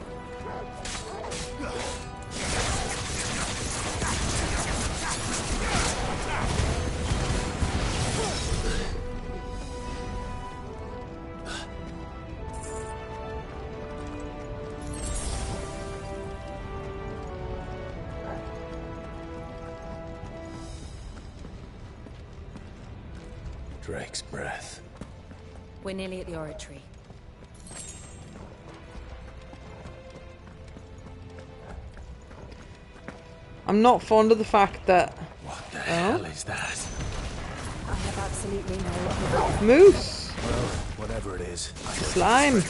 Speaker 3: Drake's breath.
Speaker 15: We're nearly at the oratory.
Speaker 2: I'm not fond of the fact that...
Speaker 3: What the hell is that?
Speaker 15: I have absolutely no...
Speaker 2: Moose!
Speaker 3: Well, whatever it is.
Speaker 2: Slime!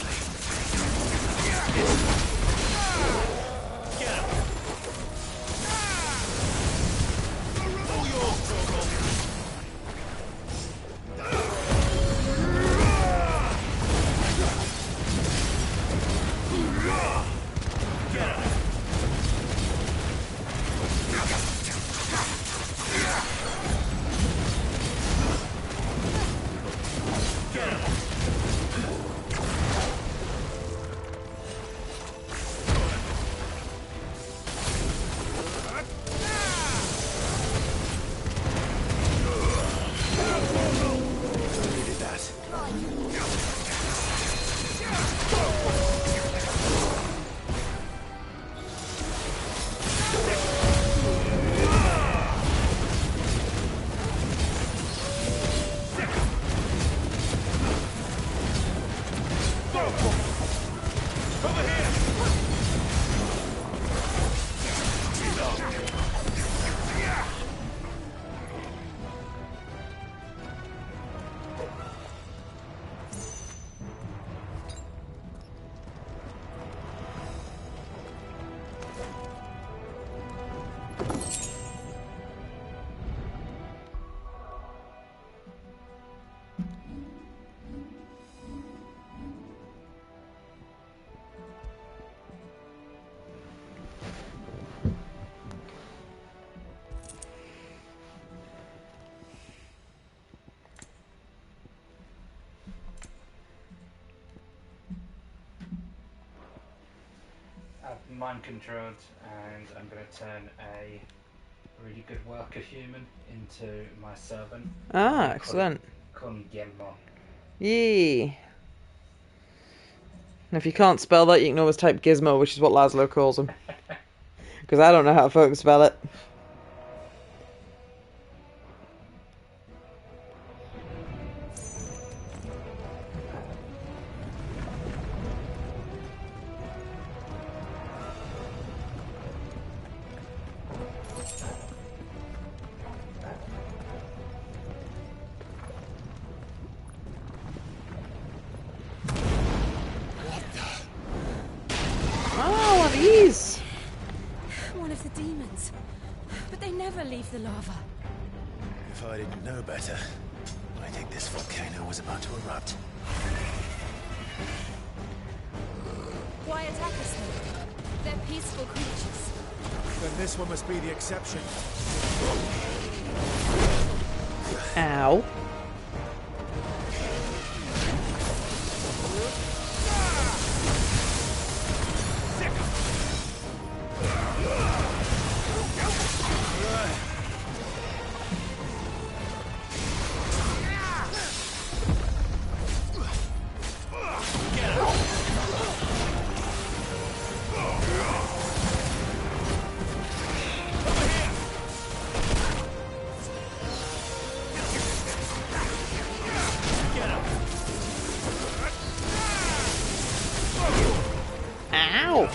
Speaker 16: mind controlled, and I'm going to turn a really good worker human into my servant.
Speaker 2: Ah, excellent.
Speaker 16: Con Guillermo.
Speaker 2: Yee. And if you can't spell that, you can always type Gizmo, which is what Laszlo calls him. Because I don't know how to fucking spell it.
Speaker 22: One of the demons. But they never leave the lava.
Speaker 3: If I didn't know better, I think this volcano was about to erupt.
Speaker 22: Why attack us then? They're peaceful creatures.
Speaker 3: Then this one must be the exception.
Speaker 2: Ow. Ow!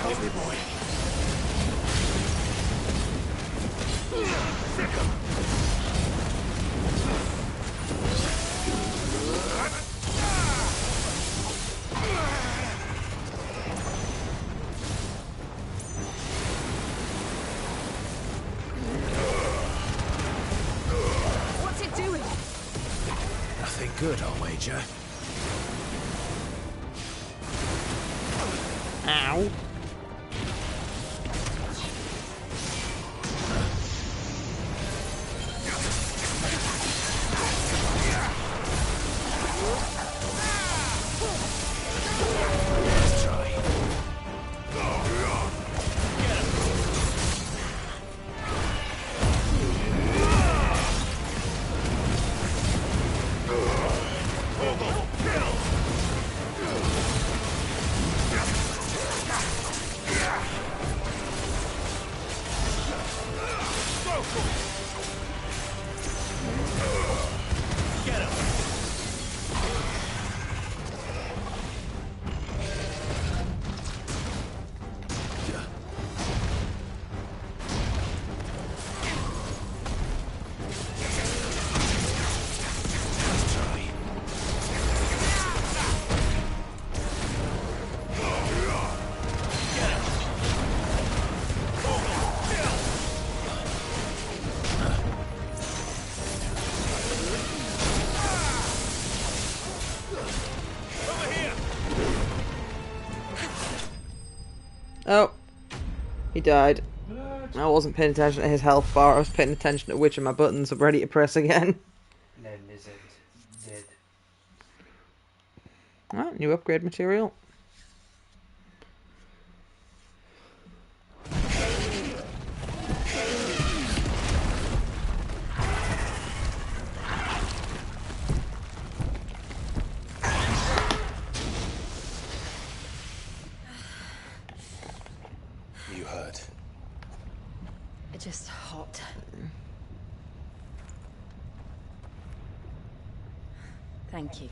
Speaker 3: Help me, boy.
Speaker 22: What's it doing?
Speaker 3: Nothing good, I'll wager.
Speaker 2: Ow.
Speaker 3: Let's try.
Speaker 2: Oh. He died. I wasn't paying attention to his health bar, I was paying attention to which of my buttons are ready to press again.
Speaker 16: No lizard. Dead.
Speaker 2: Ah, new upgrade material.
Speaker 3: You hurt.
Speaker 22: It's just hot. Thank you.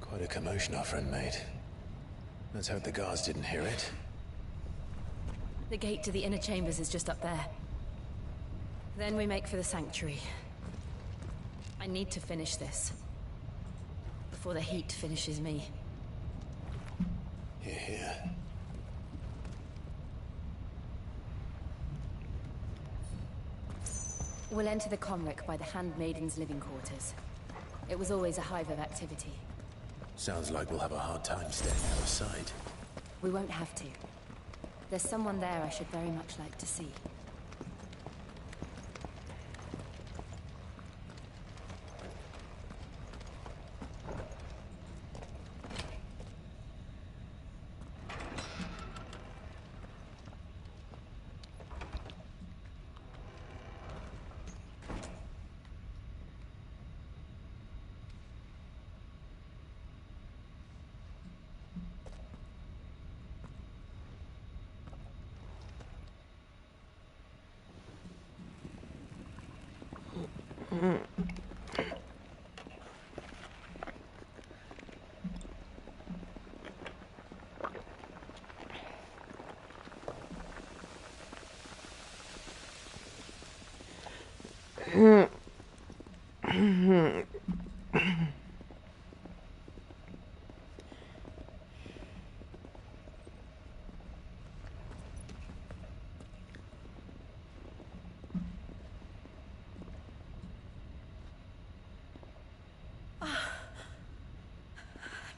Speaker 3: Quite a commotion our friend made. Let's hope the guards didn't hear it.
Speaker 22: The gate to the inner chambers is just up there. Then we make for the sanctuary. I need to finish this. Before the heat finishes me.
Speaker 3: Hear, hear.
Speaker 22: We'll enter the Comric by the Handmaiden's living quarters. It was always a hive of activity.
Speaker 3: Sounds like we'll have a hard time staying out of sight.
Speaker 15: We won't have to. There's someone there I should very much like to see.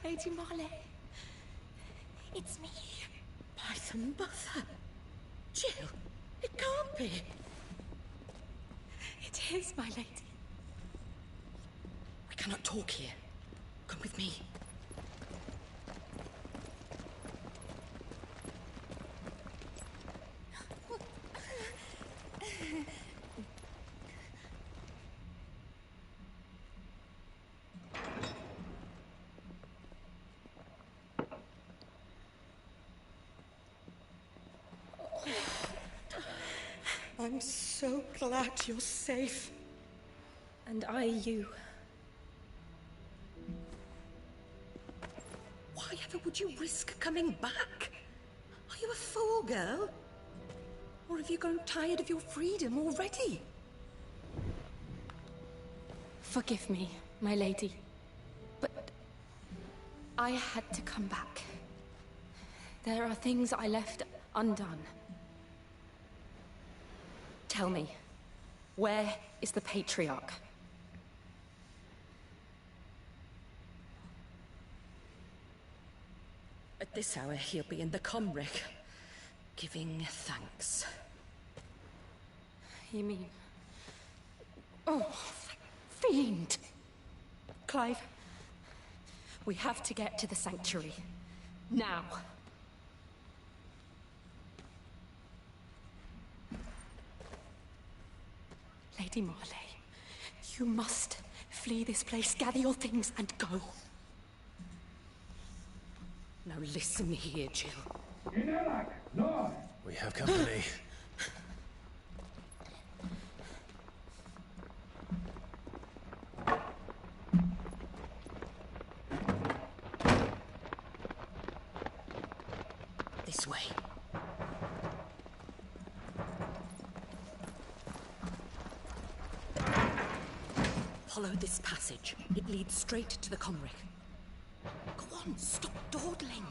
Speaker 12: Lady Marley. It's me. Python Buffer. Jill, it can't be.
Speaker 15: It is, my lady.
Speaker 12: We cannot talk here. Come with me. I'm so glad you're safe.
Speaker 15: And I you.
Speaker 12: Why ever would you risk coming back? Are you a fool, girl? Or have you grown tired of your freedom already?
Speaker 15: Forgive me, my lady. But I had to come back. There are things I left undone. Tell me, where is the Patriarch?
Speaker 12: At this hour, he'll be in the Comric, giving thanks.
Speaker 15: You mean... Oh, fiend! Clive, we have to get to the Sanctuary. Now. Lady Marley, you must flee this place, gather your things, and go.
Speaker 12: Now listen here, Jill.
Speaker 3: We have company.
Speaker 12: This way. Follow this passage. It leads straight to the Comric. Go on, stop dawdling.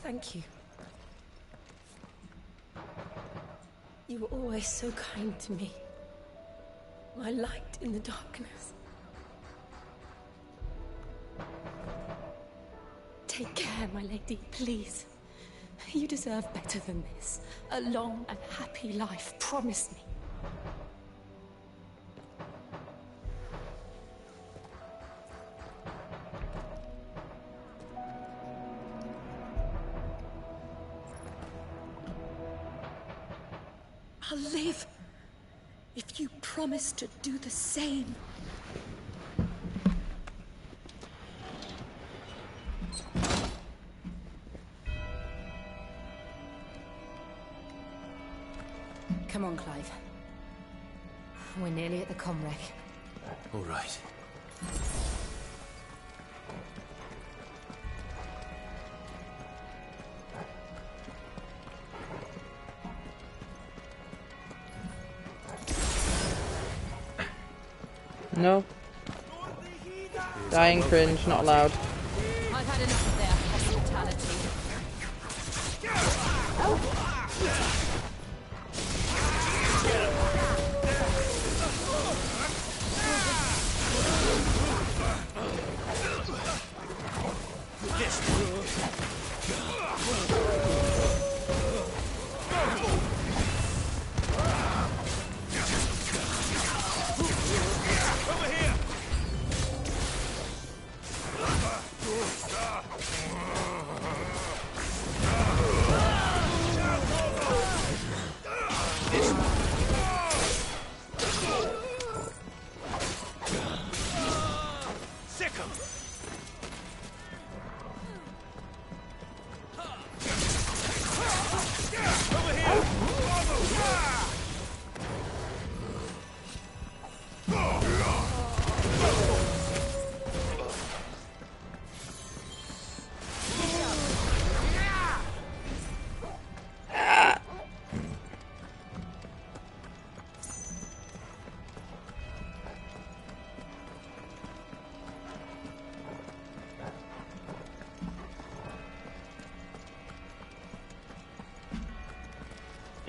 Speaker 15: Thank you. You were always so kind to me. My light in the darkness. Take care, my lady, please. You deserve better than this. A long and happy life, promise me.
Speaker 12: I'll live if you promise to do the same.
Speaker 15: Come on, Clive. We're nearly at the Comric.
Speaker 3: All right.
Speaker 2: No. Dying cringe, not allowed.
Speaker 15: I've had enough of their hospitality.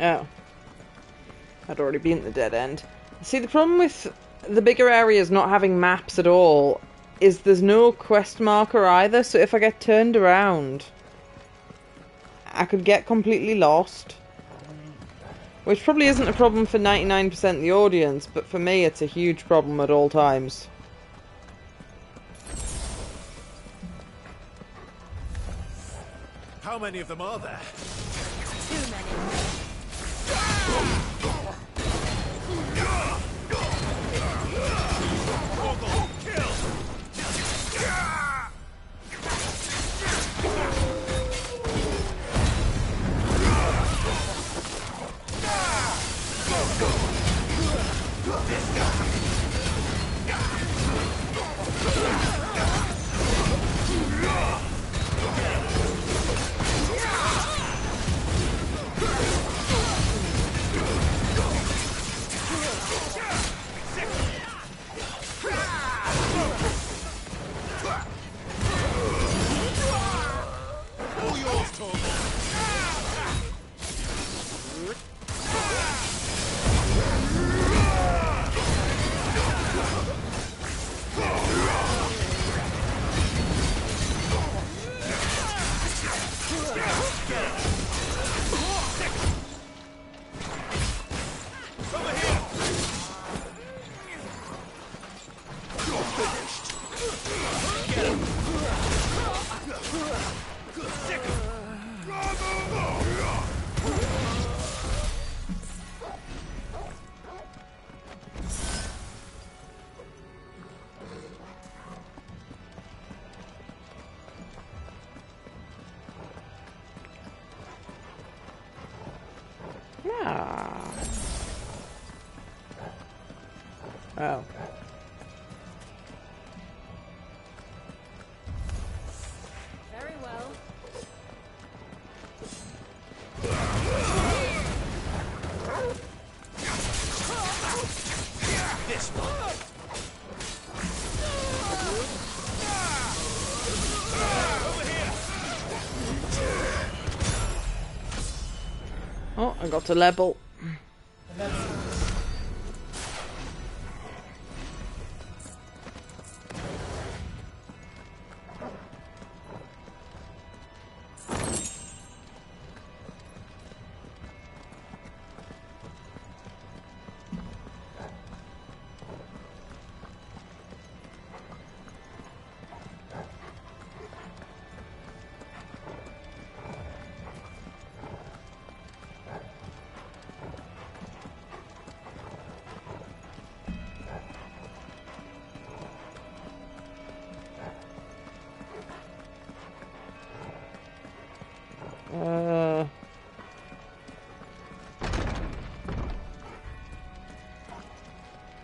Speaker 2: Oh. I'd already been at the dead end. See, the problem with the bigger areas not having maps at all is there's no quest marker either, so if I get turned around, I could get completely lost. Which probably isn't a problem for 99% of the audience, but for me it's a huge problem at all times.
Speaker 21: How many of them are there?
Speaker 17: Too many.
Speaker 2: Oh.
Speaker 17: Very well.
Speaker 21: This one.
Speaker 2: Oh, I got to level.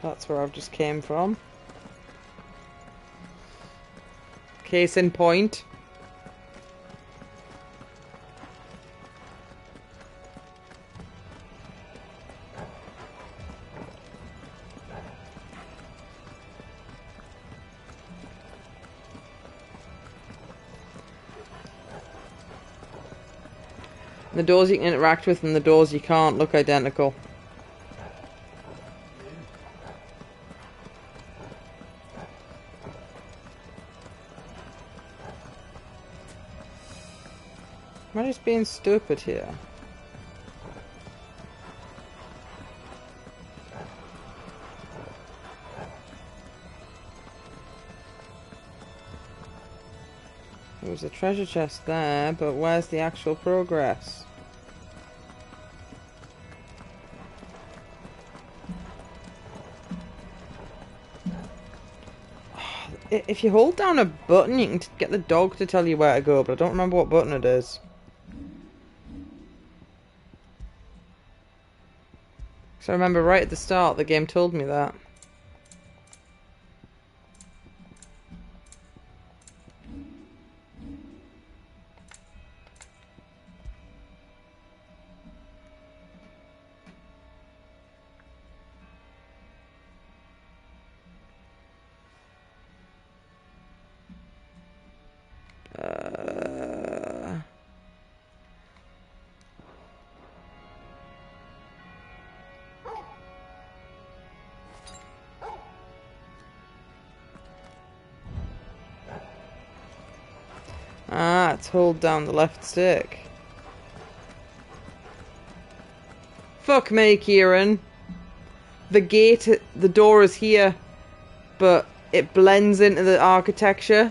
Speaker 2: That's where I've just came from. Case in point. The doors you can interact with and the doors you can't look identical. Am I just being stupid here? There was a treasure chest there, but where's the actual progress? If you hold down a button, you can get the dog to tell you where to go, but I don't remember what button it is. So I remember right at the start, the game told me that. Ah, it's hold down the left stick. Fuck me, Kieran. The gate, the door is here, but it blends into the architecture.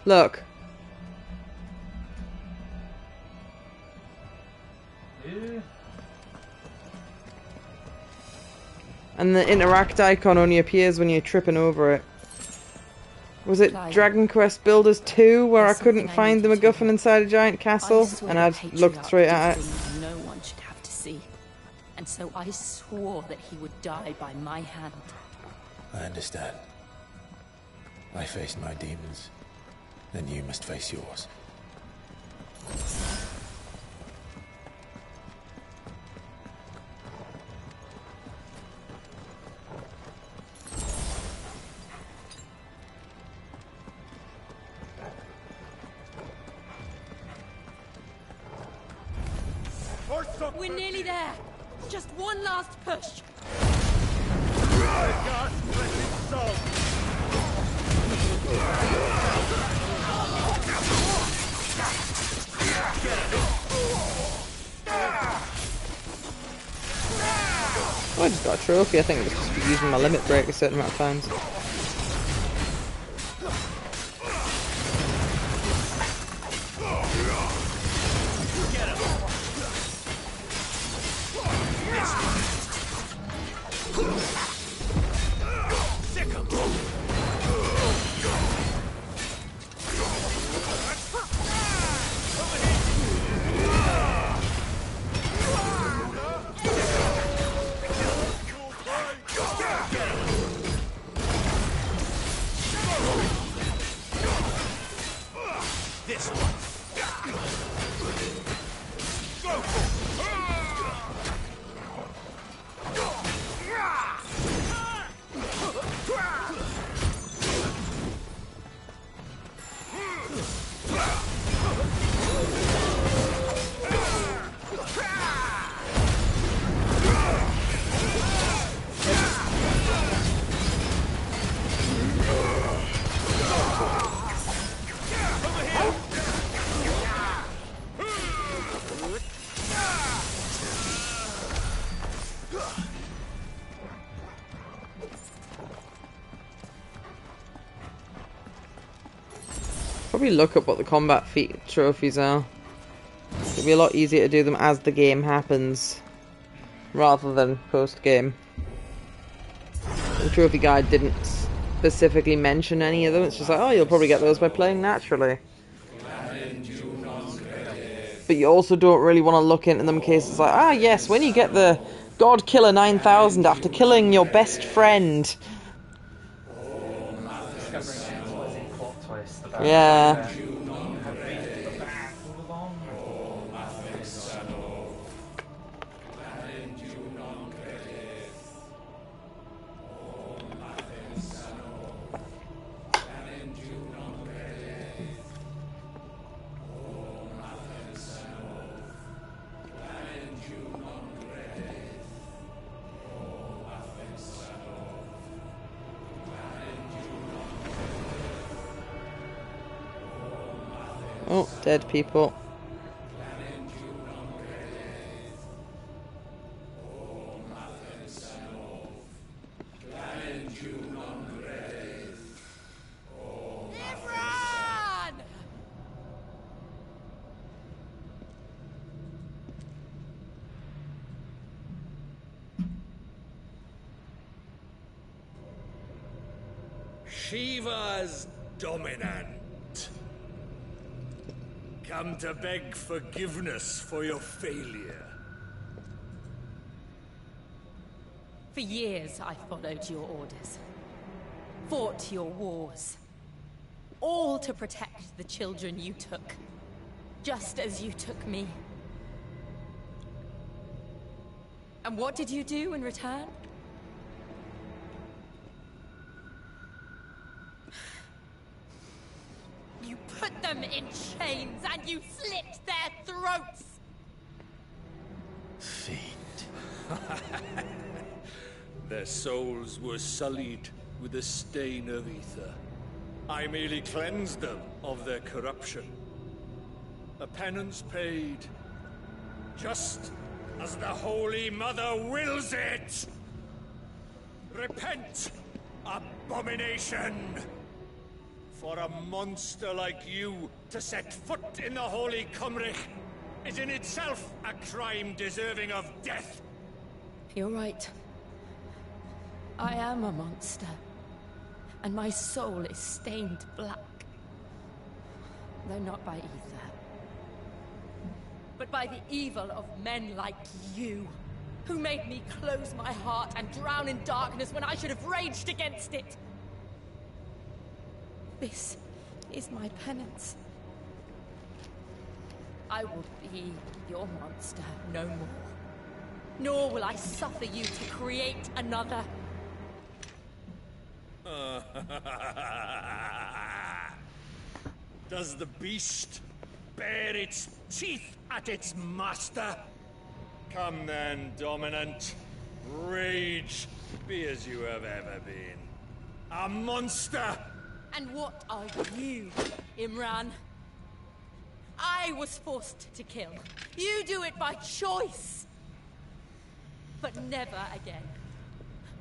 Speaker 2: Look.
Speaker 16: Yeah.
Speaker 2: And the interact icon only appears when you're tripping over it. Was it Dragon Quest Builders 2 where I couldn't find the MacGuffin inside a giant castle and I'd looked straight at it?
Speaker 9: No one should have to see. And so I swore that he would die by my hand.
Speaker 3: I understand. I faced my demons. Then you must face yours.
Speaker 17: We're nearly there. Just one last push.
Speaker 2: Oh, I just got a trophy. I think it's just for using my limit break a certain amount of times. Probably look up what the combat feat trophies are. It'll be a lot easier to do them as the game happens, rather than post-game. The trophy guide didn't specifically mention any of them. It's just like, oh, you'll probably get those by playing naturally. But you also don't really want to look into them in case it's like, ah, yes, when you get the God Killer 9000 after killing your best friend. Yeah. Oh, dead people.
Speaker 7: Shiva's dominant. Come to beg forgiveness for your failure.
Speaker 9: For years, I followed your orders. Fought your wars. All to protect the children you took. Just as you took me. And what did you do in return? You put them in chains and you slit their throats!
Speaker 3: Fiend.
Speaker 7: Their souls were sullied with a stain of ether. I merely cleansed them of their corruption. A penance paid, just as the Holy Mother wills it! Repent, abomination! For a monster like you to set foot in the Holy Cymric is in itself a crime deserving of death.
Speaker 22: You're right. I am a monster. And my soul is stained black. Though not by ether. But by the evil of men like you, who made me close my heart and drown in darkness when I should have raged against it. This is my penance. I will be your monster no more. Nor will I suffer you to create another.
Speaker 7: Does the beast bare its teeth at its master? Come then, Dominant. Rage, be as you have ever been. A monster!
Speaker 22: And what are you, Imran? I was forced to kill. You do it by choice. But never again.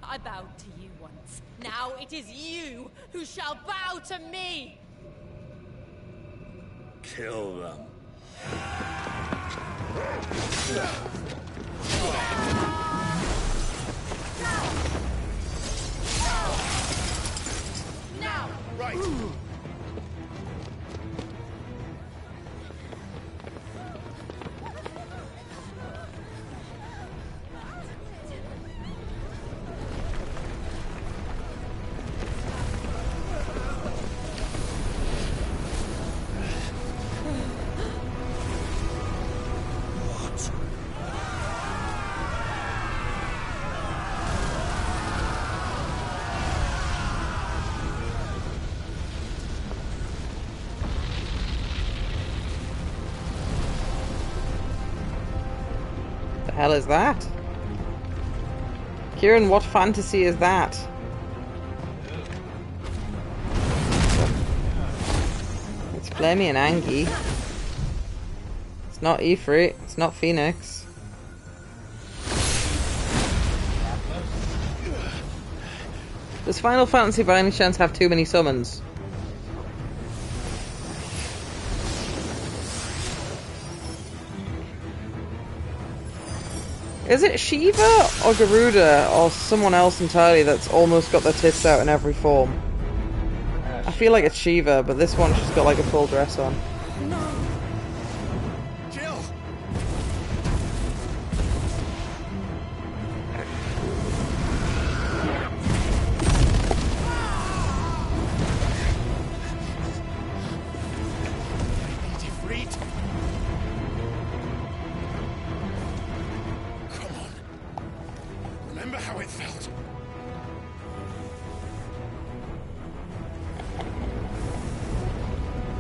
Speaker 22: I bowed to you once. Now it is you who shall bow to me!
Speaker 7: Kill them.
Speaker 22: Now!
Speaker 7: Right.
Speaker 2: The hell is that? Kieran, what fantasy is that? It's Flamey and Angie. It's not Ifrit. It's not Phoenix. Does Final Fantasy by any chance have too many summons? Is it Shiva or Garuda or someone else entirely that's almost got their tits out in every form? I feel like it's Shiva, but this one she's got like a full dress on.
Speaker 7: Jill! Ifrit! Remember how it felt?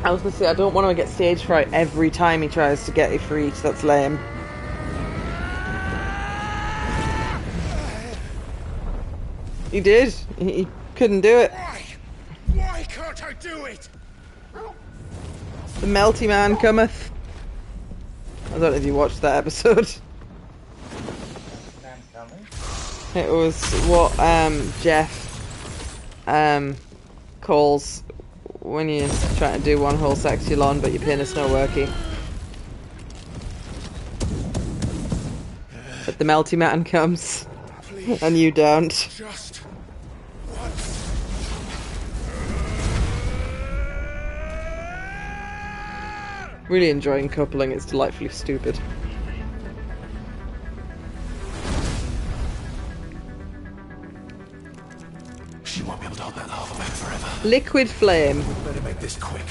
Speaker 2: I was gonna say, I don't want to get stage fright every time he tries to get Ifrit. That's lame. He did. He couldn't do it.
Speaker 7: Why can't I do it?
Speaker 2: The melty man cometh. I don't know if you watched that episode. It was what Jeff calls when you're trying to do one whole sexy lawn but your penis not working. But the melty man comes and you don't.
Speaker 7: Just
Speaker 2: Really enjoying coupling, it's delightfully stupid.
Speaker 3: She won't be able to hold that lava back forever.
Speaker 2: Liquid flame.
Speaker 3: Better make this quick.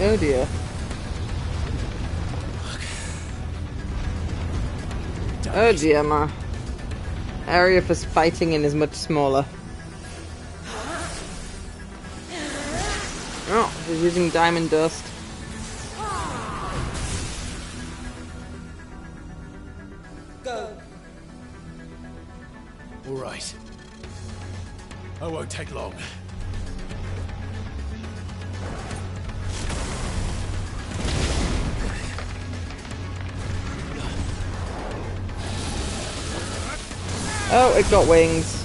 Speaker 2: Oh dear. Oh dear, my area for fighting in is much smaller. Oh, she's using diamond dust.
Speaker 3: Go. All right. I won't take long.
Speaker 2: Oh, it got wings.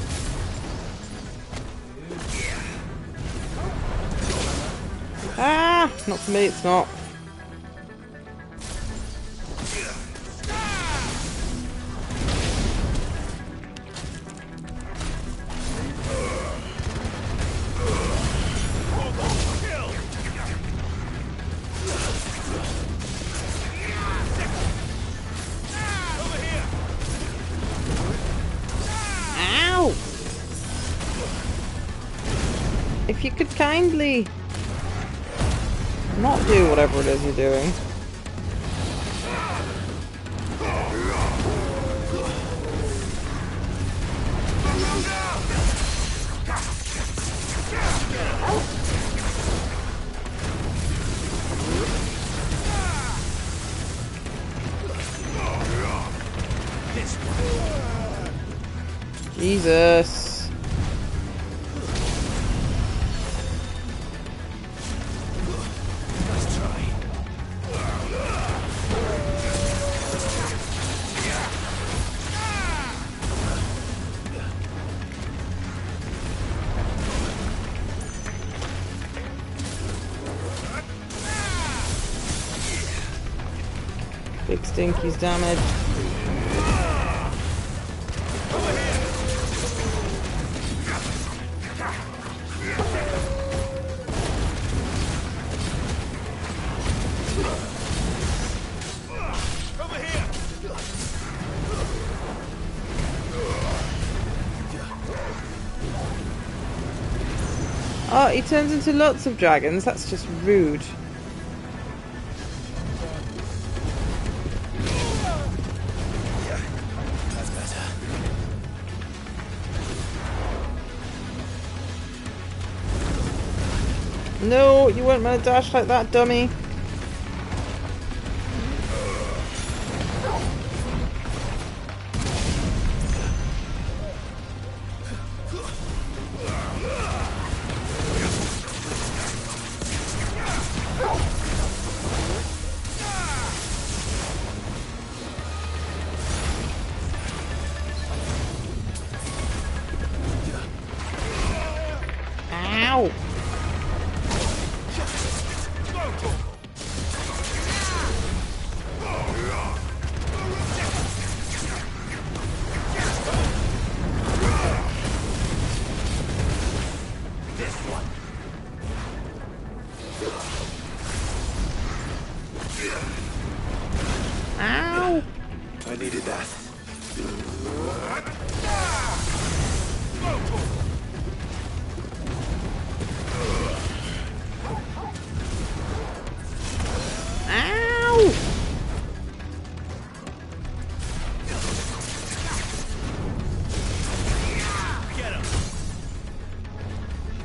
Speaker 2: Ah! Not for me, it's not. Ow! If you could kindly not do whatever it is you're doing. Jesus.
Speaker 3: Nice try.
Speaker 2: Big Stinky's damaged. Oh, he turns into lots of dragons. That's just rude.
Speaker 3: That's better.
Speaker 2: No, you weren't meant to dash like that, dummy. Ow! Ow!
Speaker 3: I needed that.
Speaker 2: Ow!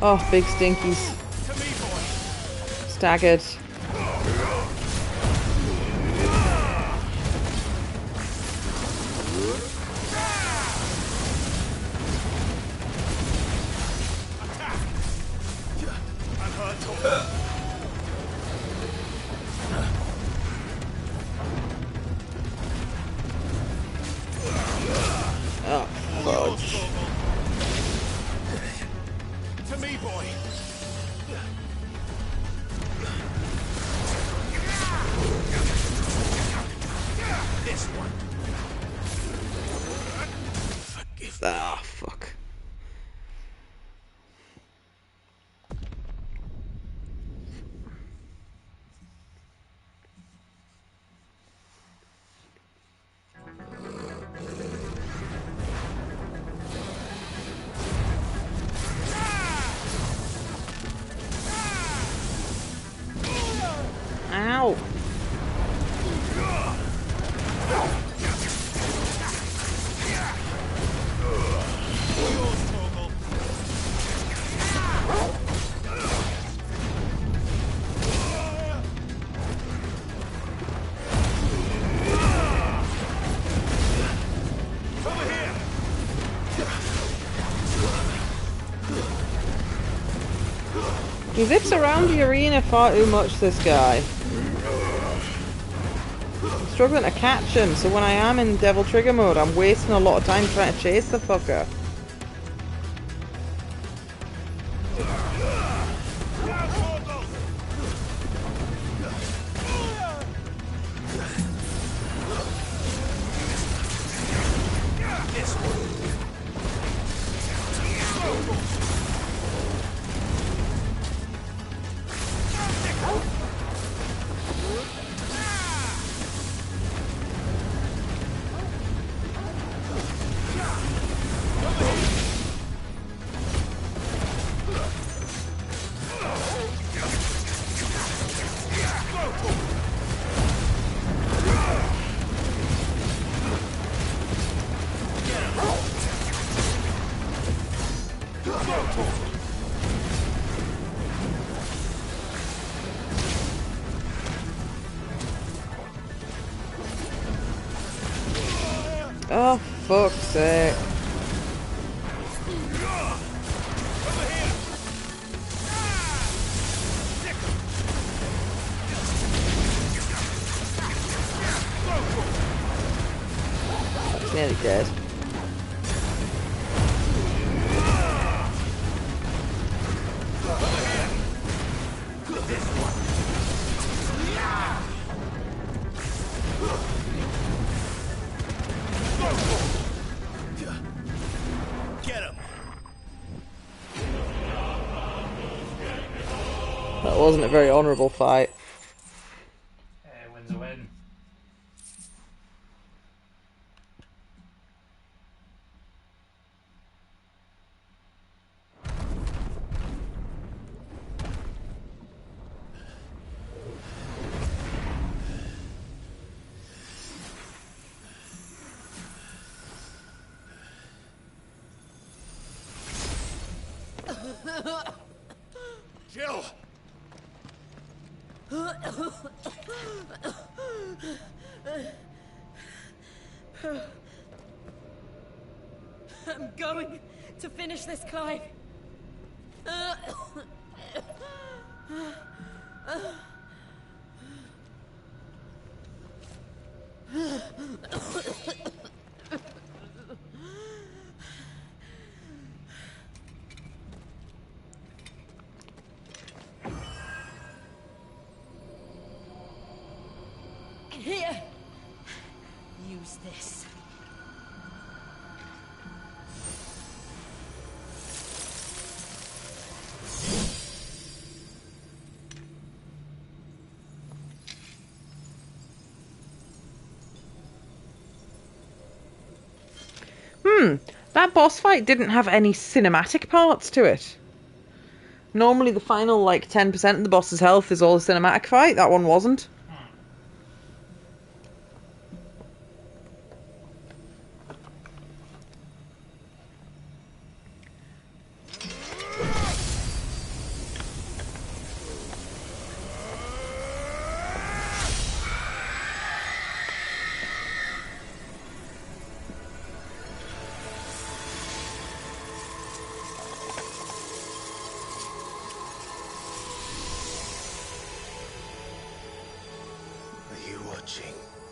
Speaker 2: Oh, big stinkies. Staggered. Oh, fudge.
Speaker 3: To me, boy. This one. Forgive me.
Speaker 2: Ah, fuck. He zips around the arena far too much, this guy. I'm struggling to catch him, so when I am in Devil Trigger mode, I'm wasting a lot of time trying to chase the fucker. Oh, fuck's sake. That's nearly dead. That wasn't a very honourable fight.
Speaker 16: Win's a win.
Speaker 7: Jill!
Speaker 9: I'm going to finish this, Clive. Here. Use this.
Speaker 2: That boss fight didn't have any cinematic parts to it. Normally the final, like, 10% of the boss's health is all a cinematic fight. That one wasn't.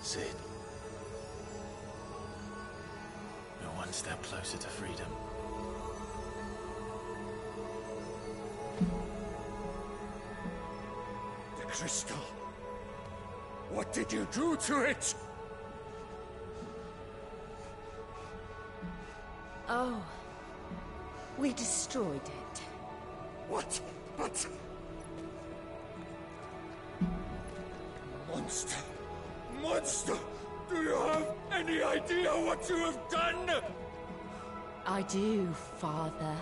Speaker 3: Sid. We're one step closer to freedom.
Speaker 7: The crystal. What did you do to it?
Speaker 9: Oh. We destroyed it.
Speaker 7: What? But... Monster! Monster! Do you have any idea what you have done?
Speaker 9: I do, Father.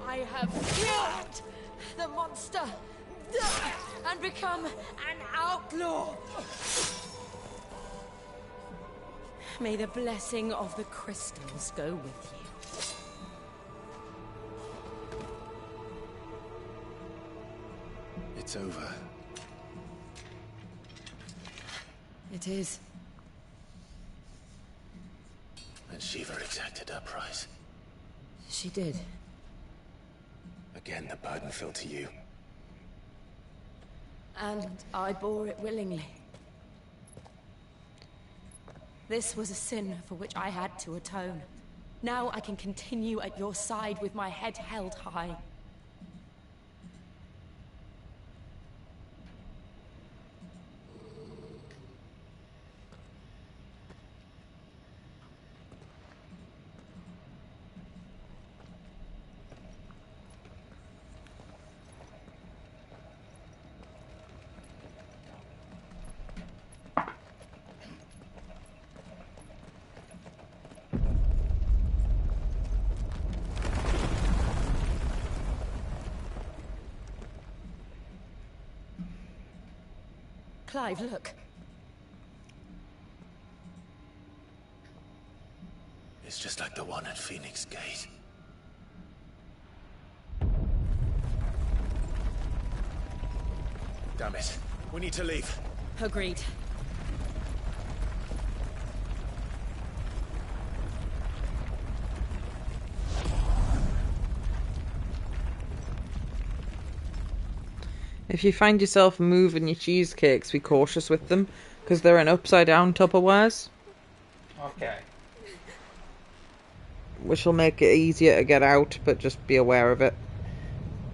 Speaker 9: I have killed the monster and become an outlaw. May the blessing of the crystals go with you.
Speaker 3: It's over.
Speaker 9: It is.
Speaker 3: And Shiva exacted her price.
Speaker 9: She did.
Speaker 3: A Again, the burden fell to you.
Speaker 22: And I bore it willingly. This was a sin for which I had to atone. Now I can continue at your side with my head held high. Clive, look.
Speaker 3: It's just like the one at Phoenix Gate. Damn it. We need to leave.
Speaker 22: Agreed.
Speaker 2: If you find yourself moving your cheesecakes, be cautious with them, because they're in upside-down Tupperwares.
Speaker 16: Okay.
Speaker 2: Which will make it easier to get out, but just be aware of it.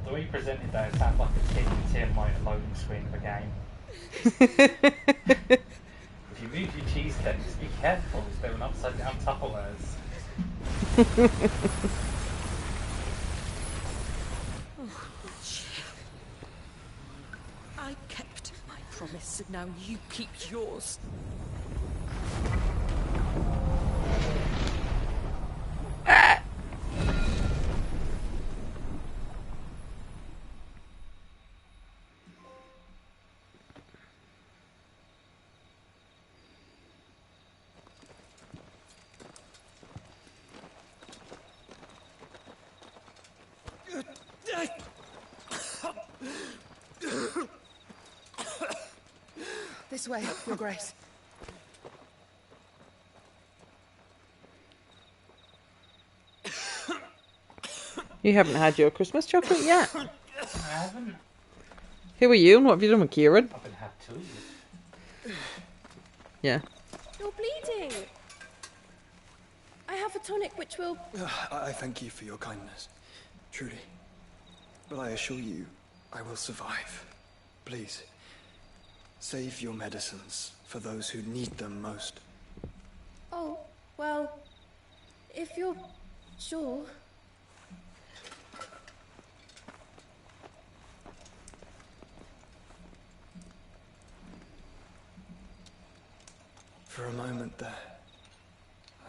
Speaker 16: The way you presented that, it sounds like a TNT monitor loading screen of a game. If you move your cheesecakes, be careful, because they're in upside-down Tupperwares.
Speaker 12: I kept my promise, and now you keep yours. This way, Your Grace.
Speaker 2: You haven't had your Christmas chocolate yet.
Speaker 16: I haven't.
Speaker 2: Who are you and what have you done with Kieran?
Speaker 16: I've been had two.
Speaker 2: Yeah.
Speaker 8: You're bleeding. I have a tonic which will...
Speaker 11: I thank you for your kindness, truly. But I assure you, I will survive. Please, save your medicines for those who need them most.
Speaker 8: Oh, well, if you're sure...
Speaker 11: For a moment there,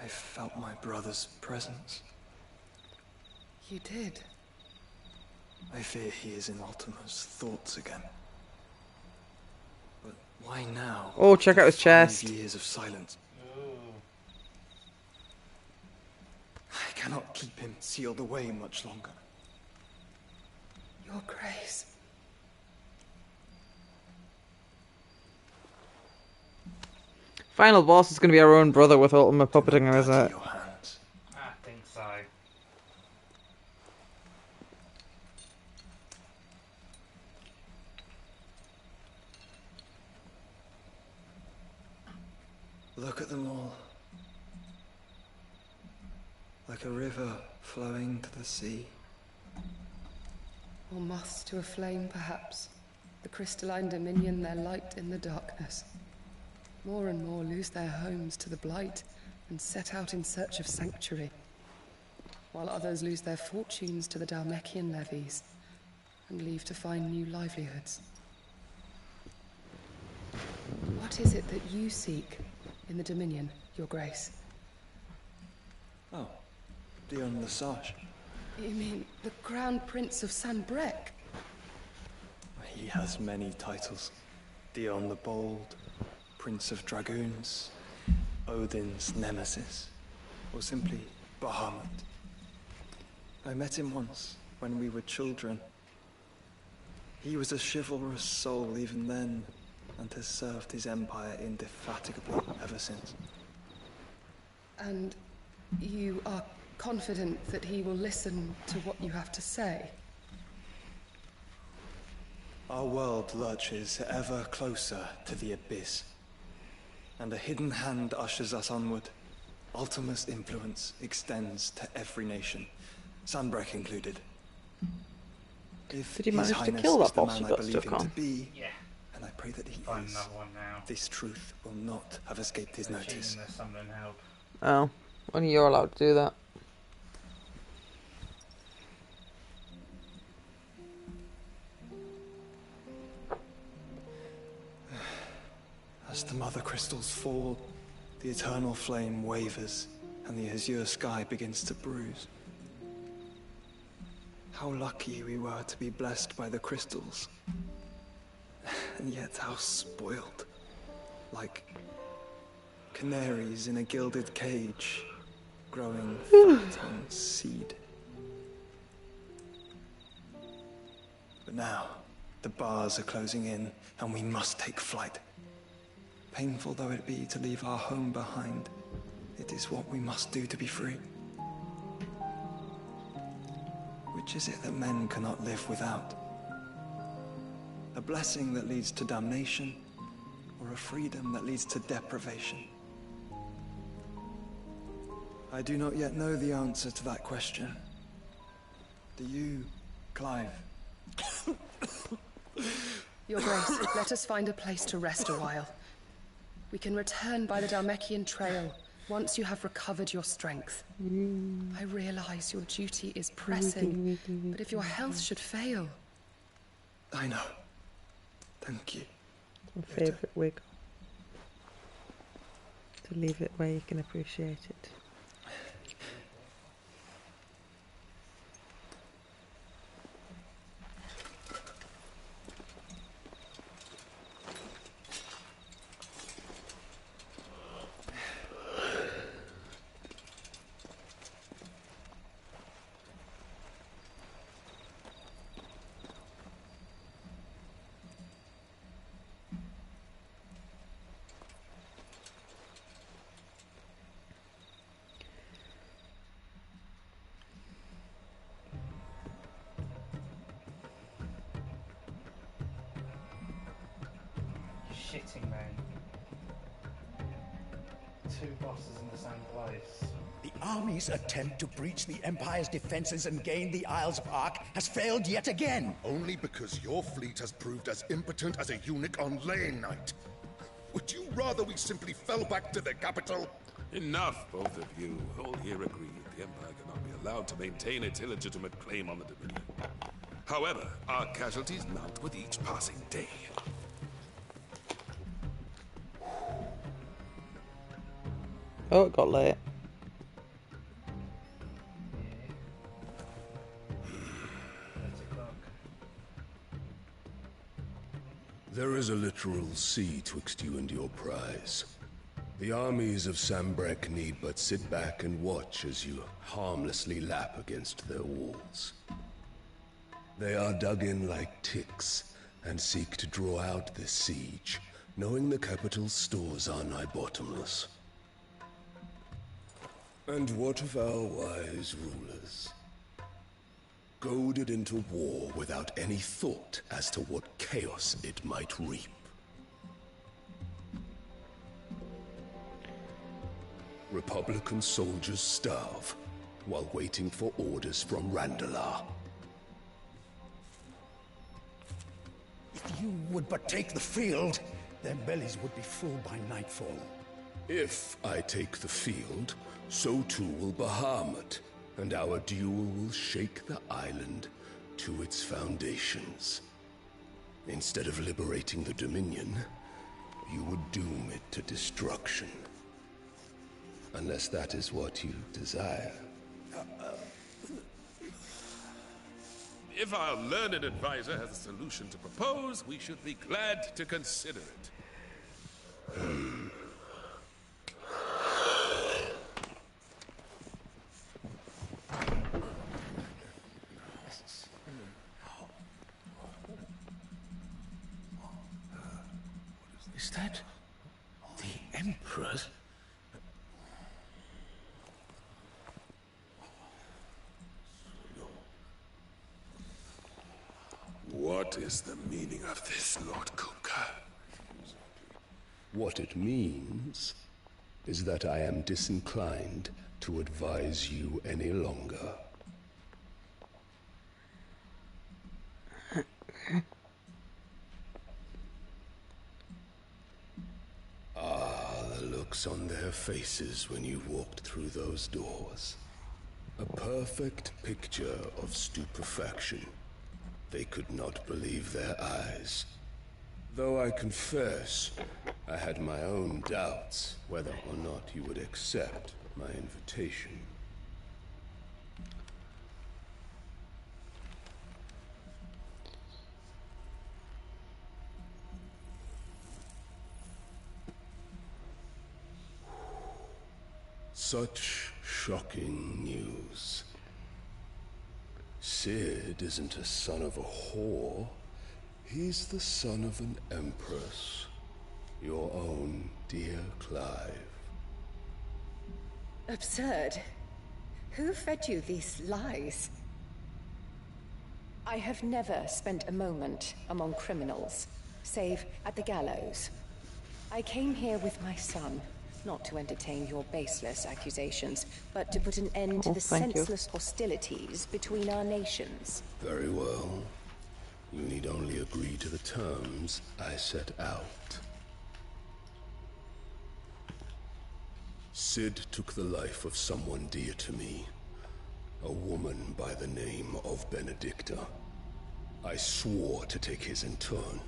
Speaker 11: I felt my brother's presence.
Speaker 12: You did?
Speaker 11: I fear he is in Ultima's thoughts again. But why now?
Speaker 2: Oh, check out his chest.
Speaker 11: 5 years of silence. I cannot keep him sealed away much longer.
Speaker 12: Your Grace.
Speaker 2: Final boss is going to be our own brother with Ultima puppeting him, isn't it?
Speaker 16: I think so.
Speaker 11: Look at them all. Like a river flowing to the sea.
Speaker 12: Or moths to a flame, perhaps. The crystalline dominion, their light in the darkness. More and more lose their homes to the blight and set out in search of sanctuary, while others lose their fortunes to the Dalmekian levies and leave to find new livelihoods. What is it that you seek in the Dominion, Your Grace?
Speaker 11: Oh, Dion Lesage.
Speaker 12: You mean the Crown Prince of Sanbrec?
Speaker 11: He has many titles. Dion the Bold, Prince of Dragoons, Odin's Nemesis, or simply Bahamut. I met him once, when we were children. He was a chivalrous soul even then, and has served his empire indefatigably ever since.
Speaker 12: And you are confident that he will listen to what you have to say?
Speaker 11: Our world lurches ever closer to the abyss, and a hidden hand ushers us onward. Ultima's influence extends to every nation, Sanbreque included. If
Speaker 2: Did he
Speaker 11: His
Speaker 2: manage to
Speaker 11: Highness
Speaker 2: kill that
Speaker 11: is the
Speaker 2: boss
Speaker 11: man
Speaker 2: you
Speaker 11: I
Speaker 2: got
Speaker 11: believe
Speaker 2: stuck
Speaker 11: him to
Speaker 2: on?
Speaker 11: be,
Speaker 16: Yeah.
Speaker 11: and I pray that he
Speaker 16: Find
Speaker 11: is,
Speaker 16: another one now.
Speaker 11: this truth will not have escaped his notice.
Speaker 16: There's summoning help.
Speaker 2: Oh, only you're allowed to do that.
Speaker 11: As the mother crystals fall, the eternal flame wavers, and the azure sky begins to bruise. How lucky we were to be blessed by the crystals. And yet how spoiled. Like canaries in a gilded cage, growing fat on seed. But now, the bars are closing in, and we must take flight. Painful though it be to leave our home behind, it is what we must do to be free. Which is it that men cannot live without? A blessing that leads to damnation, or a freedom that leads to deprivation? I do not yet know the answer to that question. Do you, Clive?
Speaker 12: Your Grace, let us find a place to rest a while. We can return by the Dalmekian trail once you have recovered your strength. I realize your duty is pressing, but if your health should fail...
Speaker 11: I know. Thank you.
Speaker 2: My favourite wig. To leave it where you can appreciate it.
Speaker 16: Shitting me. Two bosses in the same place.
Speaker 13: The army's attempt to breach the Empire's defenses and gain the Isles of Ark has failed yet again.
Speaker 10: Only because your fleet has proved as impotent as a eunuch on laying night. Would you rather we simply fell back to the capital?
Speaker 14: Enough, both of you. All here agree the Empire cannot be allowed to maintain its illegitimate claim on the Dominion. However, our casualties mount with each passing day.
Speaker 2: Oh, it got late.
Speaker 23: There is a literal sea twixt you and your prize. The armies of Sanbreque need but sit back and watch as you harmlessly lap against their walls. They are dug in like ticks and seek to draw out this siege, knowing the capital's stores are nigh bottomless. And what of our wise rulers? Goaded into war without any thought as to what chaos it might reap. Republican soldiers starve while waiting for orders from Randalar.
Speaker 13: If you would but take the field, their bellies would be full by nightfall.
Speaker 23: If I take the field, so too will Bahamut, and our duel will shake the island to its foundations. Instead of liberating the Dominion, you would doom it to destruction. Unless that is what you desire.
Speaker 14: If our learned advisor has a solution to propose, we should be glad to consider it.
Speaker 6: Is that the Emperor's?
Speaker 23: What
Speaker 14: What is the meaning of this, Lord Kupka?
Speaker 23: What it means is that I am disinclined to advise you any longer. The looks on their faces when you walked through those doors. A perfect picture of stupefaction. They could not believe their eyes. Though I confess, I had my own doubts whether or not you would accept my invitation. Such shocking news. Sid isn't a son of a whore. He's the son of an empress. Your own dear Clive.
Speaker 4: Absurd. Who fed you these lies? I have never spent a moment among criminals, save at the gallows. I came here with my son. Not to entertain your baseless accusations, but to put an end to the senseless hostilities between our nations.
Speaker 23: Very well. You need only agree to the terms I set out. Sid took the life of someone dear to me. A woman by the name of Benedicta. I swore to take his in turn.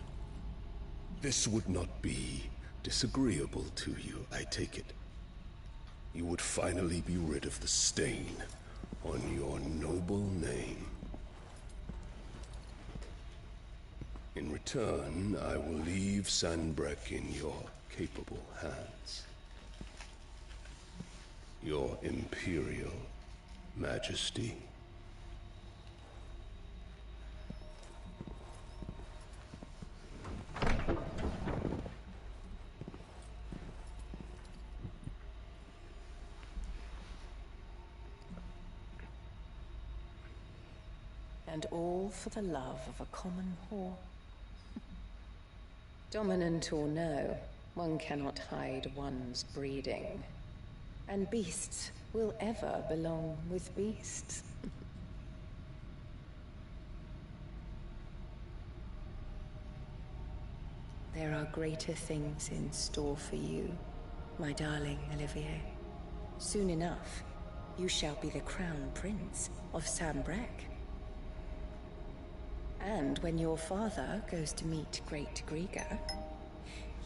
Speaker 23: This would not be disagreeable to you, I take it. You would finally be rid of the stain on your noble name. In return, I will leave Sanbreque in your capable hands. Your Imperial Majesty.
Speaker 4: And all for the love of a common whore. Dominant or no, one cannot hide one's breeding. And beasts will ever belong with beasts. There are greater things in store for you, my darling Olivier. Soon enough, you shall be the crown prince of Sanbreque. And when your father goes to meet Great Grieger,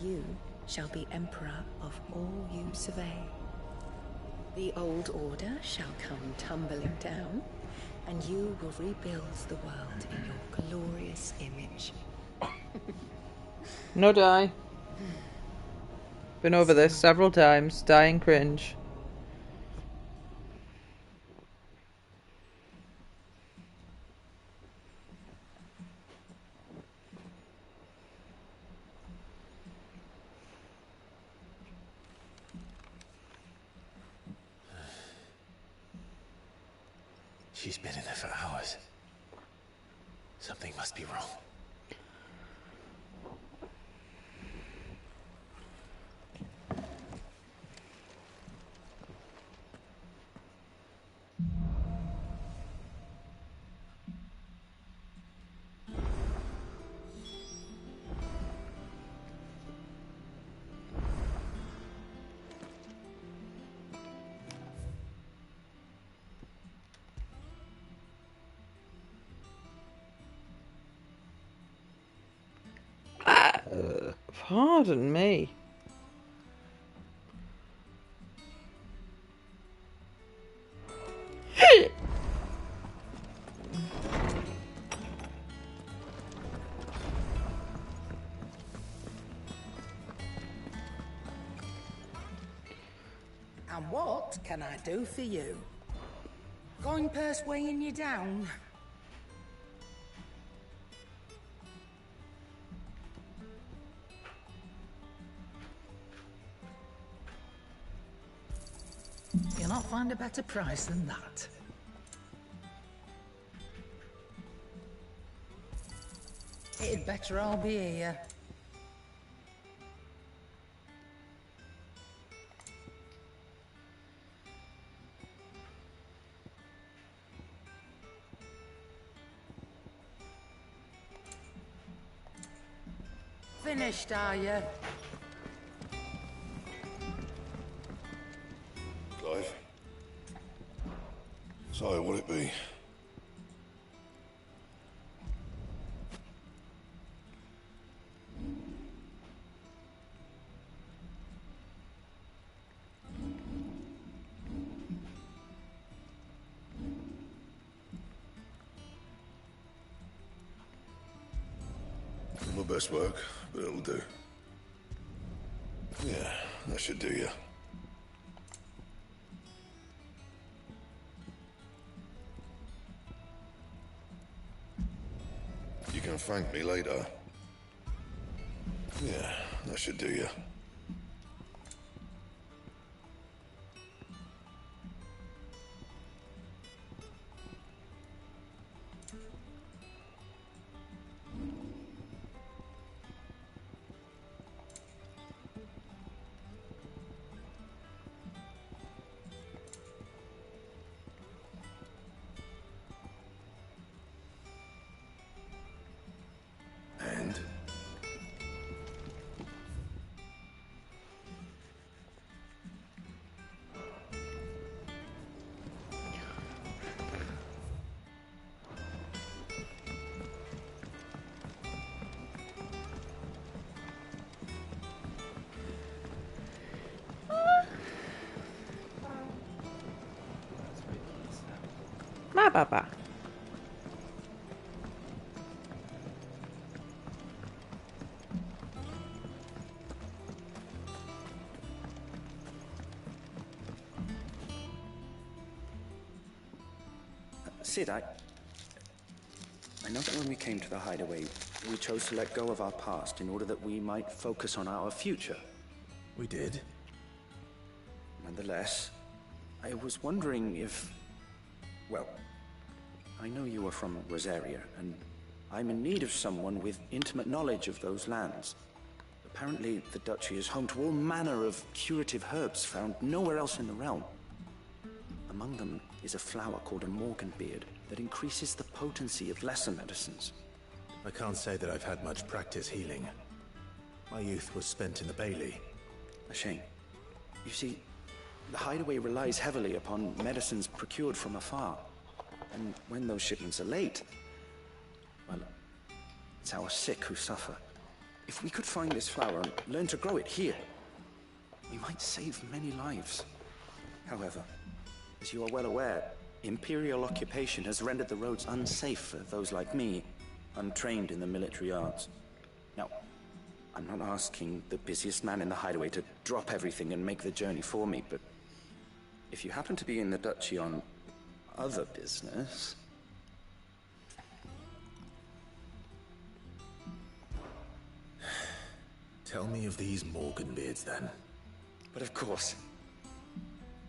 Speaker 4: you shall be emperor of all you survey. The old order shall come tumbling down, and you will rebuild the world in your glorious image.
Speaker 2: No die. Been over this several times. Dying cringe.
Speaker 3: She's been in there for hours. Something must be wrong.
Speaker 2: Pardon me.
Speaker 5: And what can I do for you? Coin purse weighing you down? You'll not find a better price than that. It'd better all be here. Finished, are you?
Speaker 10: Clive? So, will it be? My best work, but it'll do. Yeah, that should do you. You can thank me later. Yeah, that should do you. And?
Speaker 2: Ma papa.
Speaker 1: Sid, I know that when we came to the hideaway, we chose to let go of our past in order that we might focus on our future.
Speaker 3: We did.
Speaker 1: Nonetheless, I was wondering if... Well, I know you are from Rosaria, and I'm in need of someone with intimate knowledge of those lands. Apparently, the Duchy is home to all manner of curative herbs found nowhere else in the realm. Among them is a flower called a Morganbeard that increases the potency of lesser medicines.
Speaker 3: I can't say that I've had much practice healing. My youth was spent in the Bailey.
Speaker 1: A shame. You see, the hideaway relies heavily upon medicines procured from afar. And when those shipments are late, well, it's our sick who suffer. If we could find this flower and learn to grow it here, we might save many lives. However, as you are well aware, Imperial occupation has rendered the roads unsafe for those like me, untrained in the military arts. Now, I'm not asking the busiest man in the hideaway to drop everything and make the journey for me, but if you happen to be in the Duchy on other business...
Speaker 3: Tell me of these Morganbeards, then.
Speaker 1: But of course.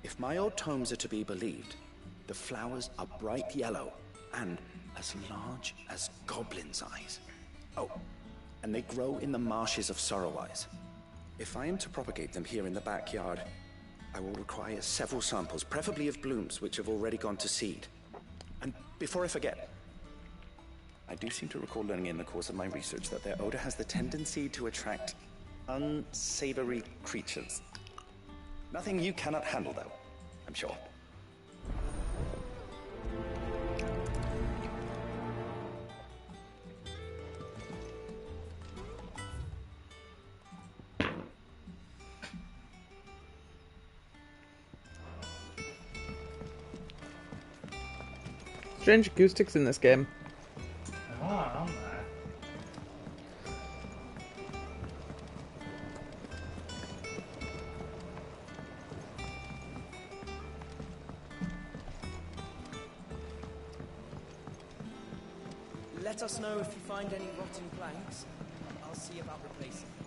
Speaker 1: If my old tomes are to be believed, the flowers are bright yellow and as large as goblins' eyes. Oh, and they grow in the marshes of Sorrowise. If I am to propagate them here in the backyard, I will require several samples, preferably of blooms which have already gone to seed. And before I forget, I do seem to recall learning in the course of my research that their odor has the tendency to attract unsavory creatures. Nothing you cannot handle, though, I'm sure.
Speaker 2: Strange acoustics in this game.
Speaker 16: Oh, aren't there?
Speaker 19: Let us know if you find any rotten planks. I'll see about replacing them.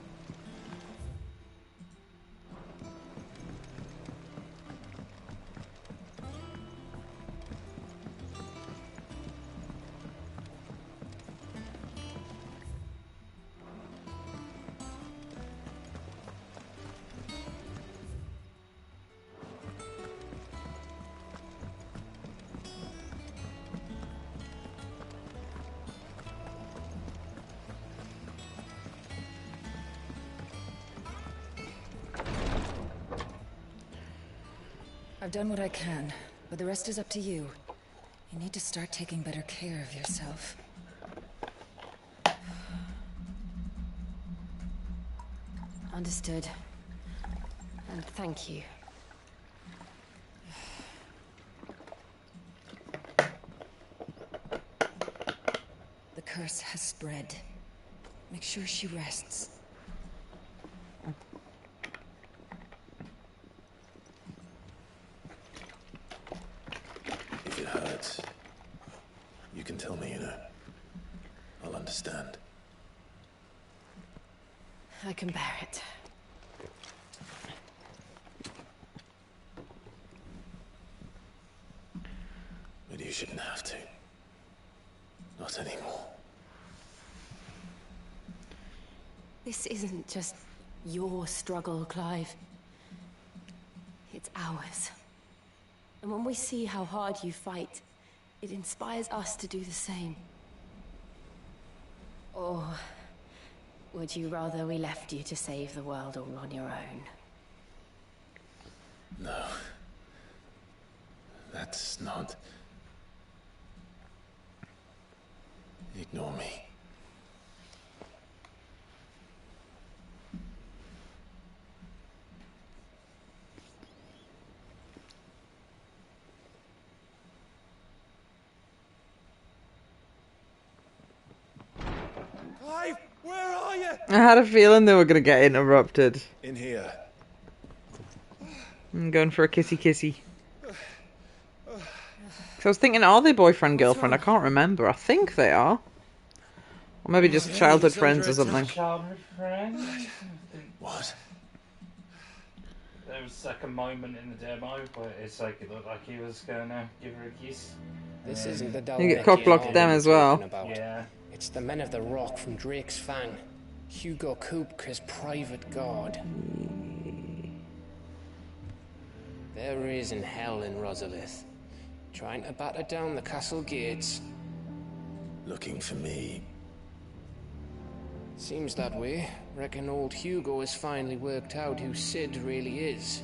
Speaker 4: I've done what I can, but the rest is up to you. You need to start taking better care of yourself.
Speaker 22: Understood. And thank you.
Speaker 4: The curse has spread. Make sure she rests.
Speaker 3: If it hurts, you can tell me, I'll understand.
Speaker 22: I can bear it.
Speaker 3: But you shouldn't have to. Not anymore.
Speaker 22: This isn't just your struggle, Clive. It's ours. And when we see how hard you fight, it inspires us to do the same. Or would you rather we left you to save the world all on your own?
Speaker 3: No. That's not... Ignore me.
Speaker 7: Clive, where are you?
Speaker 2: I had a feeling they were going to get interrupted.
Speaker 3: In here.
Speaker 2: I'm going for a kissy kissy. So I was thinking, are they boyfriend girlfriend? I can't remember. I think they are. Or maybe just childhood friends or something.
Speaker 16: Childhood friends?
Speaker 3: What?
Speaker 16: There was like a moment in the demo where it's like it looked like he was gonna give her a kiss.
Speaker 15: This isn't the
Speaker 2: You get cock-blocked them as well.
Speaker 16: Yeah.
Speaker 15: It's the men of the Rock from Drake's Fang. Hugo Kupka's private guard. There is in hell in Rosalith, trying to batter down the castle gates.
Speaker 3: Looking for me.
Speaker 15: Seems that way. Reckon old Hugo has finally worked out who Sid really is.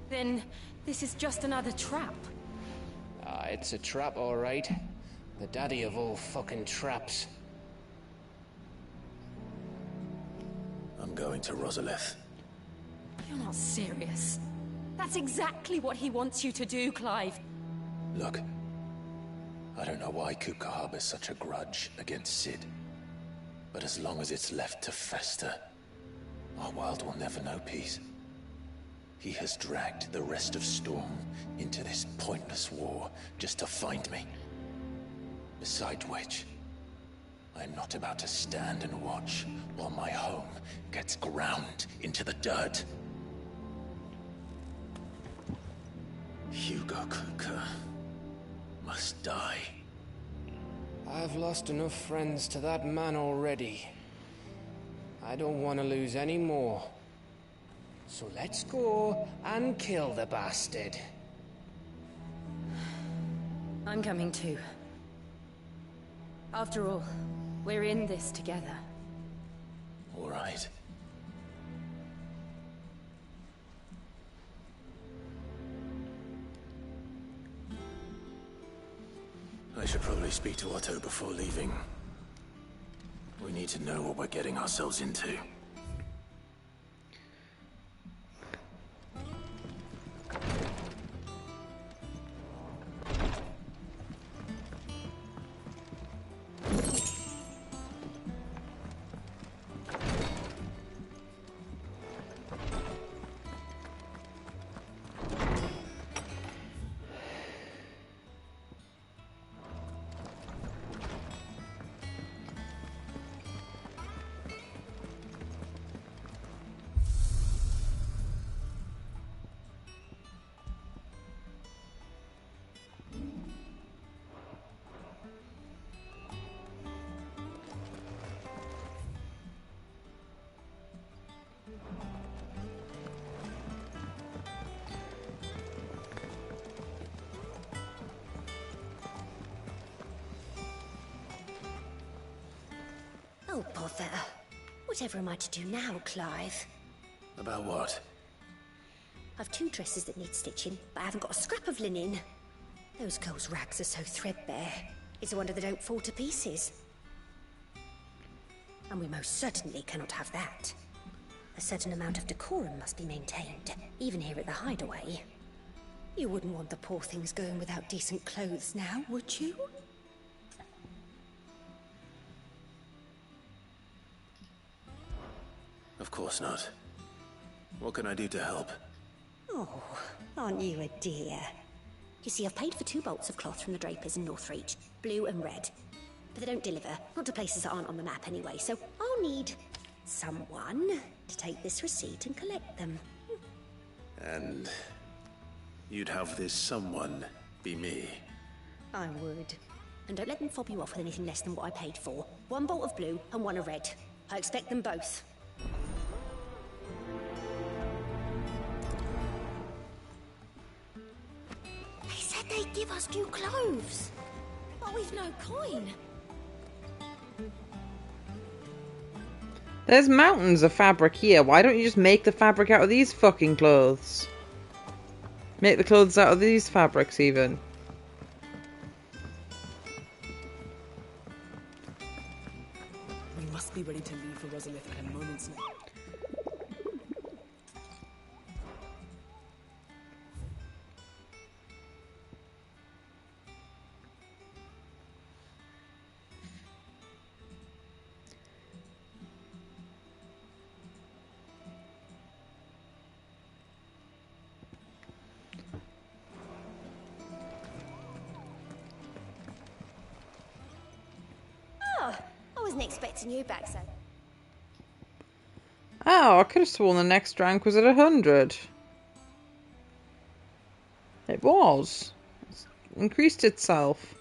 Speaker 22: Then this is just another trap.
Speaker 15: Ah, it's a trap, all right. The daddy of all fucking traps.
Speaker 3: I'm going to Rosalith.
Speaker 22: You're not serious. That's exactly what he wants you to do, Clive.
Speaker 3: Look, I don't know why Kupka harbors such a grudge against Sid. But as long as it's left to fester, our world will never know peace. He has dragged the rest of Storm into this pointless war just to find me. Besides which, I am not about to stand and watch while my home gets ground into the dirt. Hugo Kupka must die.
Speaker 15: I've lost enough friends to that man already. I don't want to lose any more. So let's go and kill the bastard.
Speaker 22: I'm coming too. After all, we're in this together.
Speaker 3: All right. I should probably speak to Otto before leaving. We need to know what we're getting ourselves into.
Speaker 18: Oh, bother. Whatever am I to do now, Clive?
Speaker 3: About what?
Speaker 18: I've 2 dresses that need stitching, but I haven't got a scrap of linen. Those girls' rags are so threadbare. It's a wonder they don't fall to pieces. And we most certainly cannot have that. A certain amount of decorum must be maintained, even here at the Hideaway. You wouldn't want the poor things going without decent clothes now, would you?
Speaker 3: Of course not. What can I do to help?
Speaker 18: Oh, aren't you a dear? You see, I've paid for 2 bolts of cloth from the drapers in Northreach, blue and red. But they don't deliver, not to places that aren't on the map anyway, so I'll need someone to take this receipt and collect them.
Speaker 3: And you'd have this someone be me?
Speaker 18: I would. And don't let them fob you off with anything less than what I paid for. 1 bolt of blue and 1 of red. I expect them both. They said they'd give us new clothes.
Speaker 22: But we've no coin.
Speaker 2: There's mountains of fabric here. Why don't you just make the fabric out of these fucking clothes? Make the clothes out of these fabrics, even.
Speaker 19: We must be ready to leave for Rosalith at a moment's notice.
Speaker 18: I wasn't expecting you back, so.
Speaker 2: Oh, I could have sworn the next rank was at 100. It was. It's increased itself.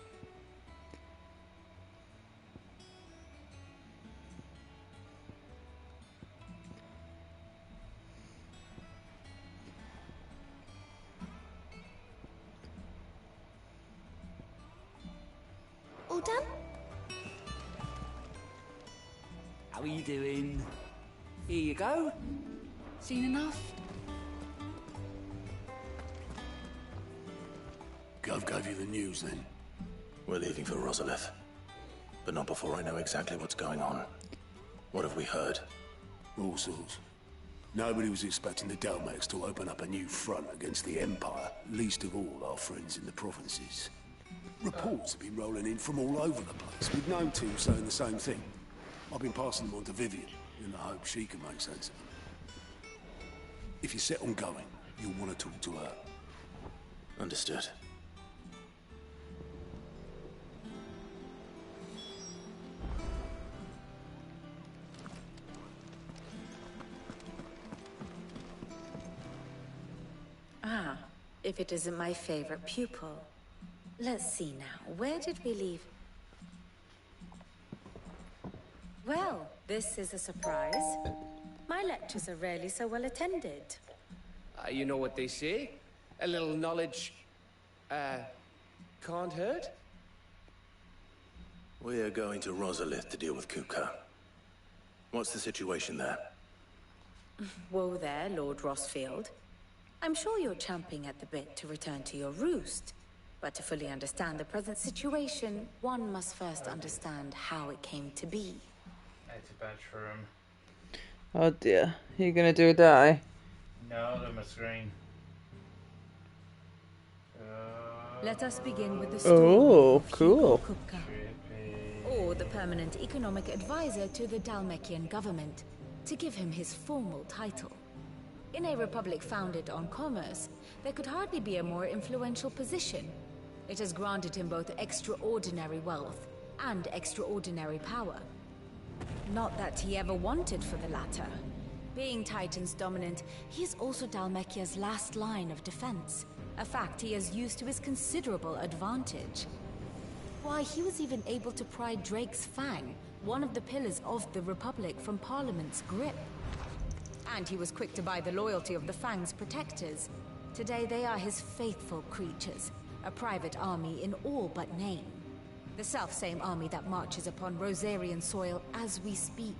Speaker 18: All done?
Speaker 19: How are you doing? Here you go. Seen enough?
Speaker 3: Gov gave you the news, then? We're leaving for Rosalith. But not before I know exactly what's going on. What have we heard?
Speaker 23: All sorts. Nobody was expecting the Dalmex to open up a new front against the Empire, least of all our friends in the provinces. Reports have been rolling in from all over the place, with no two saying the same thing. I've been passing them on to Vivian, in the hope she can make sense of them. If you're set on going, you'll want to talk to her.
Speaker 3: Understood.
Speaker 9: Ah, if it isn't my favorite pupil. Let's see now, where did we leave? Well, this is a surprise. My lectures are rarely so well attended.
Speaker 15: You know what they say? A little knowledge, can't hurt?
Speaker 3: We're going to Rosalith to deal with Kuka. What's the situation there?
Speaker 9: Whoa there, Lord Rossfield. I'm sure you're champing at the bit to return to your roost. But to fully understand the present situation, one must first understand how it came to be.
Speaker 16: It's a badge for him.
Speaker 2: Oh dear. You're gonna do a die?
Speaker 16: No, they're my screen.
Speaker 9: Let us begin with the story of
Speaker 2: cool.
Speaker 9: Kuka, or the permanent economic advisor to the Dalmekian government, to give him his formal title. In a republic founded on commerce, there could hardly be a more influential position. It has granted him both extraordinary wealth and extraordinary power. Not that he ever wanted for the latter. Being Titan's dominant, he is also Dalmekia's last line of defense, a fact he has used to his considerable advantage. Why, he was even able to pry Drake's Fang, one of the pillars of the Republic, from Parliament's grip. And he was quick to buy the loyalty of the Fang's protectors. Today they are his faithful creatures, a private army in all but name. The self-same army that marches upon Rosarian soil as we speak.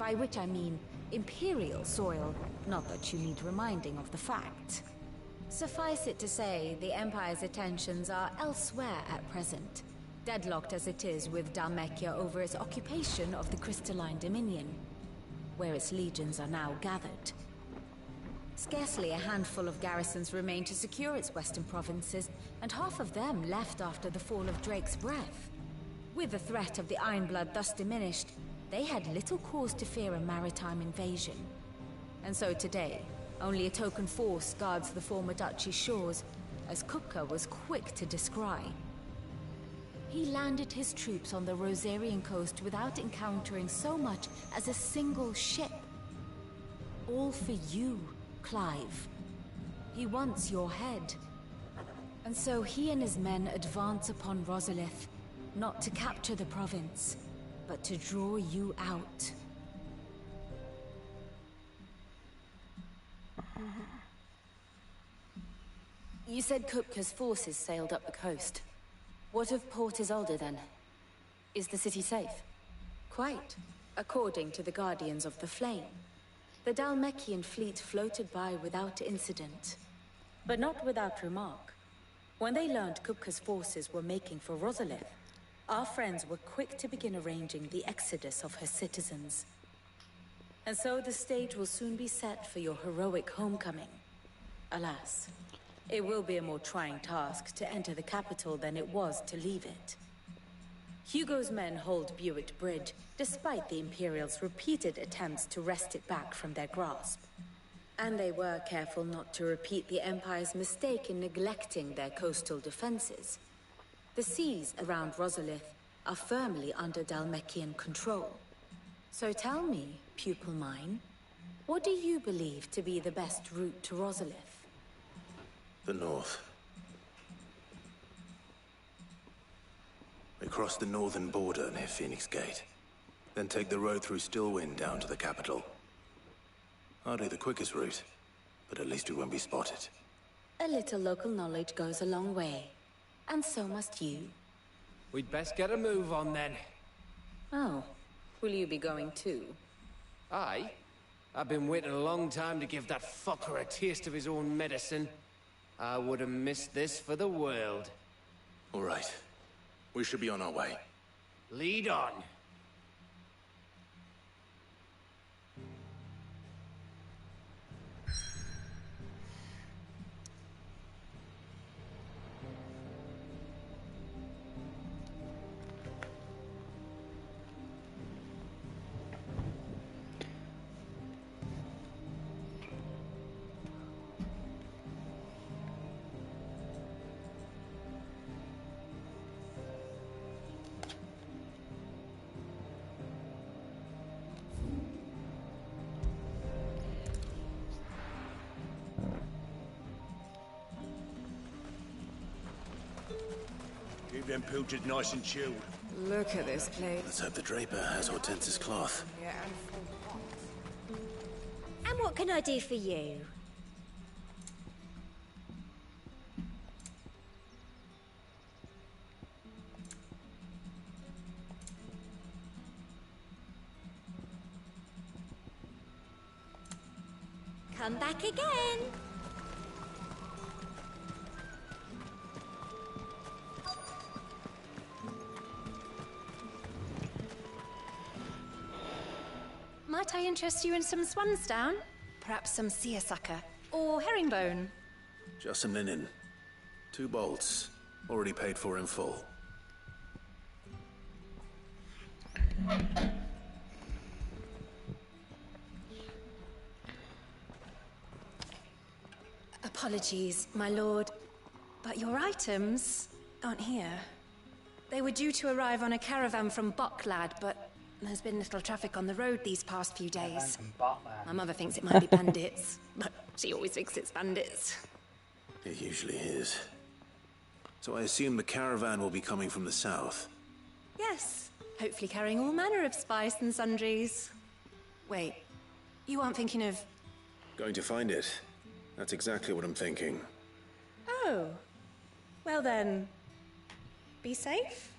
Speaker 9: By which I mean Imperial soil, not that you need reminding of the fact. Suffice it to say, the Empire's attentions are elsewhere at present, deadlocked as it is with Dhalmekia over its occupation of the Crystalline Dominion, where its legions are now gathered. Scarcely a handful of garrisons remain to secure its western provinces, and half of them left after the fall of Drake's Breath. With the threat of the Ironblood thus diminished, they had little cause to fear a maritime invasion. And so today, only a token force guards the former duchy's shores, as Kupka was quick to descry. He landed his troops on the Rosarian coast without encountering so much as a single ship. All for you, Clive. He wants your head. And so he and his men advance upon Rosalith, not to capture the province, but to draw you out.
Speaker 22: You said Kupka's forces sailed up the coast. What of Port Isolde then? Is the city safe?
Speaker 9: Quite, according to the Guardians of the Flame. The Dhalmekian fleet floated by without incident. But not without remark. When they learned Kupka's forces were making for Rosalith, our friends were quick to begin arranging the exodus of her citizens. And so the stage will soon be set for your heroic homecoming. Alas, it will be a more trying task to enter the capital than it was to leave it. Hugo's men hold Buick Bridge, despite the Imperials' repeated attempts to wrest it back from their grasp. And they were careful not to repeat the Empire's mistake in neglecting their coastal defenses. The seas around Rosalith are firmly under Dhalmekian control. So tell me, pupil mine, what do you believe to be the best route to Rosalith?
Speaker 3: The north. We cross the northern border near Phoenix Gate, then take the road through Stillwind down to the capital. Hardly the quickest route, but at least we won't be spotted.
Speaker 9: A little local knowledge goes a long way, and so must you.
Speaker 15: We'd best get a move on then.
Speaker 9: Oh, will you be going too?
Speaker 15: Aye. I've been waiting a long time to give that fucker a taste of his own medicine. I would have missed this for the world.
Speaker 3: All right. We should be on our way.
Speaker 15: Lead on.
Speaker 6: Keep them pilchards nice and chilled.
Speaker 12: Look at this place.
Speaker 3: Let's hope the Draper has Hortense's cloth.
Speaker 12: Yeah.
Speaker 18: And what can I do for you? Come back again.
Speaker 17: Might I interest you in some swansdown? Perhaps some seersucker? Or herringbone?
Speaker 3: Just some linen. 2 bolts. Already paid for in full.
Speaker 17: Apologies, my lord, but your items aren't here. They were due to arrive on a caravan from Boklad, but there's been little traffic on the road these past few days. My mother thinks it might be bandits, but she always thinks it's bandits.
Speaker 3: It usually is. So I assume the caravan will be coming from the south.
Speaker 17: Yes, hopefully carrying all manner of spice and sundries. Wait, you aren't thinking of...
Speaker 3: Going to find it. That's exactly what I'm thinking.
Speaker 17: Oh, well then, be safe.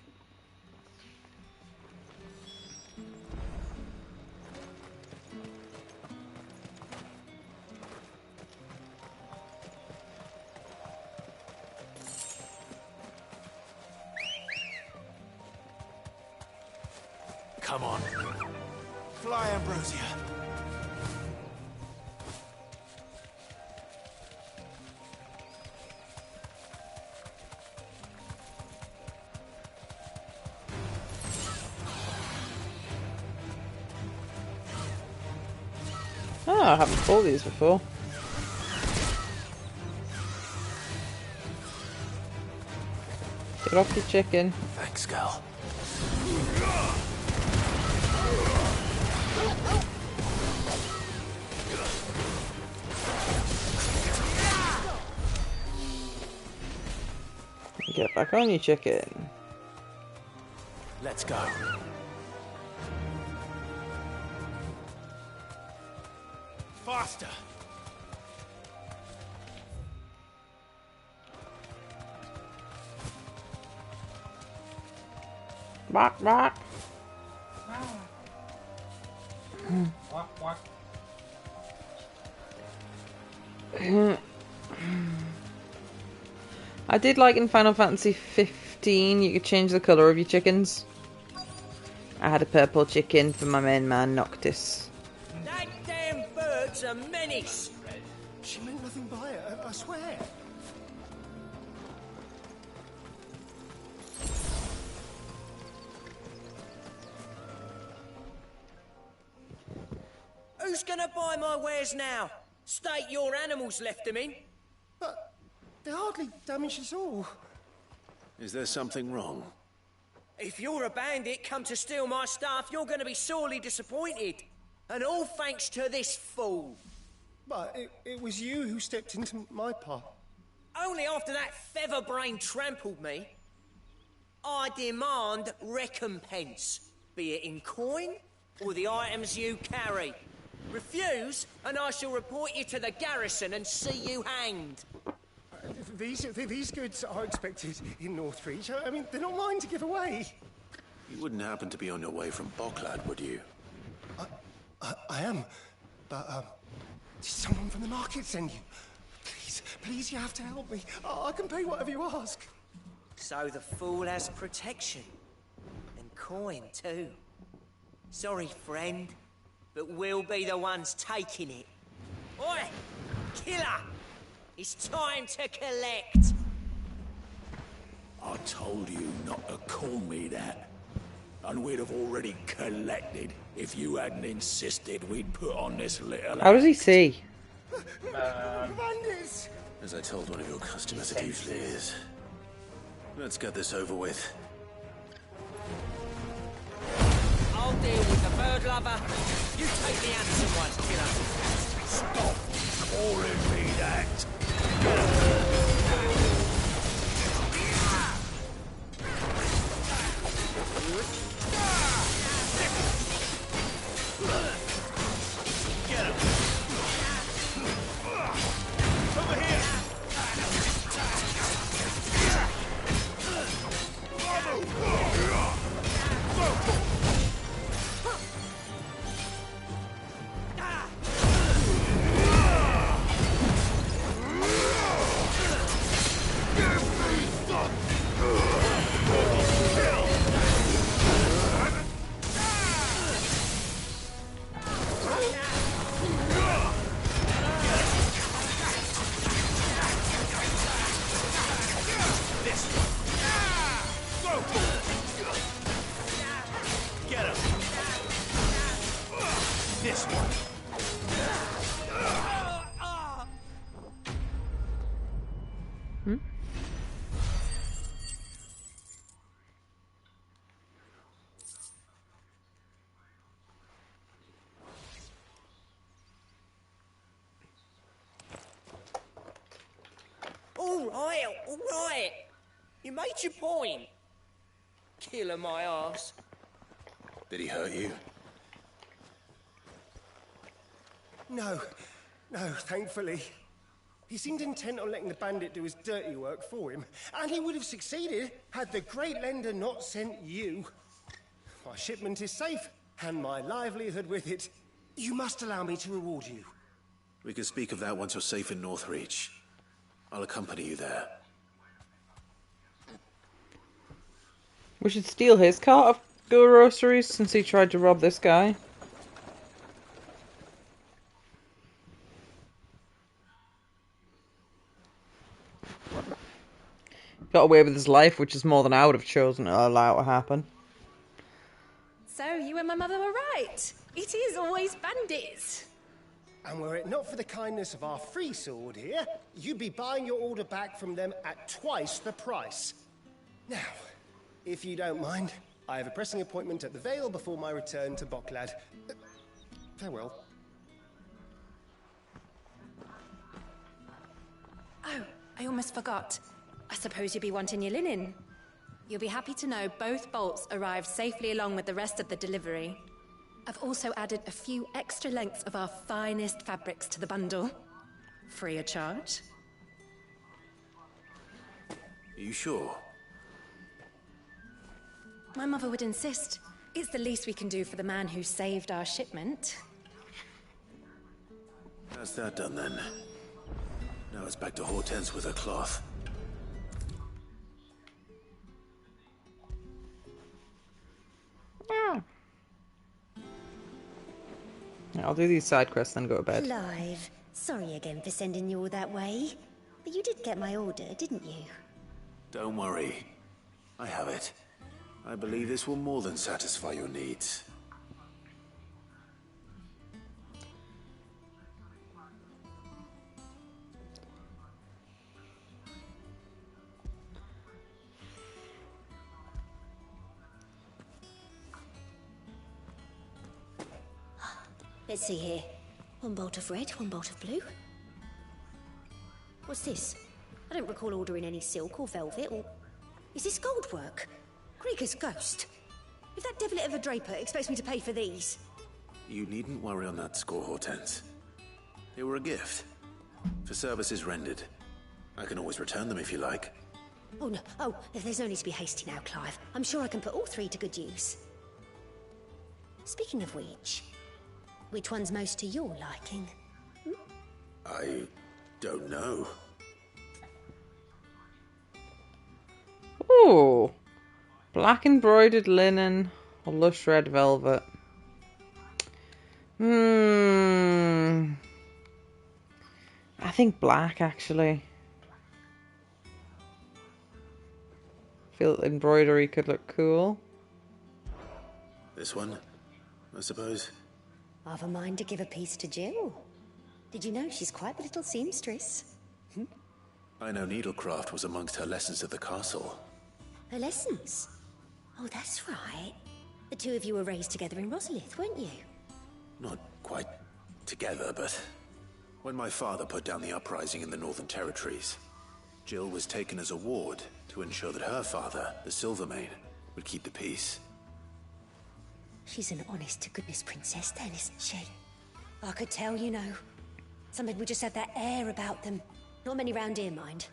Speaker 3: Come on. Fly, Ambrosia.
Speaker 2: Oh, I haven't fought these before. Get off your chicken.
Speaker 3: Thanks, girl.
Speaker 2: Get back on your chicken.
Speaker 3: Let's go. Faster.
Speaker 2: Bark, bark.
Speaker 16: Walk, walk.
Speaker 2: I did like in Final Fantasy 15 you could change the colour of your chickens. I had a purple chicken for my main man Noctis.
Speaker 8: That damn bird's a menace!
Speaker 13: She meant nothing by it, I swear.
Speaker 8: Who's gonna buy my wares now? State your animals left them in.
Speaker 13: But they hardly damaged us all.
Speaker 3: Is there something wrong?
Speaker 8: If you're a bandit come to steal my stuff, you're gonna be sorely disappointed. And all thanks to this fool.
Speaker 13: But it was you who stepped into my path.
Speaker 8: Only after that feather-brain trampled me. I demand recompense, be it in coin or the items you carry. Refuse, and I shall report you to the garrison and see you hanged.
Speaker 13: These goods are expected in Northreach. I mean, they're not mine to give away.
Speaker 3: You wouldn't happen to be on your way from Bocklad, would you?
Speaker 13: I am, but did someone from the market send you? Please, you have to help me. I can pay whatever you ask.
Speaker 8: So the fool has protection. And coin, too. Sorry, friend, but we'll be the ones taking it. Oi! Killer! It's time to collect!
Speaker 6: I told you not to call me that. And we'd have already collected if you hadn't insisted we'd put on this little...
Speaker 2: How does he see?
Speaker 13: Bandits!
Speaker 3: As I told one of your customers, it usually is. Let's get this over with.
Speaker 8: I'll deal with the bird lover. You take the handsome ones, killer.
Speaker 6: Stop calling me that!
Speaker 3: Get him! Over here!
Speaker 8: All right. You made your point. Killer my ass.
Speaker 3: Did he hurt you?
Speaker 13: No, thankfully. He seemed intent on letting the bandit do his dirty work for him, and he would have succeeded had the Great Lender not sent you. My shipment is safe, and my livelihood with it. You must allow me to reward you.
Speaker 3: We can speak of that once you're safe in Northreach. I'll accompany you there.
Speaker 2: We should steal his cart of school rosaries since he tried to rob this guy. Got away with his life, which is more than I would have chosen to allow to happen.
Speaker 17: So, you and my mother were right. It is always bandits.
Speaker 13: And were it not for the kindness of our free sword here, you'd be buying your order back from them at twice the price. Now, if you don't mind, I have a pressing appointment at the Vale before my return to Boklad. Farewell.
Speaker 17: Oh, I almost forgot. I suppose you'll be wanting your linen. You'll be happy to know both bolts arrived safely along with the rest of the delivery. I've also added a few extra lengths of our finest fabrics to the bundle. Free of charge.
Speaker 6: Are you sure?
Speaker 17: My mother would insist. It's the least we can do for the man who saved our shipment.
Speaker 6: That's that done then. Now it's back to Hortense with her cloth.
Speaker 2: I'll do these side quests, then go to bed.
Speaker 18: Clive, sorry again for sending you all that way. But you did get my order, didn't you?
Speaker 6: Don't worry. I have it. I believe this will more than satisfy your needs.
Speaker 18: Let's see here. One bolt of red, one bolt of blue. What's this? I don't recall ordering any silk or velvet or... Is this gold work? Krieger's ghost. If that devilet of a draper expects me to pay for these...
Speaker 6: You needn't worry on that score, Hortense. They were a gift. For services rendered. I can always return them if you like.
Speaker 18: Oh, no. Oh, there's no need to be hasty now, Clive. I'm sure I can put all three to good use. Speaking of which one's most to your liking?
Speaker 6: I don't know.
Speaker 2: Ooh. Black embroidered linen or lush red velvet. I think black, actually. Feel embroidery could look cool.
Speaker 6: This one, I suppose.
Speaker 18: I've a mind to give a piece to Jill. Did you know she's quite the little seamstress?
Speaker 6: I know needlecraft was amongst her lessons at the castle.
Speaker 18: Her lessons? Oh, that's right. The two of you were raised together in Rosalith, weren't you?
Speaker 6: Not quite together, but when my father put down the uprising in the Northern Territories, Jill was taken as a ward to ensure that her father, the Silvermane, would keep the peace.
Speaker 18: She's an honest-to-goodness princess then, isn't she? I could tell, you know. Some people just have that air about them. Not many round here, mind.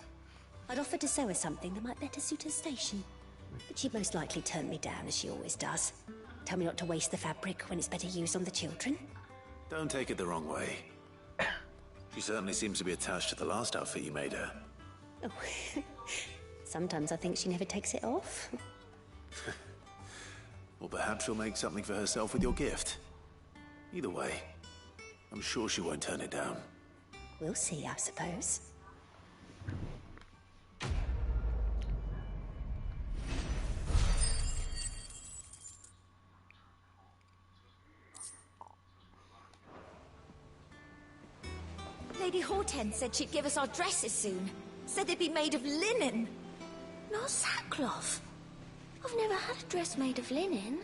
Speaker 18: I'd offered to sew her something that might better suit her station. But she'd most likely turn me down, as she always does. Tell me not to waste the fabric when it's better used on the children.
Speaker 6: Don't take it the wrong way. She certainly seems to be attached to the last outfit you made her.
Speaker 18: Oh. Sometimes I think she never takes it off.
Speaker 6: Or perhaps she'll make something for herself with your gift. Either way, I'm sure she won't turn it down.
Speaker 18: We'll see, I suppose.
Speaker 9: Lady Hortense said she'd give us our dresses soon. Said they'd be made of linen. Not sackcloth. I've never had a dress made of linen.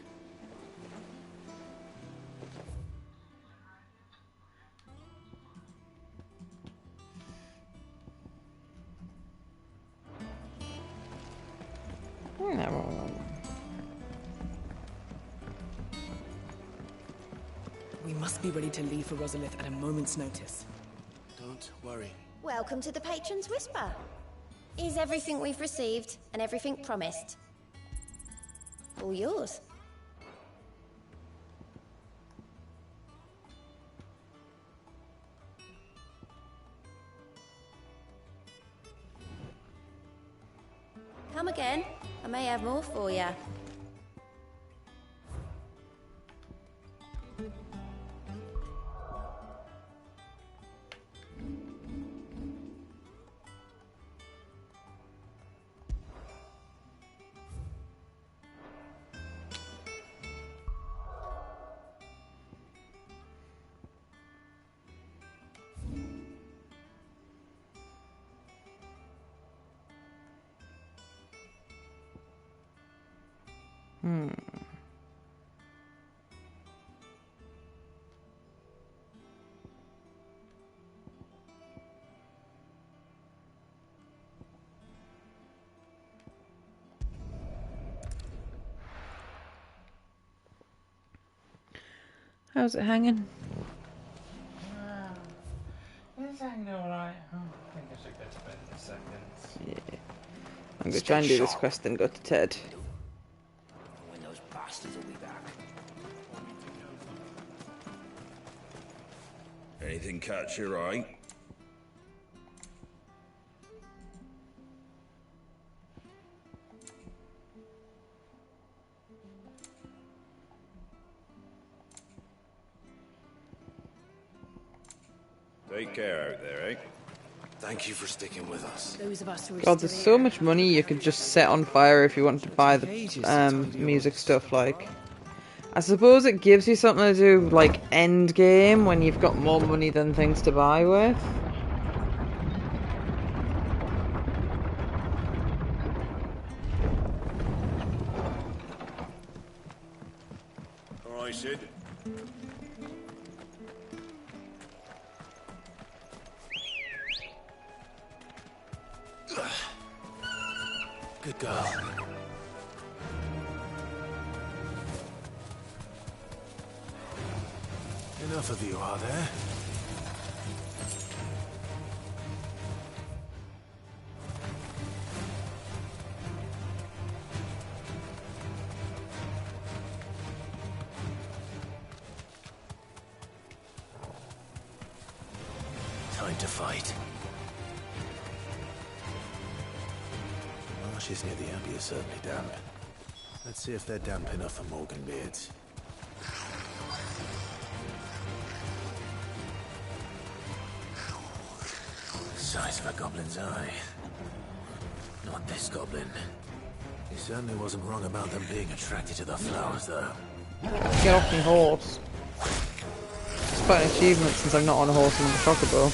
Speaker 11: We must be ready to leave for Rosalith at a moment's notice.
Speaker 3: Don't worry.
Speaker 9: Welcome to the Patron's Whisper. Is everything we've received and everything promised? All yours. Come again. I may have more for you.
Speaker 2: How's it hanging?
Speaker 16: It's hanging alright. I think I should go to bed in a second.
Speaker 2: Yeah. I'm going to try and do this quest and go to Ted.
Speaker 7: When those bastards will be back.
Speaker 14: Anything catch your eye? Take care out there, eh?
Speaker 6: Thank you for sticking with us.
Speaker 9: Those of us who are
Speaker 2: God, there's so much money you could just set on fire if you wanted to buy the music stuff, like. I suppose it gives you something to do, like, end game, when you've got more money than things to buy with.
Speaker 14: Alright, Sid.
Speaker 6: Good girl.
Speaker 3: Enough of you, are there?
Speaker 6: Time to fight.
Speaker 3: Marshes near the Abbey are certainly damp. Let's see if they're damp enough for Morgan beards.
Speaker 6: Size of a goblin's eye. Not this goblin.
Speaker 3: He certainly wasn't wrong about them being attracted to the flowers, though.
Speaker 2: Get off my horse. It's quite an achievement since I'm not on a horse in the chocobo.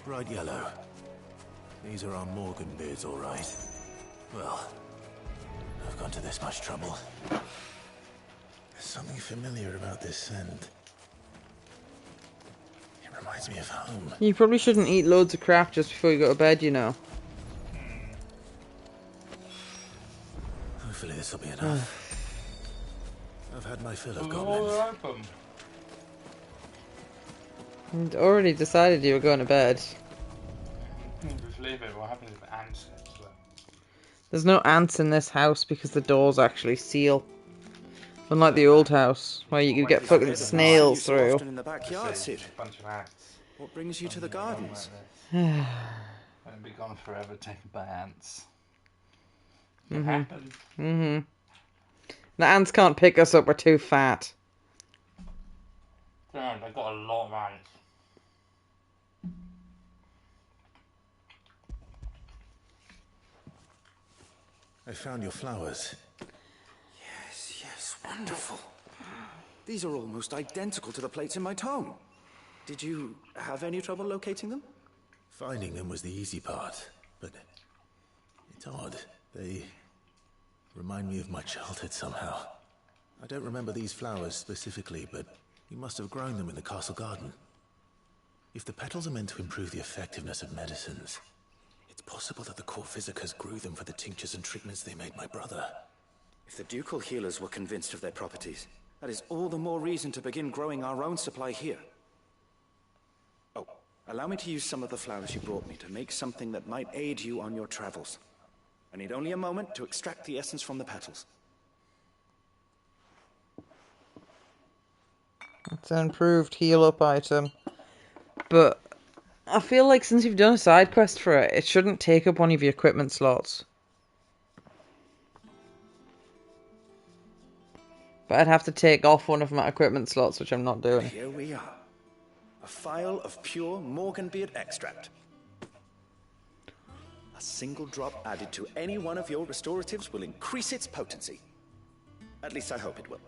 Speaker 3: Bright yellow. These are our Morgan beards, all right. Well, I've gone to this much trouble. There's something familiar about this scent. It reminds me of home.
Speaker 2: You probably shouldn't eat loads of crap just before you go to bed, you know.
Speaker 3: Hopefully this will be enough. I've had my fill of
Speaker 16: All
Speaker 3: goblins.
Speaker 16: open.
Speaker 2: I'd already decided you were going to bed.
Speaker 16: Just leave it. What happens if ants get to it?
Speaker 2: There's no ants in this house because the doors actually seal. Unlike the old house, where you could get fucking snails through.
Speaker 1: In the backyard, Sid.
Speaker 16: A bunch of ants.
Speaker 1: What brings you to the gardens?
Speaker 16: Won't be gone forever, taken by ants. It happened.
Speaker 2: The ants can't pick us up, we're too fat.
Speaker 16: Damn, they got a lot of ants.
Speaker 3: I found your flowers.
Speaker 1: Yes, wonderful. These are almost identical to the plates in my tome. Did you have any trouble locating them?
Speaker 6: Finding them was the easy part, but it's odd. They remind me of my childhood somehow. I don't remember these flowers specifically, but you must have grown them in the castle garden. If the petals are meant to improve the effectiveness of medicines, it's possible that the court physicers grew them for the tinctures and treatments they made my brother.
Speaker 1: If the ducal healers were convinced of their properties, that is all the more reason to begin growing our own supply here. Oh, allow me to use some of the flowers you brought me to make something that might aid you on your travels. I need only a moment to extract the essence from the petals.
Speaker 2: It's an improved heal-up item. But I feel like since you've done a side quest for it, it shouldn't take up one of your equipment slots. But I'd have to take off one of my equipment slots, which I'm not doing.
Speaker 1: Here we are. A phial of pure Morganbeard extract. A single drop added to any one of your restoratives will increase its potency. At least I hope it will.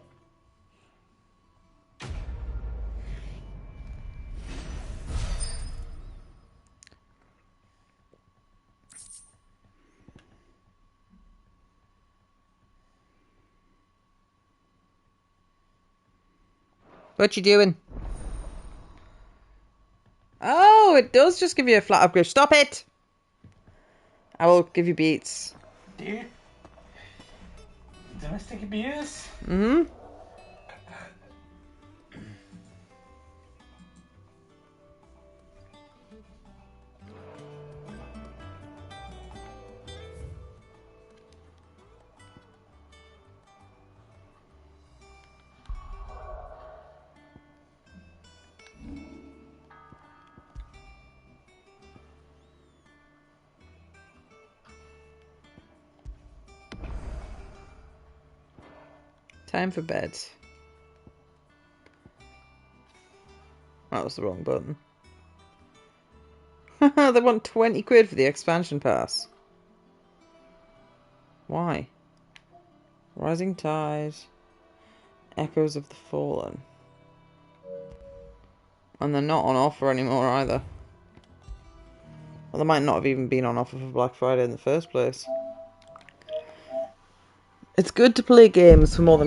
Speaker 2: What you doing? Oh, it does just give you a flat upgrade. Stop it! I will give you beats.
Speaker 16: Dude. Domestic abuse?
Speaker 2: Mm-hmm. Time for bed. That was the wrong button. They want 20 quid for the expansion pass. Why? Rising Tide. Echoes of the Fallen. And they're not on offer anymore either. Well, they might not have even been on offer for Black Friday in the first place. It's good to play games for more than